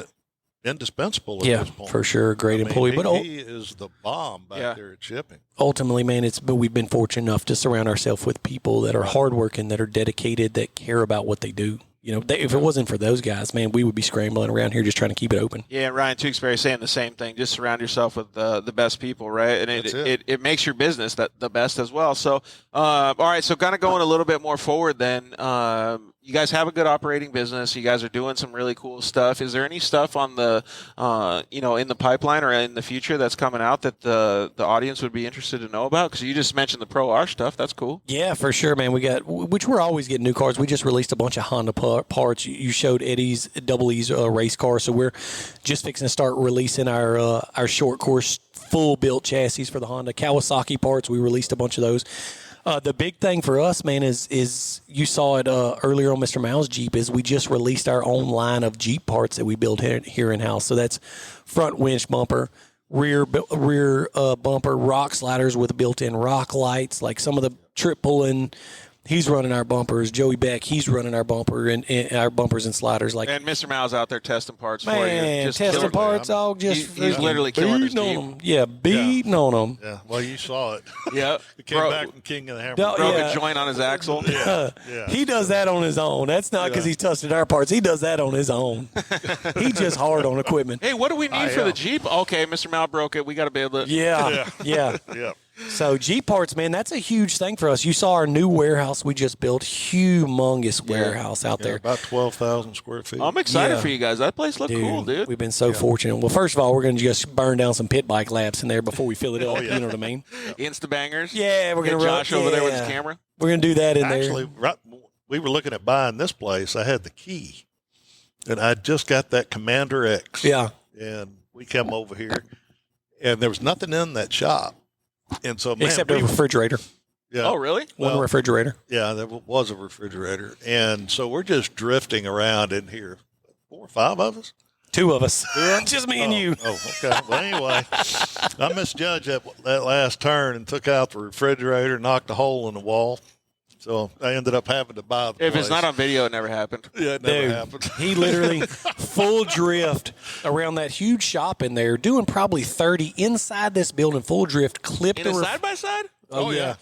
indispensable at this point. for sure, great employee. But he is the bomb back there at shipping. ultimately, man, but we've been fortunate enough to surround ourselves with people that are hardworking, that are dedicated, that care about what they do. You know, if it wasn't for those guys, man, we would be scrambling around here just trying to keep it open. Yeah, and Ryan Tewksbury saying the same thing. Just surround yourself with the best people, right? And it makes your business the best as well. So, all right, so kind of going a little bit more forward then. You guys have a good operating business. You guys are doing some really cool stuff. Is there any stuff on the, in the pipeline or in the future that's coming out that the audience would be interested to know about? Because you just mentioned the Pro R stuff. That's cool. Yeah, for sure, man. Which we're always getting new cars. We just released a bunch of Honda parts. You showed Eddie's Double E's race car, so we're just fixing to start releasing our short course full built chassis for the Honda. Kawasaki parts, we released a bunch of those. The big thing for us, man, is you saw it earlier on Mr. Miles' Jeep, is we just released our own line of Jeep parts that we build here in-house. So that's front winch bumper, rear bumper, rock sliders with built-in rock lights, like some of the trip pulling. He's running our bumpers. Joey Beck, he's running our bumper and our bumpers and sliders. Like, and Mr. Mal's out there testing parts for you. man, Just testing killing parts, it. all just He's literally killing his beating Jeep. on them. Yeah, beating on them. Yeah, well, you saw it. Yeah. He came back from King of the Hammer. Don't- Broke yeah. a joint on his axle. Yeah. He does that on his own. That's not because he's tested our parts. He does that on his own. He's just hard on equipment. Hey, what do we need for the Jeep? Okay, Mr. Mal broke it. We got to be able to. Yeah. Yeah. So Jeep parts, man, that's a huge thing for us. You saw our new warehouse we just built, humongous warehouse out there. About 12,000 square feet. I'm excited Yeah. for you guys. That place looked cool, dude. We've been so fortunate. Well, first of all, we're going to just burn down some pit bike laps in there before we fill it up. You know what I mean? Insta bangers. Yeah, we're Get going to Josh over there with his camera. We're going to do that in Actually, there. right, we were looking at buying this place. I had the key. and I just got that Commander X. Yeah. And we come over here, and there was nothing in that shop. And so, man, Except a refrigerator. Yeah. Oh, really? One refrigerator. Yeah, there was a refrigerator. And so we're just drifting around in here. 4 or 5 of us? 2 of us. Just me and you. Oh, okay. Well, anyway, I misjudged that last turn and took out the refrigerator, knocked a hole in the wall. So I ended up having to buy the If place. it's not on video, it never happened. Yeah, it never Dude, happened. he literally full drift around that huge shop in there, doing probably 30 inside this building, full drift, clipped In a side-by-side? Oh, yeah.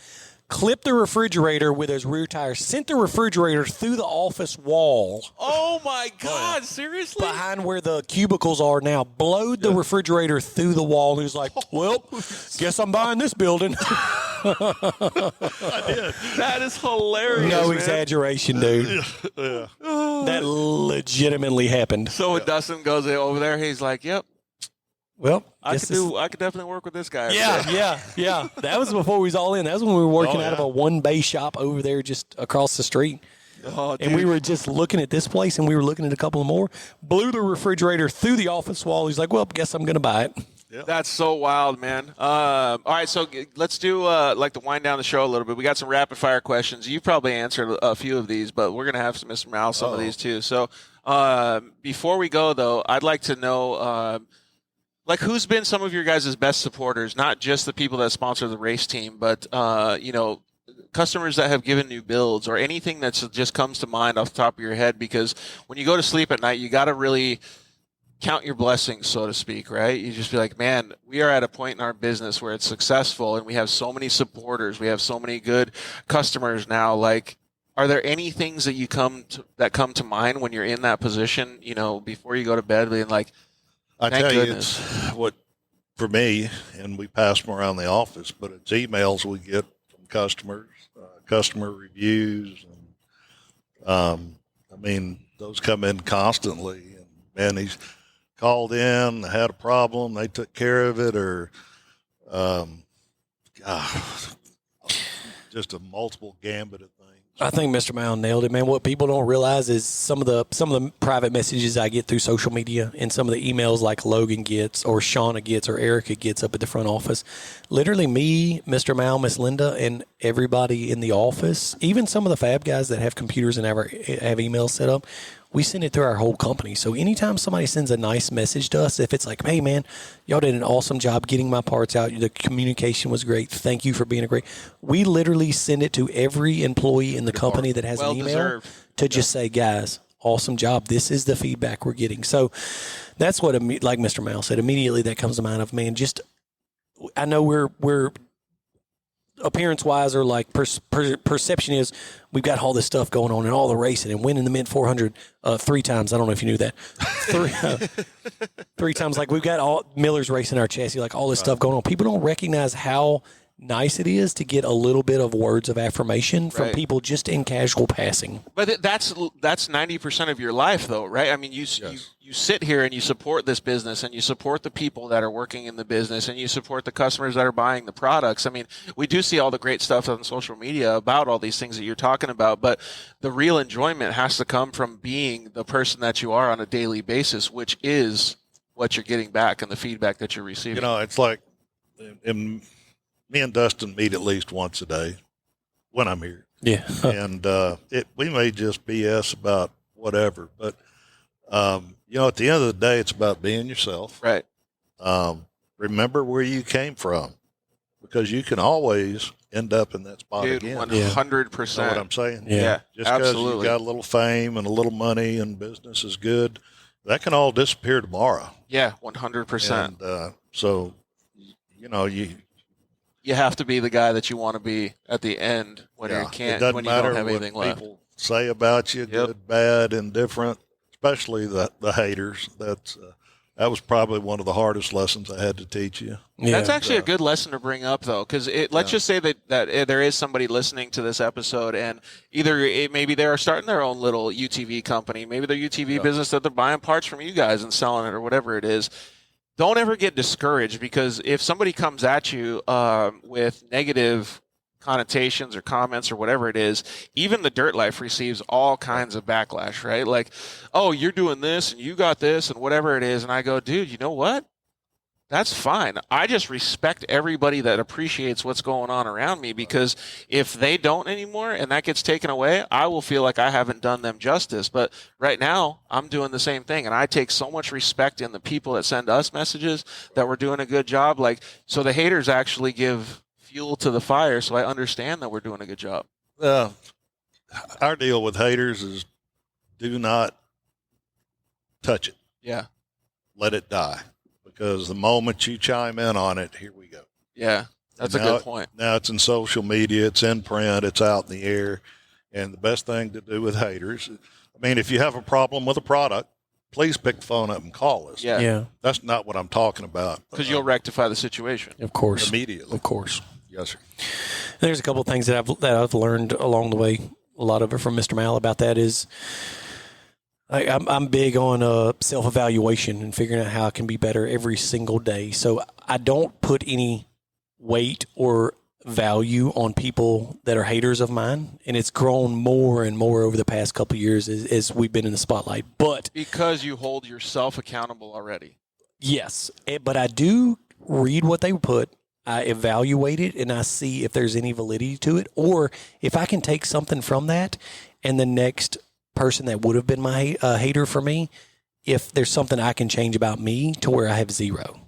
Clipped the refrigerator with his rear tire, sent the refrigerator through the office wall Oh, my God. Seriously? behind where the cubicles are now, blowed the refrigerator through the wall. And he was like, well, guess I'm buying this building. That is hilarious, No man. exaggeration, dude. Yeah. That legitimately happened. So when Dustin goes over there, he's like, yep, Well, I could definitely work with this guy. Yeah. That was before we was all in. That was when we were working out of yeah. a one bay shop over there just across the street. Oh, And we were just looking at this place, and we were looking at a couple of more. Blew the refrigerator through the office wall. He's like, well, guess I'm going to buy it. That's so wild, man. All right, so let's do like to wind down the show a little bit. We got some rapid fire questions. You probably answered a few of these, but we're gonna have some Mr. Mal some of these too. So before we go, though, I'd like to know like who's been some of your guys' best supporters, not just the people that sponsor the race team, but customers that have given new builds or anything that just comes to mind off the top of your head. Because when you go to sleep at night, you got to really count your blessings, so to speak, right? You just be like, man, we are at a point in our business where it's successful and we have so many supporters. We have so many good customers now. Like, are there any things that come to mind when you're in that position, before you go to bed, being like, I thank tell goodness. you, it's what, for me, and we pass them around the office, but it's emails we get from customers, customer reviews. And, those come in constantly. And, man, he's called in, had a problem, they took care of it, or just a multiple gambit of things. I think Mr. Mound nailed it, man. What people don't realize is some of the private messages I get through social media and some of the emails like Logan gets or Shauna gets or Erica gets up at the front office. Literally me, Mr. Mound, Miss Linda, and everybody in the office, even some of the fab guys that have computers and have emails set up, we send it through our whole company. So anytime somebody sends a nice message to us, if it's like, hey, man, y'all did an awesome job getting my parts out. The communication was great. Thank you for being we literally send it to every employee in the company that has an email to just say, guys, awesome job. This is the feedback we're getting. So that's what, like Mr. Mal said, immediately that comes to mind of, man, just I know we're appearance-wise or like perception is we've got all this stuff going on and all the racing and winning the Mint 400 3 times. I don't know if you knew that. Three times. Like we've got all Miller's racing our chassis, like all this stuff going on. People don't recognize how nice it is to get a little bit of words of affirmation from people just in casual passing. But that's 90% of your life, though, right? I mean, you sit here and you support this business and you support the people that are working in the business and you support the customers that are buying the products. I mean, we do see all the great stuff on social media about all these things that you're talking about, but the real enjoyment has to come from being the person that you are on a daily basis, which is what you're getting back and the feedback that you're receiving. It's like me and Dustin meet at least once a day when I'm here. Yeah. And we may just BS about whatever, but at the end of the day, it's about being yourself. Right. Remember where you came from, because you can always end up in that spot Dude, again. 100%. You know what I'm saying? Yeah, Just because absolutely. you got a little fame and a little money and business is good, that can all disappear tomorrow. Yeah, 100%. And so, you have to be the guy that you want to be at the end when you it doesn't when you matter don't have what anything left. people say about you, good, bad, indifferent, especially the haters. That was probably one of the hardest lessons I had to teach you. Yeah. That's actually a good lesson to bring up, though, because let's just say that there is somebody listening to this episode, and maybe they are starting their own little UTV company, maybe their UTV business that they're buying parts from you guys and selling it or whatever it is. Don't ever get discouraged, because if somebody comes at you with negative connotations or comments or whatever it is, even the dirt life receives all kinds of backlash, right? Like, oh, you're doing this and you got this and whatever it is. And I go, dude, you know what? That's fine. I just respect everybody that appreciates what's going on around me, because if they don't anymore and that gets taken away, I will feel like I haven't done them justice. But right now, I'm doing the same thing, and I take so much respect in the people that send us messages that we're doing a good job. Like, so the haters actually give fuel to the fire, so I understand that we're doing a good job. Our deal with haters is do not touch it. Yeah. Let it die. Because the moment you chime in on it, here we go. Yeah, that's a good point. Now it's in social media, it's in print, it's out in the air. And the best thing to do with haters, I mean, if you have a problem with a product, please pick the phone up and call us. Yeah. That's not what I'm talking about. Because you'll rectify the situation. Of course. Immediately. Of course. Yes, sir. There's a couple of things that I've learned along the way. A lot of it from Mr. Mal about that is I'm big on self-evaluation and figuring out how I can be better every single day. So I don't put any weight or value on people that are haters of mine, and it's grown more and more over the past couple of years as we've been in the spotlight. But because you hold yourself accountable already. Yes, but I do read what they put. I evaluate it, and I see if there's any validity to it, or if I can take something from that, and the next person that would have been my hater for me, if there's something I can change about me to where I have zero,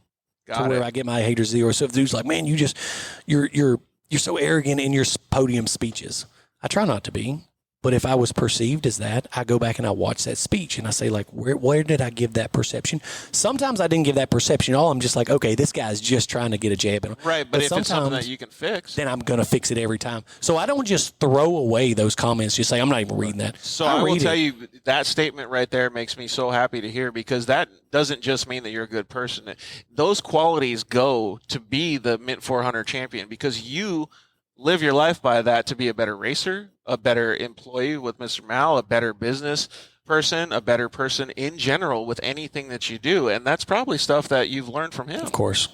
where I get my hater zero. So if the dude's like, man, you're so arrogant in your podium speeches. I try not to be, but if I was perceived as that, I go back and I watch that speech and I say, like, where did I give that perception? Sometimes I didn't give that perception at all. I'm just like, okay, this guy's just trying to get a jab in. Right, but if it's something that you can fix, then I'm going to fix it every time. So I don't just throw away those comments, just say, I'm not even reading that. So I will tell you, that statement right there makes me so happy to hear, because that doesn't just mean that you're a good person. Those qualities go to be the Mint 400 champion, because you live your life by that, to be a better racer, a better employee with Mr. Mal, a better business person, a better person in general with anything that you do. And that's probably stuff that you've learned from him. Of course.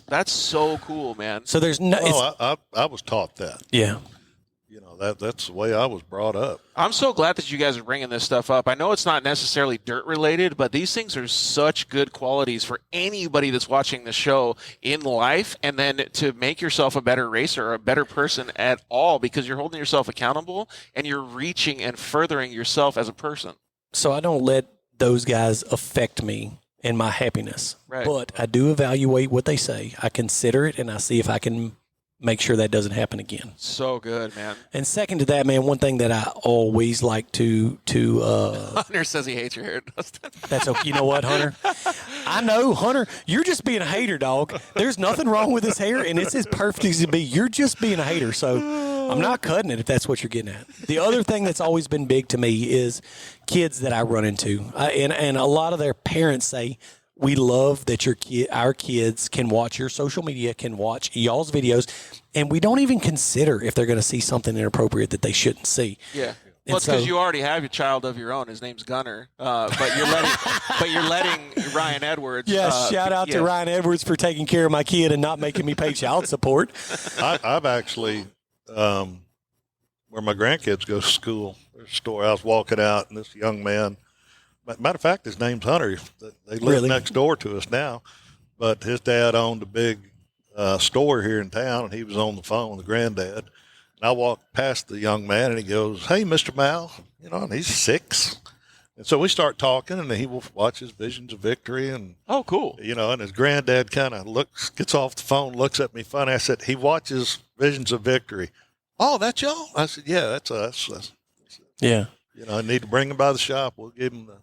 That's so cool, man. So there's no. I was taught that. Yeah. You know, that's the way I was brought up. I'm so glad that you guys are bringing this stuff up. I know it's not necessarily dirt related, but these things are such good qualities for anybody that's watching the show in life, and then to make yourself a better racer or a better person at all, because you're holding yourself accountable and you're reaching and furthering yourself as a person. So I don't let those guys affect me and my happiness. Right. But I do evaluate what they say. I consider it, and I see if I can make sure that doesn't happen again. So good, man. And second to that, man, one thing that I always like to Hunter says he hates your hair, Dustin. That's okay. You know what, Hunter? I know, Hunter, you're just being a hater, dog. There's nothing wrong with his hair, and it's as perfect as it be. You're just being a hater, so I'm not cutting it if that's what you're getting at. The other thing that's always been big to me is kids that I run into. And a lot of their parents say, we love that our kids can watch your social media, can watch y'all's videos, and we don't even consider if they're going to see something inappropriate that they shouldn't see. Yeah. Well, it's because you already have a child of your own. His name's Gunner, but you're letting Ryan Edwards. Yeah, shout out to Ryan Edwards for taking care of my kid and not making me pay child support. I've actually, where my grandkids go to school, there's a store. I was walking out, and this young man. Matter of fact, his name's Hunter. They live next door to us now, but his dad owned a big store here in town, and he was on the phone with the granddad. And I walked past the young man, and he goes, "Hey, Mr. Mal," and he's 6. And so we start talking, and he will watch his Visions of Victory, and oh, cool, and his granddad kind of gets off the phone, looks at me funny. I said, "He watches Visions of Victory." "Oh, that's y'all?" I said, "Yeah, that's us." Yeah. I need to bring him by the shop. We'll give him the.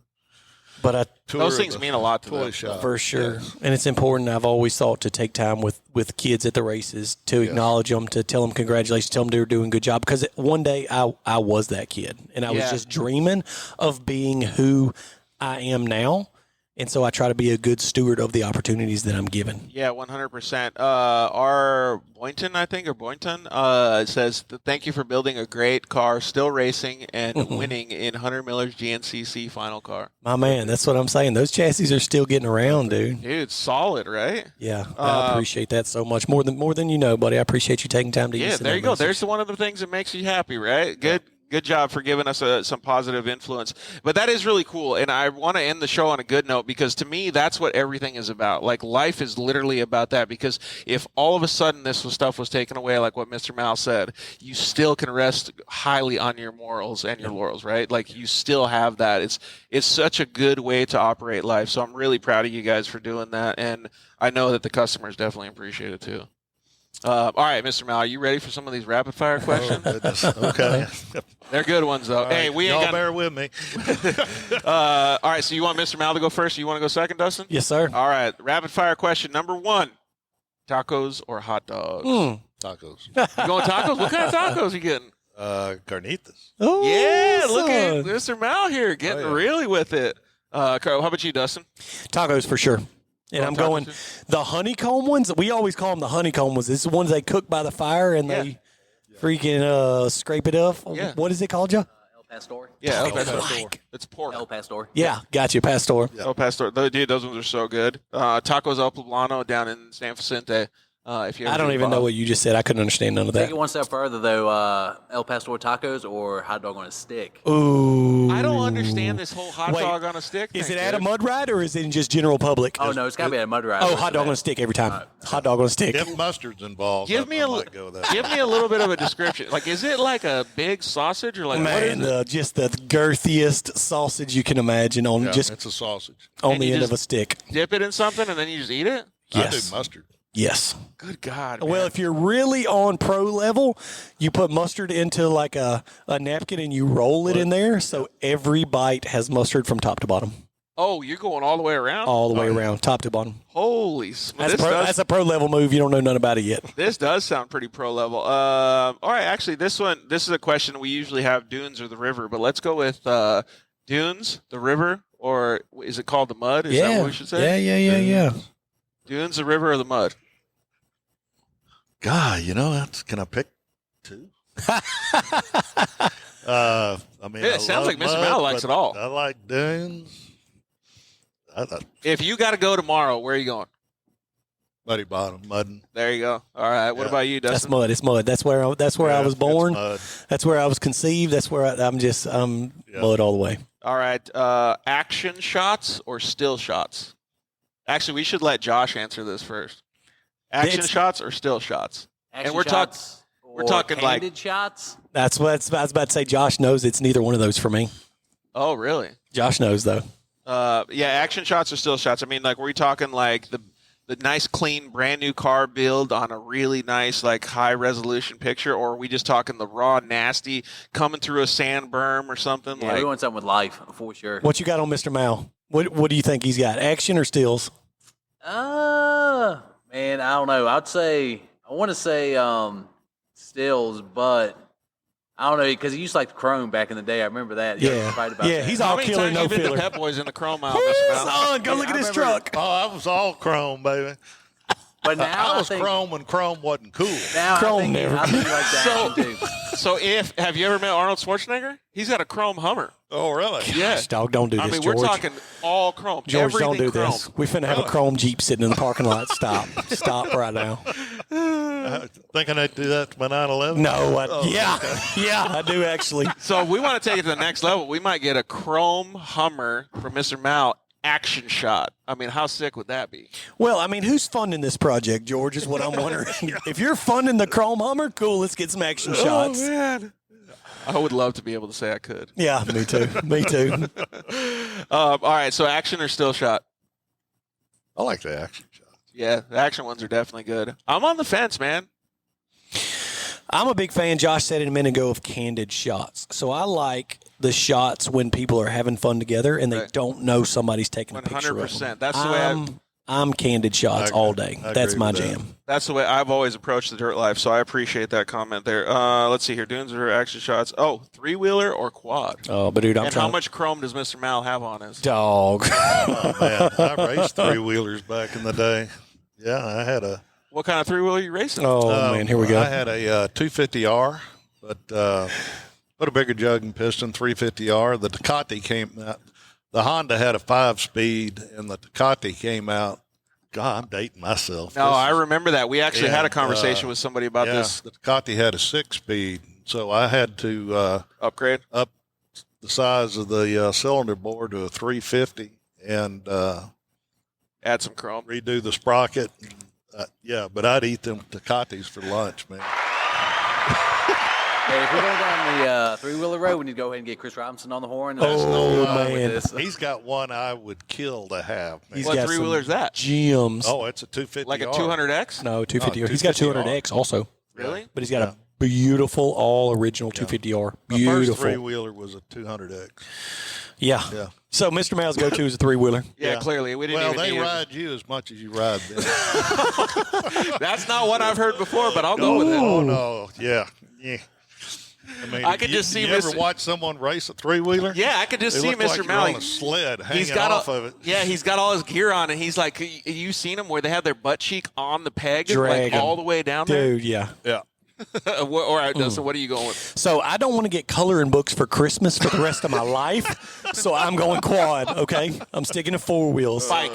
But those things mean a lot to them. Shop. For sure. Yes. And it's important. I've always thought to take time with kids at the races, to acknowledge them, to tell them congratulations, tell them they're doing a good job. Because one day I was that kid, and I was just dreaming of being who I am now. And so I try to be a good steward of the opportunities that I'm given. Yeah, 100%. Our Boynton, I think, or Boynton, says, thank you for building a great car, still racing and winning in Hunter Miller's GNCC final car. My man, that's what I'm saying. Those chassis are still getting around, dude. Dude, it's solid, right? Yeah, I appreciate that so much. More than you know, buddy. I appreciate you taking time to Yeah, there you go. There's one of the things that makes you happy, right? Good job for giving us some positive influence. But that is really cool, and I want to end the show on a good note because to me, that's what everything is about. Like, life is literally about that because if all of a sudden this stuff was taken away, like what Mr. Mal said, you still can rest highly on your morals and your laurels, right? Like, you still have that. It's such a good way to operate life, so I'm really proud of you guys for doing that, and I know that the customers definitely appreciate it too. All right, Mr. Mal, are you ready for some of these rapid fire questions? Oh, goodness. Okay. They're good ones, though. Right. Hey, we ain't Y'all got... bear with me. All right, so you want Mr. Mal to go first, or you want to go second, Dustin? Yes, sir. All right, rapid fire question number 1. Tacos or hot dogs? Tacos. You going tacos? What kind of tacos you getting? Carnitas. Oh, Yeah, look son. at Mr. Mal here getting yeah. really with it. Carl, how about you, Dustin? Tacos for sure. And I'm Tacos going too? the honeycomb ones. We always call them the honeycomb ones. This is the ones they cook by the fire and they freaking scrape it up. Yeah. What is it called, Joe? El Pastor. Yeah, El Tacos Pastor. like. It's pork. El Pastor. Yeah, got you, Pastor. El Pastor. Dude, those ones are so good. Tacos El Poblano down in San Vicente. If you ever I don't get even know involved. what you just said. I couldn't understand none of Take that. it one step further, though. El Pastor tacos or hot dog on a stick. Ooh. I don't understand this whole hot Wait, dog on a stick thing. Is it at a dude. mud ride or is it in just general public? Oh, no, it's got to be a mud ride. Oh, hot dog on a stick every time. Hot dog on a stick. If mustard's involved, Give I me a might go with that. give me a little bit of a description. Like, is it like a big sausage or like what is Man, it? just the girthiest sausage you can imagine on Yeah, just it's a sausage. on And the you end just- of a stick. Dip it in something and then you just eat it? I Yes. do mustard. Yes. Good God. Well, man. if you're really on pro level, you put mustard into like a napkin and you roll it in there, so every bite has mustard from top to bottom, Oh, you're going all the way around? all the way around, top to bottom. Holy smokes. That's a pro level move. You don't know nothing about it yet. This does sound pretty pro level. All right, actually, this is a question we usually have dunes or the river, but let's go with dunes, the river, or is it called the mud? Is that what we should say? Yeah. Dunes, the river, or the mud? God, can I pick two? I mean, Yeah, it I sounds love like Mr. mud, Mal likes but it all. I like dunes. If you got to go tomorrow, where are you going? Muddy bottom, mudding. There you go. All right. What Yeah. about you, That's Dustin? mud. It's mud. That's where I was It's born. mud. That's where I was conceived. That's where I'm mud all the way. All right. Action shots or still shots? Actually, we should let Josh answer this first. Action It's- shots or still shots? Action we're talk- shots we're or talking like- candid shots. That's what I was about to say. Josh knows it's neither one of those for me. Oh, really? Josh knows though. Yeah, action shots or still shots. I mean, like, were we talking like the nice, clean, brand new car build on a really nice, like, high resolution picture, or are we just talking the raw, nasty coming through a sand berm or something? Yeah, like, we want something with life for sure. What you got on Mr. Mal? What do you think he's got? Action or stills? Man, I don't know. I want to say stills, but I don't know because he used to like the chrome back in the day. I remember that. Yeah. Fight about Yeah, that. he's how all many killer, times no you been filler. to Pep Boys in the chrome aisle, Woo, Mr. Mal? son, go look at I his remember- truck. Oh, I was all chrome, baby. But now I was think, chrome when chrome wasn't cool. Now Chrome I think, never. I think he likes the So- action too. So, have you ever met Arnold Schwarzenegger? He's got a chrome Hummer. Oh, really? Yeah. Gosh, dog, don't do this, I mean, George. we're talking all chrome. George, don't Everything do chrome. this. We finna have a chrome Jeep sitting in the parking lot. Stop. Stop right now. Thinking I'd do that to my 911? No. Oh, Yeah, I do actually. So, if we want to take it to the next level, we might get a chrome Hummer from Mr. Mal action shot. I mean, how sick would that be? Well, I mean, who's funding this project, George, is what I'm wondering. If you're funding the chrome Hummer, cool, let's get some action shots. Oh, man. I would love to be able to say I could. Yeah, me too. Me too. All right, so action or still shot? I like the action shot. Yeah, the action ones are definitely good. I'm on the fence, man. I'm a big fan, Josh said it a minute ago, of candid shots. So I like the shots when people are having fun together and they Right. don't know somebody's taking a picture of them. 100%. That's the way I'm candid shots all day. That's my jam. That's the way I've always approached the dirt life, so I appreciate that comment there. Let's see here. Dunes or action shots? Oh, three-wheeler or quad? Oh, but dude, how much chrome does Mr. Mal have on his? Dog. Oh, man. I raced three-wheelers back in the day. Yeah, I had a... What kind of three-wheeler are you racing? Oh, man, here we go. I had a 250R, but put a bigger jug and piston, 350R. The Ducati came out. The Honda had a 5-speed, and the Ducati came out. God, I'm dating myself. No, I remember that. We actually had a conversation with somebody about this. The Ducati had a 6-speed, so I had to upgrade up the size of the cylinder bore to a 350 and add some chrome, redo the sprocket. But I'd eat them Ducatis for lunch, man. Hey, if we're going down the three-wheeler road, we need to go ahead and get Chris Robinson on the horn. Man. He's got one I would kill to have, man. What three-wheeler is that? Gems. Oh, it's a 250R. Like a 200X? No, 250R. He's got 200X also. Really? But he's got a beautiful, all-original 250R. Beautiful. My first three-wheeler was a 200X. Yeah. So Mr. Mal's go-to is a three-wheeler. Yeah, clearly. We didn't they ride you as much as you ride them. That's not what I've heard before, but I'll go with it. Oh, no. Yeah. I mean, I could just see you ever watch someone race a three-wheeler? Yeah, I could just They see look Mr. like you're Mal. on a sled hanging off of it. Yeah, he's got all his gear on, and he's like, you seen him where they have their butt cheek on the peg, Drag like all the way down there? Dude, yeah. Yeah. All right, so what are you going with? So I don't want to get coloring books for Christmas for the rest of my life, so I'm going quad, okay? I'm sticking to four wheels. Bike.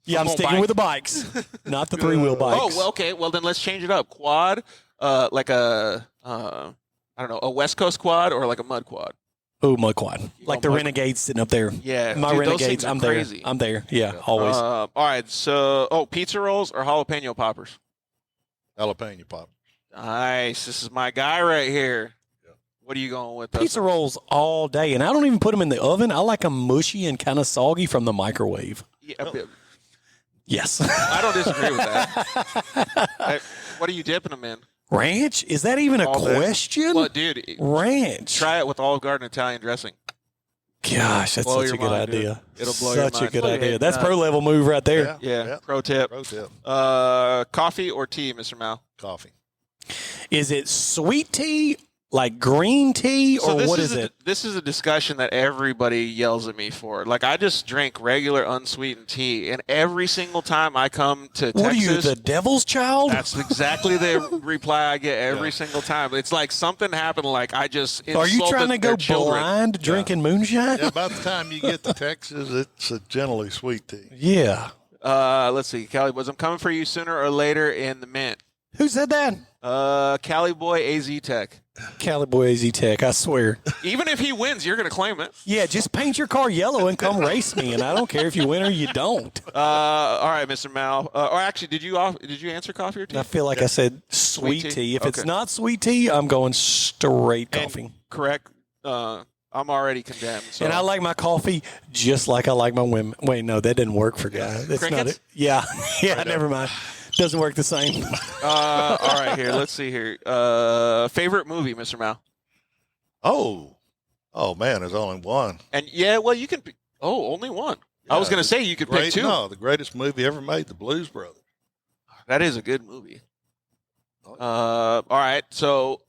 Yeah, I'm sticking with the bikes, not the three-wheel bikes. Oh, well, okay. Well, then let's change it up. Quad, like a, I don't know, a West Coast quad or like a mud quad? Oh, mud quad. Like the Renegades sitting up there. Yeah. My dude, Renegades, those things are I'm crazy. there. I'm there. Yeah, always. All right. So, pizza rolls or jalapeno poppers? Jalapeno pop. Nice. This is my guy right here. Yeah. What are you going with? Pizza rolls all day, and I don't even put them in the oven. I like them mushy and kind of soggy from the microwave. Yeah, Yes. I don't disagree with that. What are you dipping them in? Ranch? Is that even a question? Well, dude. Ranch. Try it with Olive Garden Italian dressing. Gosh, that's such a good idea. Dude. It'll blow your mind. Such a good idea. That's pro level move right there. Yeah. Pro tip. Coffee or tea, Mr. Mal? Coffee. Is it sweet tea, like green tea, or what is it? This is a discussion that everybody yells at me for. Like, I just drink regular unsweetened tea, and every single time I come to Texas... What are you, the devil's child? That's exactly the reply I get every single time. It's like something happened, like I just insulted Are you trying to go blind drinking moonshine? Yeah, by the time you get to Texas, it's a generally sweet tea. Yeah. Let's see. Cali Boys, I'm coming for you sooner or later in the mint. Who said that? Cali Boy AZ Tech. Cali Boy AZ Tech, I swear. Even if he wins, you're going to claim it. Yeah, just paint your car yellow and come race me, and I don't care if you win or you don't. All right, Mr. Mal. Or actually, did you answer coffee or tea? I feel like I said sweet tea. If it's not sweet tea, I'm going straight coffee. Correct. I'm already condemned. So. And I like my coffee just like I like my women. Wait, no, that didn't work for guys. That's not it. Yeah, never mind. Doesn't work the same. All right, here. Let's see here. Favorite movie, Mr. Mal? Oh, man, there's only one. And well, you can pick. Oh, only one. Yeah, I was going to say you could pick two. No, the greatest movie ever made, The Blues Brothers. That is a good movie. All right, so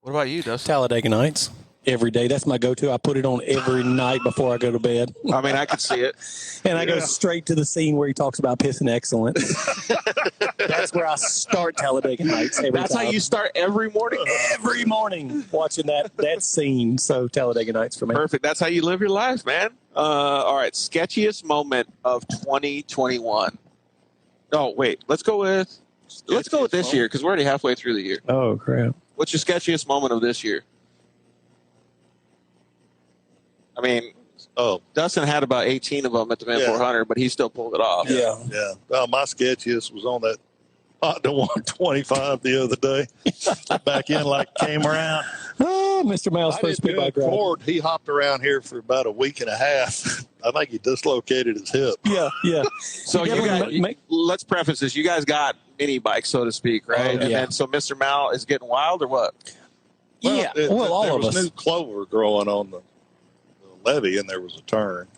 what about you, Dustin? Talladega Nights. Every day. That's my go-to. I put it on every night before I go to bed. I mean, I could see it. And I go straight to the scene where he talks about pissing excellent. That's where I start Talladega Nights every time. That's how you start every morning? Every morning watching that scene. So Talladega Nights for me. Perfect. That's how you live your life, man. All right. Sketchiest moment of 2021. Oh, wait. Let's go with this year because we're already halfway through the year. Oh, crap. What's your sketchiest moment of this year? I mean, Dustin had about 18 of them at the Van 400, but he still pulled it off. Yeah. Well, my sketchiest was on that Honda 125 the other day. Back in like came around. Oh, Mr. Miles' first big bike ride. Ford, he hopped around here for about a week and a half. I think he dislocated his hip. Yeah. So let's preface this. You guys got mini bikes, so to speak, right? And then, so Mr. Mal is getting wild or what? Well, all there of was us. new clover growing on the levee, and there was a turn.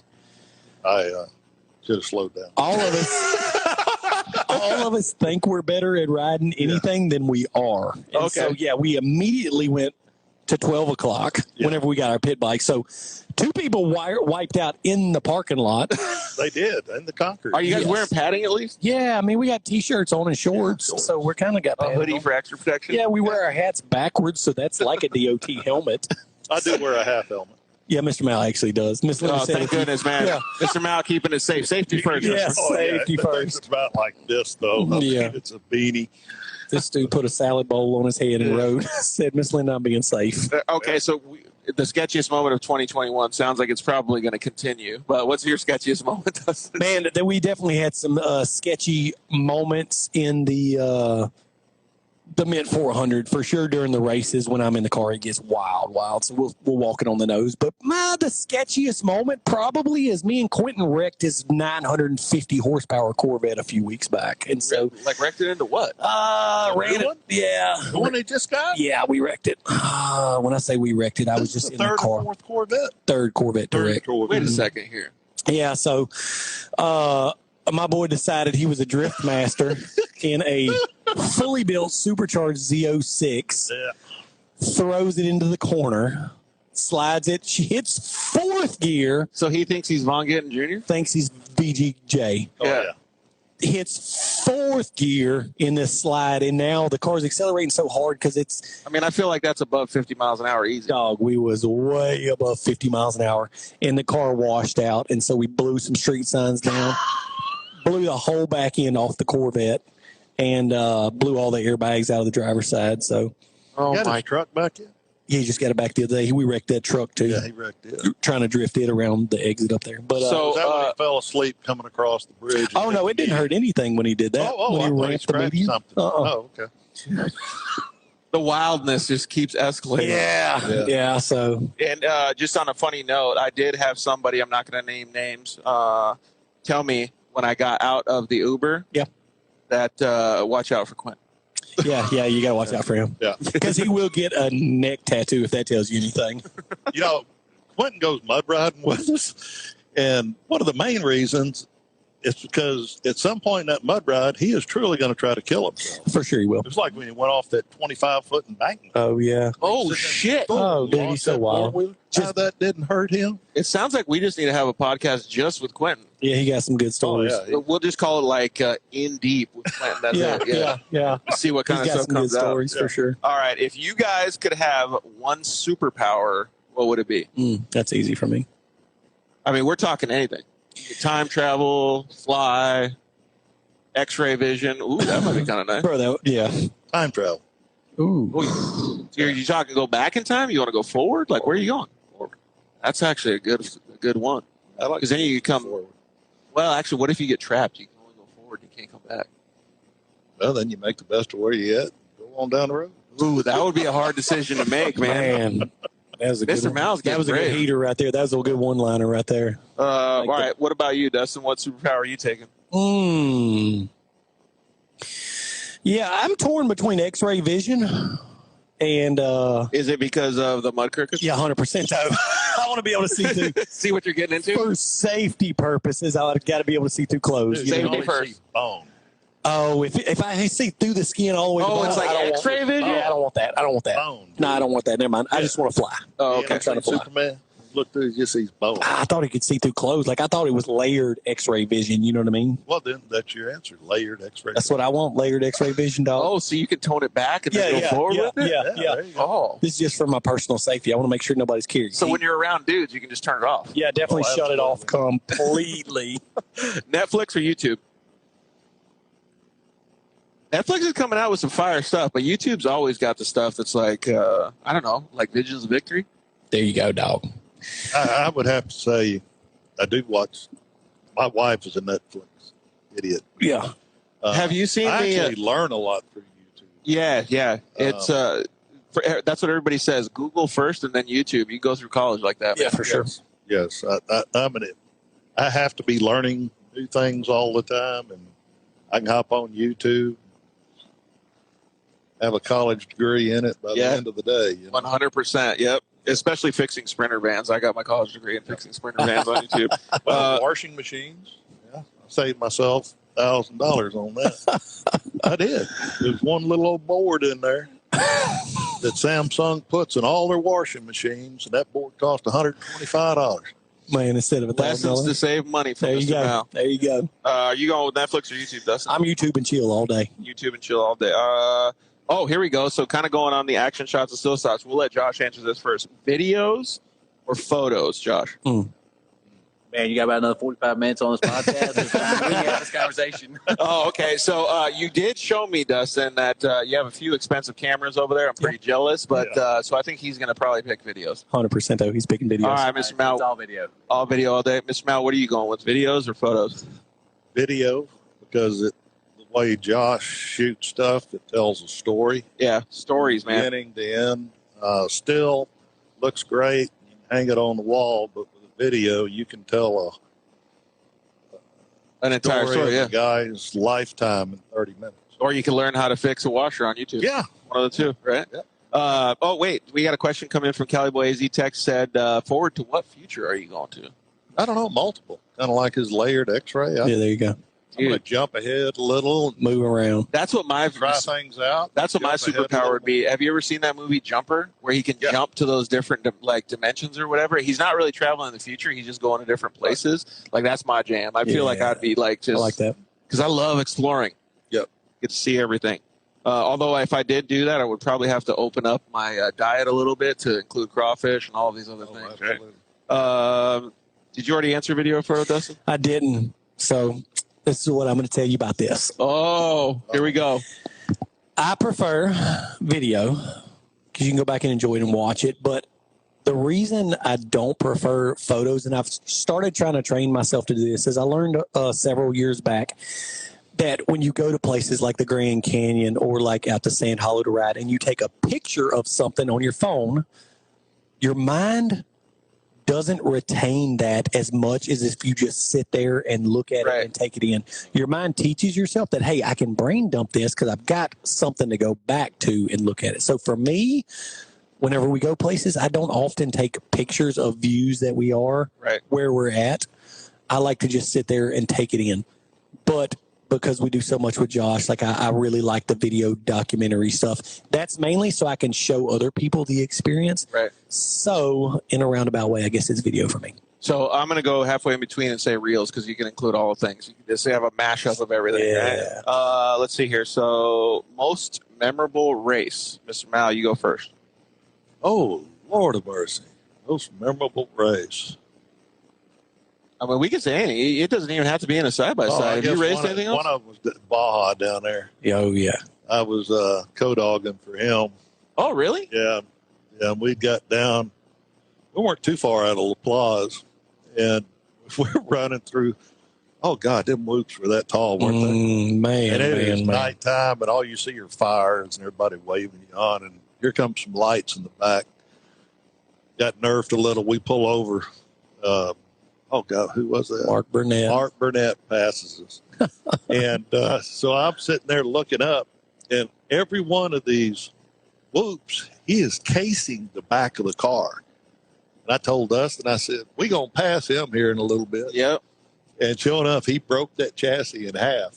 I Should have slowed down. All of us think we're better at riding anything than we are. And Okay. so, yeah, we immediately went to 12 o'clock whenever we got our pit bike. So 2 people wiped out in the parking lot. They did, and the Concord. Are you guys wearing padding at least? Yeah, I mean, we got T-shirts on and shorts, so we're kind of got A padding hoodie on. for extra protection? Yeah, we wear our hats backwards, so that's like a DOT helmet. I do wear a half helmet. Yeah, Mr. Mal actually does. Miss Linda Oh, said thank if you- goodness, man. Yeah. Mr. Mal keeping it safe. Safety first. Yes. Safety The thing's first. about like this, though. I mean, Yeah. it's a beanie. This dude put a salad bowl on his head and rode. Said, Miss Linda, I'm being safe. Okay, so the sketchiest moment of 2021 sounds like it's probably going to continue. But what's your sketchiest moment, Dustin? Man, we definitely had some sketchy moments in the Mint 400 for sure during the races. When I'm in the car, it gets wild. So we'll walk it on the nose. But the sketchiest moment probably is me and Quentin wrecked his 950 horsepower Corvette a few weeks back, and so Like wrecked it into what? ran it. Yeah, The one they just got? yeah, we wrecked it. When I say we wrecked it, I was This is just the in the third car. or fourth Corvette. Third Corvette to wreck. Wait a second here. Yeah, so my boy decided he was a drift master in a fully built supercharged Z06, Yeah. throws it into the corner, slides it. She hits 4th gear, So he thinks he's Von Gittin Jr.? thinks he's VGJ. Oh, Yeah. yeah. Hits 4th gear in this slide, and now the car's accelerating so hard because it's, I mean, I feel like that's above 50 miles an hour easy. dog, we was way above 50 miles an hour, and the car washed out, and so we blew some street signs down, blew the whole back end off the Corvette, and blew all the airbags out of the driver's side. So Oh, Got my his truck back in? he just got it back the other day. We wrecked that truck too, Yeah, he wrecked it. trying to drift it around the exit up there. But So- Was that when he fell asleep coming across the bridge? oh no, it didn't hurt anything when he did that. Oh, when I he thought he ramped the scratched median. something. Oh, okay. The wildness just keeps escalating. Yeah. So And just on a funny note, I did have somebody, I'm not going to name names, tell me when I got out of the Uber that watch out for Quentin. yeah, you gotta watch out for him Yeah. because he will get a neck tattoo if that tells you anything. You know, Quentin goes mud riding with us, and one of the main reasons is because at some point in that mud ride, he is truly going to try to kill himself. For sure he will. It's like when he went off that 25-foot embankment. Oh yeah. Oh, shit. Oh, dude, Lost he's so that wild. four-wheeler. How that didn't hurt him? It sounds like we just need to have a podcast just with Quentin. Yeah, he got some good stories. yeah. We'll just call it like In Deep with Quentin. That's it. yeah. See what kind He's of got stuff some good comes out. stories for sure. All right. If you guys could have one superpower, what would it be? That's easy for me. I mean, we're talking anything. Time travel, fly, X-ray vision. Ooh, that might be kind of nice. Bro, yeah. Time travel. Ooh. You talking go back in time? You want to go forward? Like, where are you going? That's actually a good one. I like Because then you come. forward. Well, actually, what if you get trapped? You can only go forward. You can't come back. Well, then you make the best of where you at. Go on down the road. Ooh, that would be a hard decision to make, man. Man. That was a Mr. good Mal's That was a getting good brave. heater right there. That was a good one-liner right there. All right. What about you, Dustin? What superpower are you taking? Yeah, I'm torn between X-ray vision and Is it because of the mud crickets? yeah, 100%. I want to be able to see through. See what you're getting into? For safety purposes, I got to be able to see through clothes. Dude, you you know? Safety only first. see bone. Oh, if I see through the skin all the way to the Oh, bottom, it's like I don't want- X-ray vision? Yeah, I don't want that. I don't want that. Bone. No, I don't want that. Never mind. I just want to fly. Oh, You okay. ever seen to fly. Superman? Look through, just sees bone. I thought he could see through clothes. Like I thought it was layered X-ray vision. You know what I mean? Well, then that's your answer. Layered X-ray. That's what I want. Layered X-ray vision, dog. Oh, so you can tone it back and then go forward with it? yeah. there you go. Oh. This is just for my personal safety. I want to make sure nobody's carrying. So when you're around dudes, you can just turn it off. yeah, definitely Oh, shut it off absolutely. completely. Netflix or YouTube? Netflix is coming out with some fire stuff, but YouTube's always got the stuff that's like, I don't know, like Visions of Victory. There you go, dog. I would have to say, I do watch. My wife is a Netflix idiot. Yeah. Have you seen I the? actually learn a lot through YouTube. Yeah. It's that's what everybody says. Google first and then YouTube. You go through college like that. Yeah, man. for sure. Yes, I have to be learning new things all the time, and I can hop on YouTube, have a college degree in it by the end of the day. You know? 100%. Yep. Especially fixing Sprinter vans. I got my college degree in fixing Sprinter vans on YouTube. Well, washing machines. Yeah. saved myself $1,000 on that. I did. There's one little old board in there that Samsung puts in all their washing machines, and that board cost $125. Man, instead of Lessons to $1,000. save money from There you Mr. go. Mal. There you go. Are you going with Netflix or YouTube, Dustin? I'm YouTube and chill all day. YouTube and chill all day. Here we go. So kind of going on the action shots and still shots. We'll let Josh answer this first. Videos or photos, Josh? Man, you got about another 45 minutes on this podcast. We can have this conversation. Oh, okay. So you did show me, Dustin, that you have a few expensive cameras over there. I'm pretty jealous, but so I think he's going to probably pick videos. 100% though. He's picking videos. All right, Mr. Mal. It's all video. All video all day. Mr. Mal, what are you going with, videos or photos? Video, because the way Josh shoots stuff, it tells a story. Yeah, stories, man. Beginning to end. Still looks great. You can hang it on the wall, but with a video, you can tell An entire story, of a guy's lifetime in 30 minutes. Or you can learn how to fix a washer on YouTube. Yeah. One of the two, right? Yeah. Wait. We got a question coming in from Cali Boy AZ Text said, forward to what future are you going to? I don't know, multiple. Kind of like his layered X-ray. Yeah, there you go. I'm going to jump ahead a little, Move around. That's what my try things out. That's what my jump ahead a superpower little would be. Have you ever seen that movie Jumper, where he can jump to those different dimensions or whatever? He's not really traveling in the future. He's just going to different places. Like that's my jam. I feel like I'd be like just I like that. because I love exploring. Yep. Get to see everything. Although if I did do that, I would probably have to open up my diet a little bit to include crawfish and all of these other things. Right? Did you already answer video for Dustin? I didn't. So this is what I'm going to tell you about this. Oh, here we go. I prefer video because you can go back and enjoy it and watch it. But the reason I don't prefer photos, and I've started trying to train myself to do this, is I learned several years back that when you go to places like the Grand Canyon or like out to Sand Hollow to ride and you take a picture of something on your phone, your mind doesn't retain that as much as if you just sit there and look at it and take it in. Your mind teaches yourself that, hey, I can brain dump this because I've got something to go back to and look at it. So for me, whenever we go places, I don't often take pictures of views that we are where we're at. I like to just sit there and take it in. But because we do so much with Josh, like I really like the video documentary stuff. That's mainly so I can show other people the experience. Right. So in a roundabout way, I guess it's video for me. So I'm going to go halfway in between and say reels because you can include all the things. You can just have a mashup of everything. Yeah. Right? Let's see here. So most memorable race. Mr. Mal, you go first. Oh, Lord of mercy. Most memorable race. I mean, we can say anything. It doesn't even have to be in a side-by-side. Have you raced anything else? One of them was Baja down there. Oh, yeah. I was co-dogging for him. Oh, really? Yeah. We got down. We weren't too far out of La Plaza, and we're running through. Oh, God, them whoops were that tall, weren't they? Man, and it was nighttime, and all you see are fires and everybody waving you on, and here comes some lights in the back. Got nerfed a little. We pull over. Oh, God, who was that? Mark Burnett. Mark Burnett passes us. And so I'm sitting there looking up, and every one of these whoops, he is casing the back of the car. And I told Dustin, I said, we're going to pass him here in a little bit. Yep. And sure enough, he broke that chassis in half.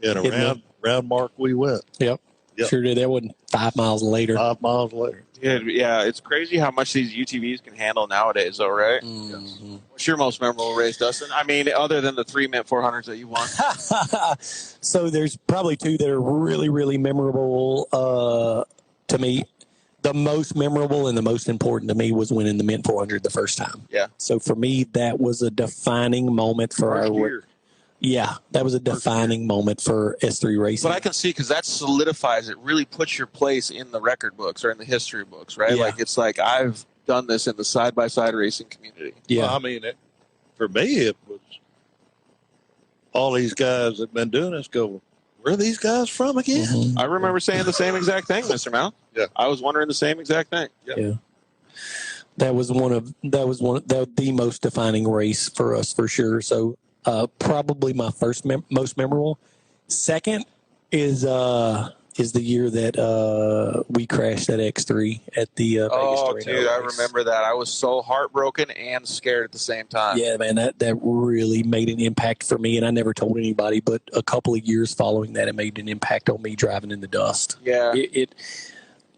And round mark we went. Yep. Sure did. That wasn't 5 miles later. 5 miles later. Yeah, it's crazy how much these UTVs can handle nowadays, though, right? Mm-hmm. What's your most memorable race, Dustin? I mean, other than the 3 Mint 400s that you won. So there's probably two that are really, really memorable to me. The most memorable and the most important to me was winning the Mint 400 the first time. Yeah. So for me, that was a defining moment for our year. Yeah, that was a defining moment for S3 racing. But I can see because that solidifies it, really puts your place in the record books or in the history books, right? Yeah. Like it's like I've done this in the side-by-side racing community. Yeah. Well, I mean, for me, it was all these guys that have been doing this go, where are these guys from again? Mm-hmm. I remember saying the same exact thing, Mr. Mal. Yeah. I was wondering the same exact thing. Yeah. That was the most defining race for us for sure. So probably my first most memorable. Second is is the year that we crashed that X3 at the Vegas Oh, Torino dude, I race. remember that. I was so heartbroken and scared at the same time. Yeah, man, that really made an impact for me, and I never told anybody. But a couple of years following that, it made an impact on me driving in the dust. Yeah.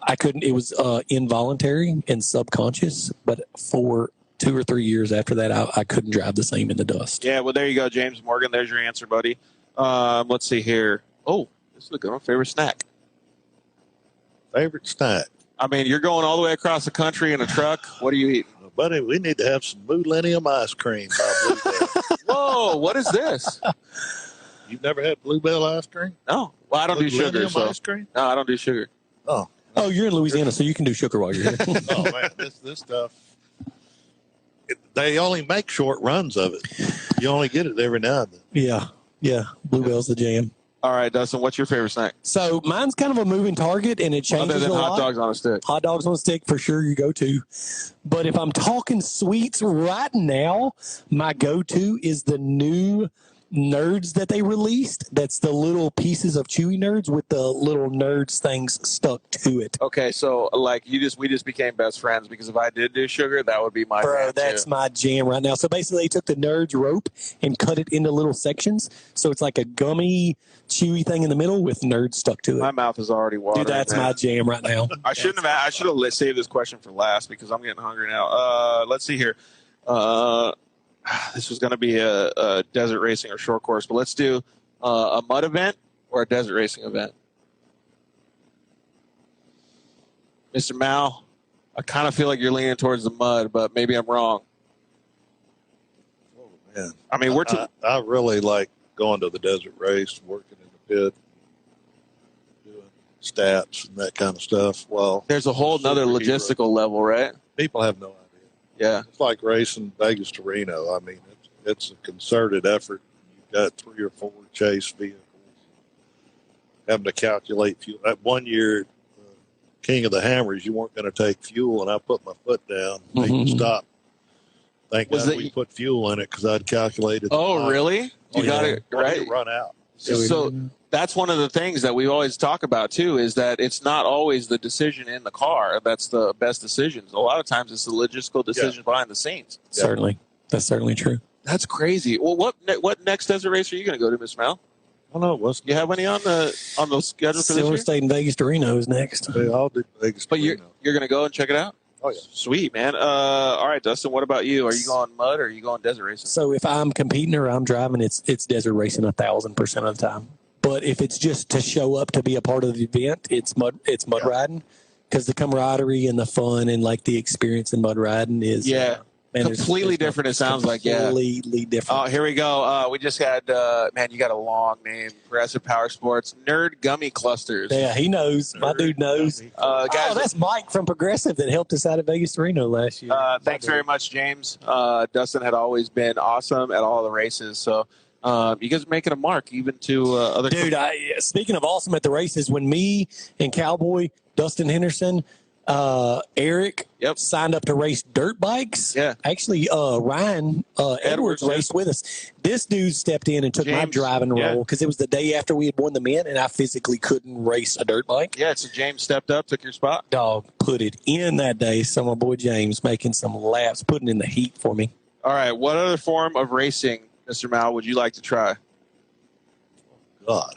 I couldn't. It was involuntary and subconscious, but for 2 or 3 years after that, I couldn't drive the same in the dust. Yeah, well, there you go, James Morgan. There's your answer, buddy. Let's see here. Oh, this is a good one. Favorite snack? Favorite snack? I mean, you're going all the way across the country in a truck. What are you eating? Buddy, we need to have some Millennium ice cream by Bluebell. Whoa, what is this? You've never had Bluebell ice cream? No. Well, I don't do sugar. Millennium So. ice cream? No, I don't do sugar. Oh. Oh, you're in Louisiana, so you can do sugar while you're here. Oh, man, this stuff. They only make short runs of it. You only get it every now and then. Yeah. Bluebell's the jam. All right, Dustin, what's your favorite snack? So mine's kind of a moving target, and it changes Other than a lot. hot dogs on a stick. Hot dogs on a stick for sure, you go to. But if I'm talking sweets right now, my go-to is the new Nerds that they released. That's the little pieces of chewy Nerds with the little Nerds things stuck to it. Okay, so like we just became best friends because if I did do sugar, that would be my Bro, brand, that's too. my jam right now. So basically, they took the Nerds rope and cut it into little sections. So it's like a gummy, chewy thing in the middle with Nerds stuck to it. My mouth is already watering. Dude, that's man. my jam right now. I should have saved this question for last because I'm getting hungry now. Let's see here. This was going to be a desert racing or short course, but let's do a mud event or a desert racing event. Mr. Mal, I kind of feel like you're leaning towards the mud, but maybe I'm wrong. Oh, man. I mean, I really like going to the desert race, working in the pit, doing stats and that kind of stuff. Well, there's a whole nother superhero. logistical level, right? People have no idea. Yeah. It's like racing Vegas to Reno. I mean, it's a concerted effort. You've got 3 or 4 chase vehicles, having to calculate fuel. That one year, King of the Hammers, you weren't going to take fuel, and I put my foot down, make it stop. Thank God we put fuel in it because I'd calculated. Oh, really? You got it right. Run out. So that's one of the things that we always talk about too, is that it's not always the decision in the car that's the best decisions. A lot of times it's the logistical decision behind the scenes. Yeah. Certainly. That's certainly true. That's crazy. Well, what next desert race are you going to go to, Miss Mel? I don't know. You have any on the schedule for Silver this year? State and Vegas to Reno is next. I'll do Vegas. But you're going to go and check it out? Oh, yeah. Sweet, man. All right, Dustin, what about you? Are you going mud or are you going desert racing? So if I'm competing or I'm driving, it's desert racing 1,000% of the time. But if it's just to show up to be a part of the event, it's mud riding, because the camaraderie and the fun and like the experience in mud riding is completely different. It sounds like completely different. Oh, here we go. We just had man, you got a long name. Progressive Powersports Nerd Gummy Clusters. Yeah, he knows. My dude knows. Guys, that's Mike from Progressive that helped us out at Vegas to Reno last year. Thanks very much, James. Dustin had always been awesome at all the races. So you guys are making a mark even to other. Dude, speaking of awesome at the races, when me and Cowboy, Dustin Henderson, Eric signed up to race dirt bikes. Yeah. Actually, Ryan Edwards raced with us. This dude stepped in and took my driving role because it was the day after we had won the mint and I physically couldn't race a dirt bike. Yeah, so James stepped up, took your spot. Dog, put it in that day. So my boy James making some laps, putting in the heat for me. All right, what other form of racing, Mr. Mal, would you like to try? God.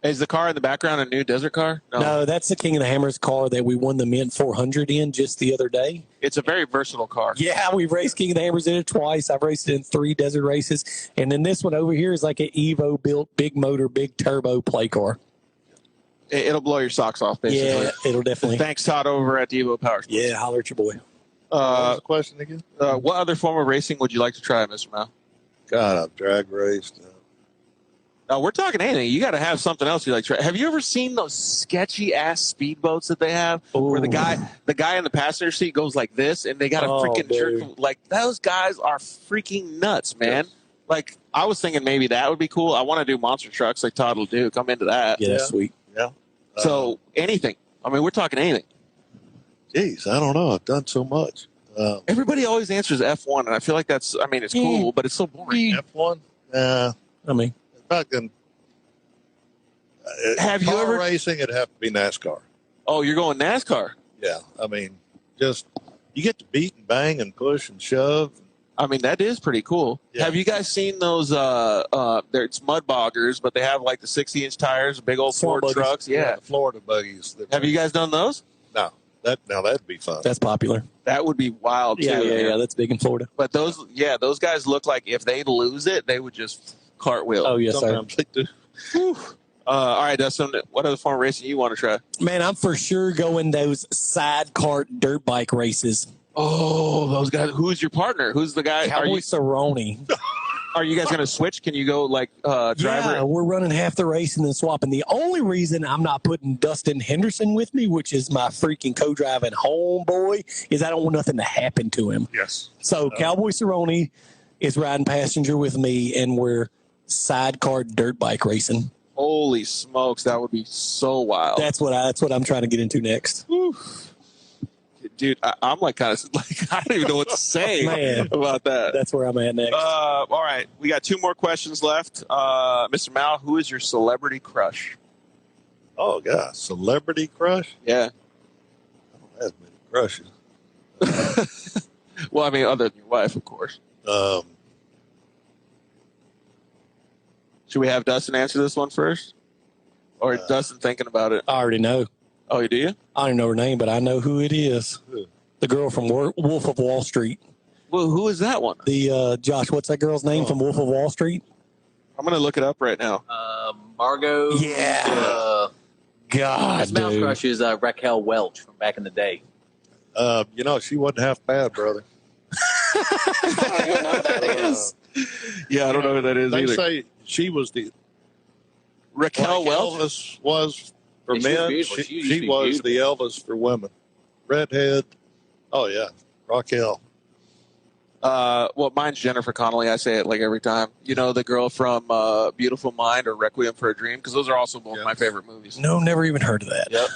Is the car in the background a new desert car? No, that's the King of the Hammers car that we won the Mint 400 in just the other day. It's a very versatile car. Yeah, we've raced King of the Hammers in it twice. I've raced it in 3 desert races. And then this one over here is like an Evo built, big motor, big turbo play car. It'll blow your socks off, basically. Yeah, it'll definitely. Thanks, Todd, over at Evo Powersports. Yeah, holler at your boy. What was the question again? What other form of racing would you like to try, Mr. Mal? God, I've drag raced. No, we're talking anything. You got to have something else you like to try. Have you ever seen those sketchy ass speedboats that they have, where the guy in the passenger seat goes like this, and they got a freaking jerk? Like those guys are freaking nuts, man. Yes. Like I was thinking maybe that would be cool. I want to do monster trucks like Todd will do. Come into that. Yeah, that's sweet. Yeah. So anything. I mean, we're talking anything. Geez, I don't know. I've done so much. Everybody always answers F1, and I feel like that's. I mean, it's cool, but it's so boring. F1. I mean. If I can Have you car ever- racing? It'd have to be NASCAR. Oh, you're going NASCAR. Yeah, I mean, just you get to beat and bang and push and shove. I mean, that is pretty cool. Yeah. Have you guys seen those? It's mud boggers, but they have like the 60-inch tires, big old Swamp Ford buggies. trucks. Yeah. The Florida buggies. Have you guys done those? No, that'd be fun. That's popular. That would be wild too. Yeah. That's big in Florida. But those guys look like if they lose it, they would just cartwheel. Oh, yes, sir. Sometimes they do. Whew. All right, Dustin, what other form of racing you want to try? Man, I'm for sure going those side cart dirt bike races. Oh, those guys. Who's your partner? Who's the guy? Cowboy Cerrone. Are you guys going to switch? Can you go like driver? Yeah, we're running half the race and then swapping. The only reason I'm not putting Dustin Henderson with me, which is my freaking co-driving homeboy, is I don't want nothing to happen to him. Yes. So Cowboy Cerrone is riding passenger with me, and we're sidecar dirt bike racing. Holy smokes, that would be so wild. That's what I'm trying to get into next. Whew. Dude, I'm like kind of like I don't even know what to say Man. about that. That's where I'm at next. All right, we got 2 more questions left. Mr. Mal, who is your celebrity crush? Oh God, celebrity crush? Yeah. I don't have many crushes. Well, I mean, other than your wife, of course. Should we have Dustin answer this one first? Or is Dustin thinking about it? I already know. Oh, do you? I don't know her name, but I know who it is. Who? The girl from Wolf of Wall Street. Well, who is that one? The Josh, what's that girl's name from Wolf of Wall Street? I'm going to look it up right now. Margot. Yeah. God, His mouth dude. crush is Raquel Welch from back in the day. She wasn't half bad, brother. I don't know what that is. Yeah, I don't know who that is They either. say she was the Raquel like Welch? Elvis was for Yeah, she was men. beautiful. She used to She be was the Elvis for women. Redhead. Oh yeah, Raquel. Well, mine's Jennifer Connelly. I say it like every time. You know, the girl from Beautiful Mind or Requiem for a Dream, because those are also both my favorite movies. No, never even heard of that. Yep.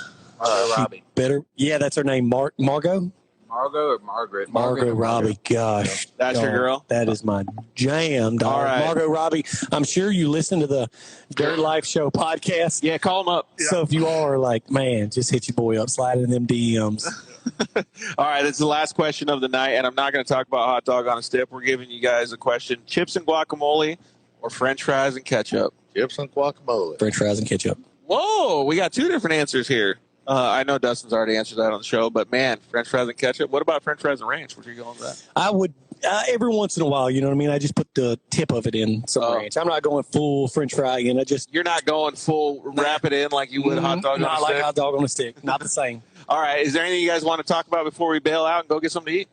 Robbie. Better. Yeah, that's her name. Margot? Margot or Margaret? Margot Robbie. Gosh. That's your dog, girl? That is my jam, dog. All right. Margot Robbie. I'm sure you listen to the Dirt Life Show podcast. Yeah, call him up. So if you are like, man, just hit your boy up, slide in them DMs. All right, it's the last question of the night, and I'm not going to talk about hot dog on a stick. We're giving you guys a question. Chips and guacamole or French fries and ketchup? Chips and guacamole. French fries and ketchup. Whoa, we got 2 different answers here. I know Dustin's already answered that on the show, but man, French fries and ketchup. What about French fries and ranch? What are you going with that? I would, every once in a while, you know what I mean? I just put the tip of it in some ranch. I'm not going full French fry in. You're not going full wrap it in like you would hot dog on a Not stick? like hot dog on a stick. Not the same. All right, is there anything you guys want to talk about before we bail out and go get something to eat?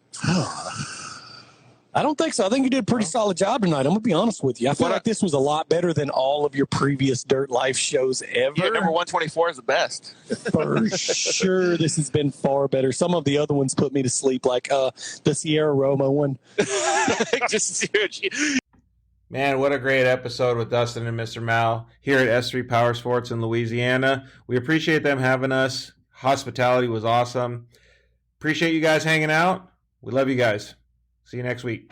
I don't think so. I think you did a pretty solid job tonight. I'm going to be honest with you. I feel like this was a lot better than all of your previous Dirt Life shows ever. Yeah, number 124 is the best. For sure, this has been far better. Some of the other ones put me to sleep, like the Sierra Roma one. Man, what a great episode with Dustin and Mr. Mal here at S3 Powersports in Louisiana. We appreciate them having us. Hospitality was awesome. Appreciate you guys hanging out. We love you guys. See you next week.